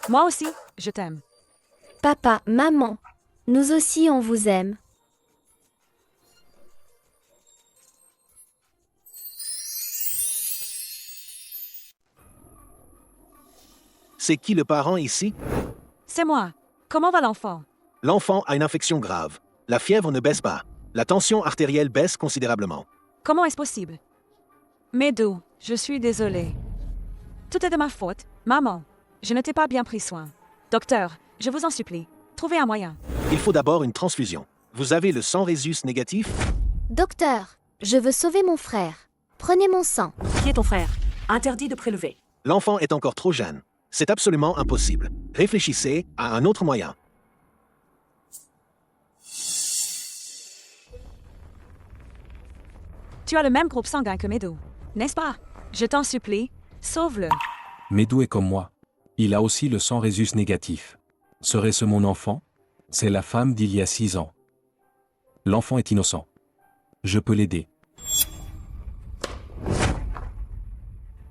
Moi aussi, je t'aime. Papa, maman, nous aussi on vous aime. C'est qui le parent ici? C'est moi. Comment va l'enfant? L'enfant a une infection grave. La fièvre ne baisse pas. La tension artérielle baisse considérablement. Comment est-ce possible? Médou, je suis désolée. Tout est de ma faute, maman. Je ne t'ai pas bien pris soin. Docteur, je vous en supplie, trouvez un moyen. Il faut d'abord une transfusion. Vous avez le sang Rhésus négatif? Docteur, je veux sauver mon frère. Prenez mon sang. Qui est ton frère? Interdit de prélever. L'enfant est encore trop jeune. C'est absolument impossible. Réfléchissez à un autre moyen. Tu as le même groupe sanguin que Médou, n'est-ce pas? Je t'en supplie, sauve-le. Médou est comme moi. Il a aussi le sang Rhésus négatif. Serait-ce mon enfant? C'est la femme d'il y a 6 ans. L'enfant est innocent. Je peux l'aider.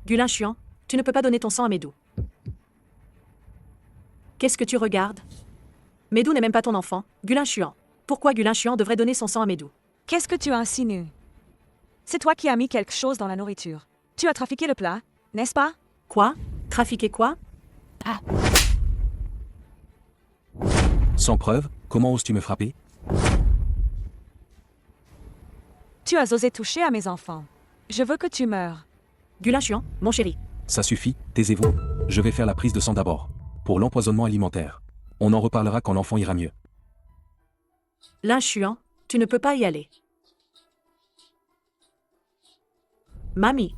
Gulinshuan, tu ne peux pas donner ton sang à Médou. Qu'est-ce que tu regardes? Médou n'est même pas ton enfant. Gulinshuan. Pourquoi Gulinshuan devrait donner son sang à Médou? Qu'est-ce que tu insinues? C'est toi qui as mis quelque chose dans la nourriture. Tu as trafiqué le plat, n'est-ce pas? Quoi? Trafiquer quoi? Ah. Sans preuve, comment oses-tu me frapper? Tu as osé toucher à mes enfants. Je veux que tu meures. Gulinshuan, mon chéri. Ça suffit, taisez-vous. Je vais faire la prise de sang d'abord. Pour l'empoisonnement alimentaire. On en reparlera quand l'enfant ira mieux. Linshuan, tu ne peux pas y aller. Mamie,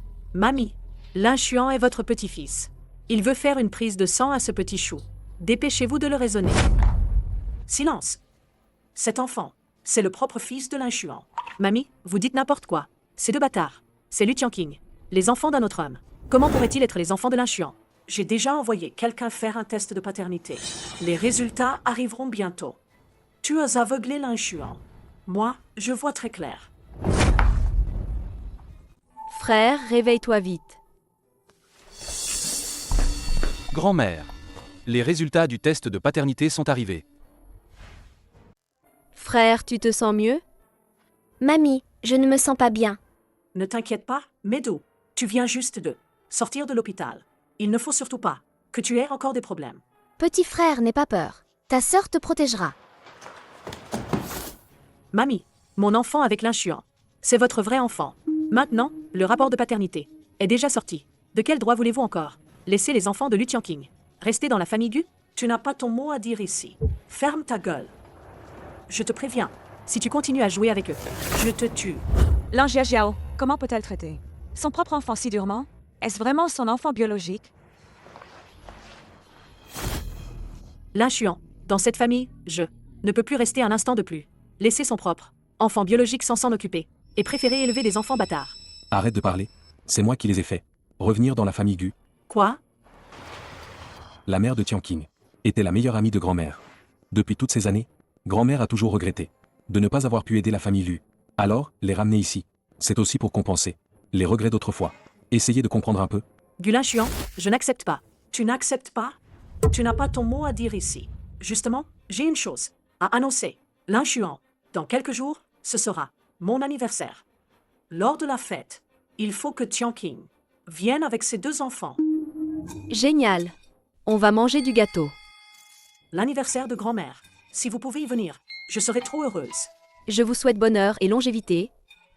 Linshuan est votre petit-fils. Il veut faire une prise de sang à ce petit chou. Dépêchez-vous de le raisonner. Silence. Cet enfant, c'est le propre fils de Linshuan. Mamie, vous dites n'importe quoi. Ces deux bâtards, c'est Lu Tianqing, les enfants d'un autre homme. Comment pourraient-ils être les enfants de l'Inshuan? J'ai déjà envoyé quelqu'un faire un test de paternité. Les résultats arriveront bientôt. Tu as aveuglé l'Inshuan. Moi, je vois très clair. Frère, réveille-toi vite. Grand-mère, les résultats du test de paternité sont arrivés. Frère, tu te sens mieux? Mamie, je ne me sens pas bien. Ne t'inquiète pas, Medo. Tu viens juste de sortir de l'hôpital. Il ne faut surtout pas que tu aies encore des problèmes. Petit frère, n'aie pas peur. Ta sœur te protégera. Mamie, mon enfant avec l'Inshuan. C'est votre vrai enfant. Maintenant, le rapport de paternité est déjà sorti. De quel droit voulez-vous encore laisser les enfants de Lu Tianqing rester dans la famille Gu? Tu n'as pas ton mot à dire ici. Ferme ta gueule. Je te préviens, si tu continues à jouer avec eux, je te tue. Lanjia Jiao, comment peut-elle traiter son propre enfant si durement? Est-ce vraiment son enfant biologique? L'Inshuan, dans cette famille, je ne peux plus rester un instant de plus. Laisser son propre enfant biologique sans s'en occuper, et préférer élever des enfants bâtards. Arrête de parler. C'est moi qui les ai faits. Revenir dans la famille Gu. Quoi? La mère de Tianqing était la meilleure amie de grand-mère. Depuis toutes ces années, grand-mère a toujours regretté de ne pas avoir pu aider la famille Lu. Alors, les ramener ici, c'est aussi pour compenser les regrets d'autrefois. Essayez de comprendre un peu. Gu l'Inshuan, je n'accepte pas. Tu n'acceptes pas? Tu n'as pas ton mot à dire ici. Justement, j'ai une chose à annoncer. L'Inshuan, dans quelques jours, ce sera mon anniversaire. Lors de la fête, il faut que Tianqing vienne avec ses deux enfants. Génial. On va manger du gâteau. L'anniversaire de grand-mère. Si vous pouvez y venir, je serai trop heureuse. Je vous souhaite bonheur et longévité,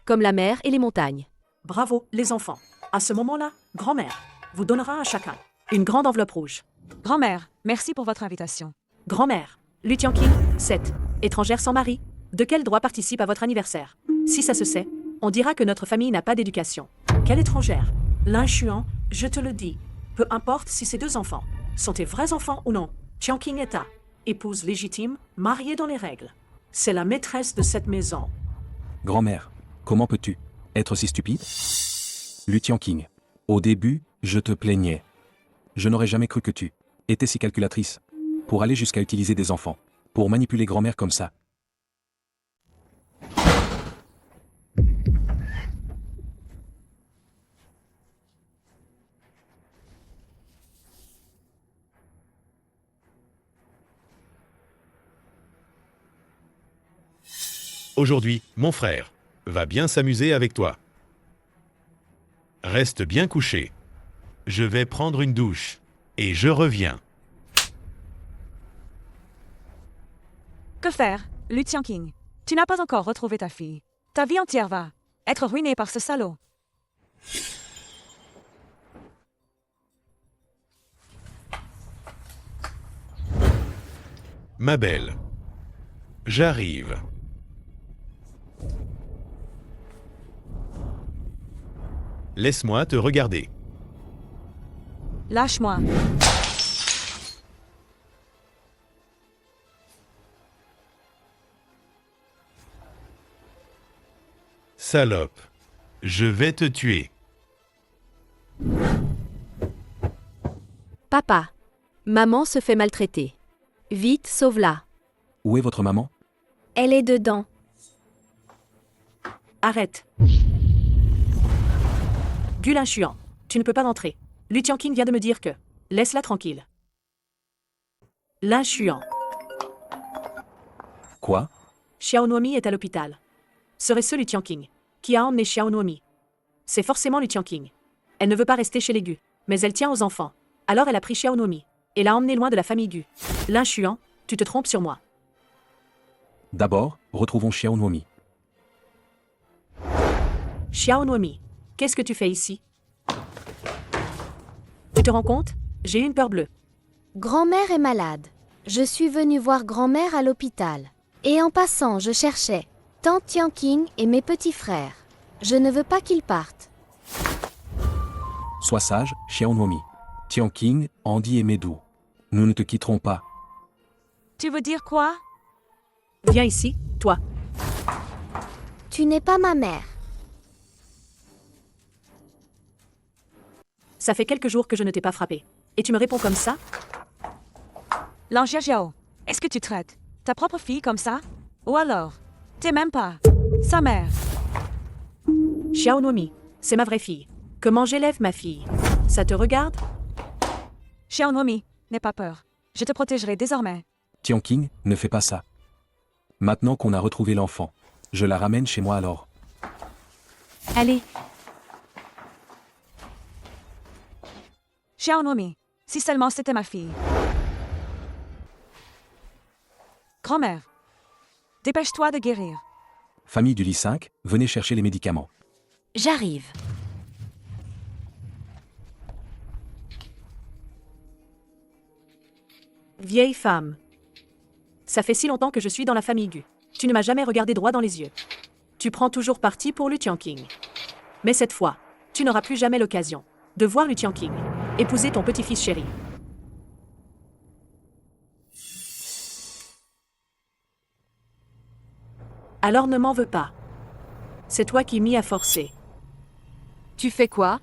comme la mer et les montagnes. Bravo, les enfants. À ce moment-là, grand-mère vous donnera à chacun une grande enveloppe rouge. Grand-mère, merci pour votre invitation. Grand-mère, Lu Tianqing, 7. Étrangère sans mari. De quel droit participe à votre anniversaire? Si ça se sait, on dira que notre famille n'a pas d'éducation. Quelle étrangère? L'Inshuan, je te le dis. Peu importe si ces deux enfants sont tes vrais enfants ou non, Tianqing est ta épouse légitime, mariée dans les règles. C'est la maîtresse de cette maison. Grand-mère, comment peux-tu être si stupide? Lu Tianqing, au début, je te plaignais. Je n'aurais jamais cru que tu étais si calculatrice pour aller jusqu'à utiliser des enfants, pour manipuler grand-mère comme ça. Aujourd'hui, mon frère va bien s'amuser avec toi. Reste bien couché. Je vais prendre une douche et je reviens. Que faire, Lu Tianqing? Tu n'as pas encore retrouvé ta fille. Ta vie entière va être ruinée par ce salaud. Ma belle, j'arrive. Laisse-moi te regarder. Lâche-moi. Salope, je vais te tuer. Papa. Maman se fait maltraiter. Vite, sauve-la. Où est votre maman? Elle est dedans. Arrête. Gu l'Inshuan, tu ne peux pas entrer. Lu Tianqing vient de me dire que... Laisse-la tranquille. L'Inshuan. Quoi? Xiao Nuomi est à l'hôpital. Serait-ce Lu Tianqing qui a emmené Xiao Nuomi? C'est forcément Lu Tianqing. Elle ne veut pas rester chez les Gu, mais elle tient aux enfants. Alors elle a pris Xiao Nuomi et l'a emmené loin de la famille Gu. L'Inshuan, tu te trompes sur moi. D'abord, retrouvons Xiao Nuomi. Xiao Nuomi, qu'est-ce que tu fais ici? Tu te rends compte? J'ai eu une peur bleue. Grand-mère est malade. Je suis venue voir grand-mère à l'hôpital. Et en passant, je cherchais tante Tianqing et mes petits frères. Je ne veux pas qu'ils partent. Sois sage, Xiao Nuomi. Tianqing, Andy et Medu. Nous ne te quitterons pas. Tu veux dire quoi? Viens ici, toi. Tu n'es pas ma mère. Ça fait quelques jours que je ne t'ai pas frappé. Et tu me réponds comme ça? Lan Jiajiao, est-ce que tu traites ta propre fille comme ça? Ou alors, t'es même pas sa mère? Xiao Nuomi, c'est ma vraie fille. Comment j'élève ma fille? Ça te regarde? Xiao Nuomi, n'aie pas peur. Je te protégerai désormais. Tianqing, ne fais pas ça. Maintenant qu'on a retrouvé l'enfant, je la ramène chez moi alors. Allez, Xiao Nuomi, si seulement c'était ma fille. Grand-mère, dépêche-toi de guérir. Famille du lit 5, venez chercher les médicaments. J'arrive. Vieille femme. Ça fait si longtemps que je suis dans la famille Gu. Tu ne m'as jamais regardé droit dans les yeux. Tu prends toujours parti pour Lu Tianqing. Mais cette fois, tu n'auras plus jamais l'occasion de voir Lu Tianqing épouser ton petit-fils chéri. Alors ne m'en veux pas. C'est toi qui m'y as forcé. Tu fais quoi?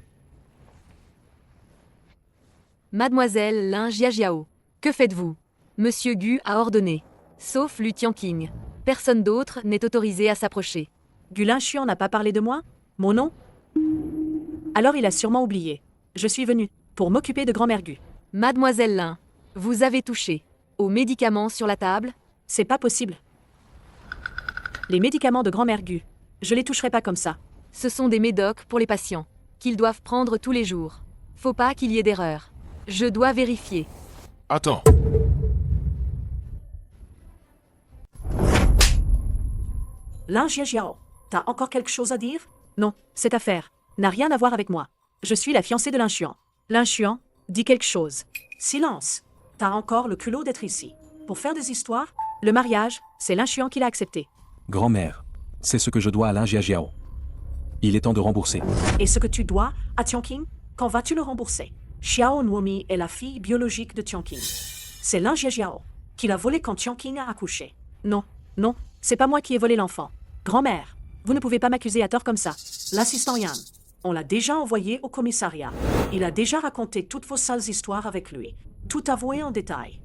Mademoiselle Lin Jiajiao, que faites-vous? Monsieur Gu a ordonné. Sauf Lu Tianqing. Personne d'autre n'est autorisé à s'approcher. Gu Linchuan n'a pas parlé de moi? Mon nom? Alors il a sûrement oublié. Je suis venue pour m'occuper de grand-mère Gu. Mademoiselle Lin, vous avez touché aux médicaments sur la table? C'est pas possible. Les médicaments de grand-mère Gu, je les toucherai pas comme ça. Ce sont des médocs pour les patients, qu'ils doivent prendre tous les jours. Faut pas qu'il y ait d'erreur. Je dois vérifier. Attends. Lin Jiajiao, t'as encore quelque chose à dire? Non, cette affaire n'a rien à voir avec moi. Je suis la fiancée de Linchuan. Linchuan, dis quelque chose. Silence. T'as encore le culot d'être ici. Pour faire des histoires, le mariage, c'est Linchuan qui l'a accepté. Grand-mère, c'est ce que je dois à Lin Jiajiao. Il est temps de rembourser. Et ce que tu dois à Tianqing, quand vas-tu le rembourser? Xiao Nuomi est la fille biologique de Tianqing. C'est Lin Jiajiao qui l'a volé quand Tianqing a accouché. Non, non, c'est pas moi qui ai volé l'enfant. Grand-mère, vous ne pouvez pas m'accuser à tort comme ça. L'assistant Yan, on l'a déjà envoyé au commissariat. Il a déjà raconté toutes vos sales histoires avec lui. Tout avoué en détail.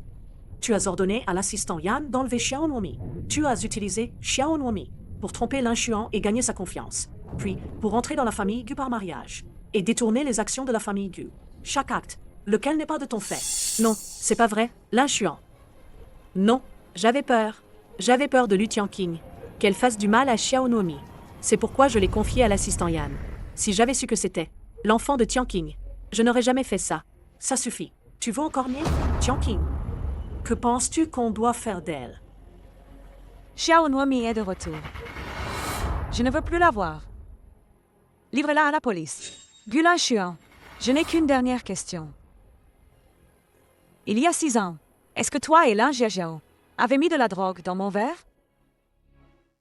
Tu as ordonné à l'assistant Yan d'enlever Xiao Nuomi. Tu as utilisé Xiao Nuomi pour tromper Linchuan et gagner sa confiance. Puis, pour entrer dans la famille Gu par mariage et détourner les actions de la famille Gu. Chaque acte, lequel n'est pas de ton fait. Non, c'est pas vrai, Linchuan. Non, j'avais peur. J'avais peur de Lu Tianqing, qu'elle fasse du mal à Xiao Nuomi. C'est pourquoi je l'ai confié à l'assistant Yan. Si j'avais su que c'était l'enfant de Tianqing, je n'aurais jamais fait ça. Ça suffit. Tu veux encore nier? Tianqing, que penses-tu qu'on doit faire d'elle? Xiao Nuomi est de retour. Je ne veux plus la voir. Livre-la à la police. Gu Linchuan, je n'ai qu'une dernière question. Il y a 6 ans, est-ce que toi et Lin Jiajiao avez mis de la drogue dans mon verre?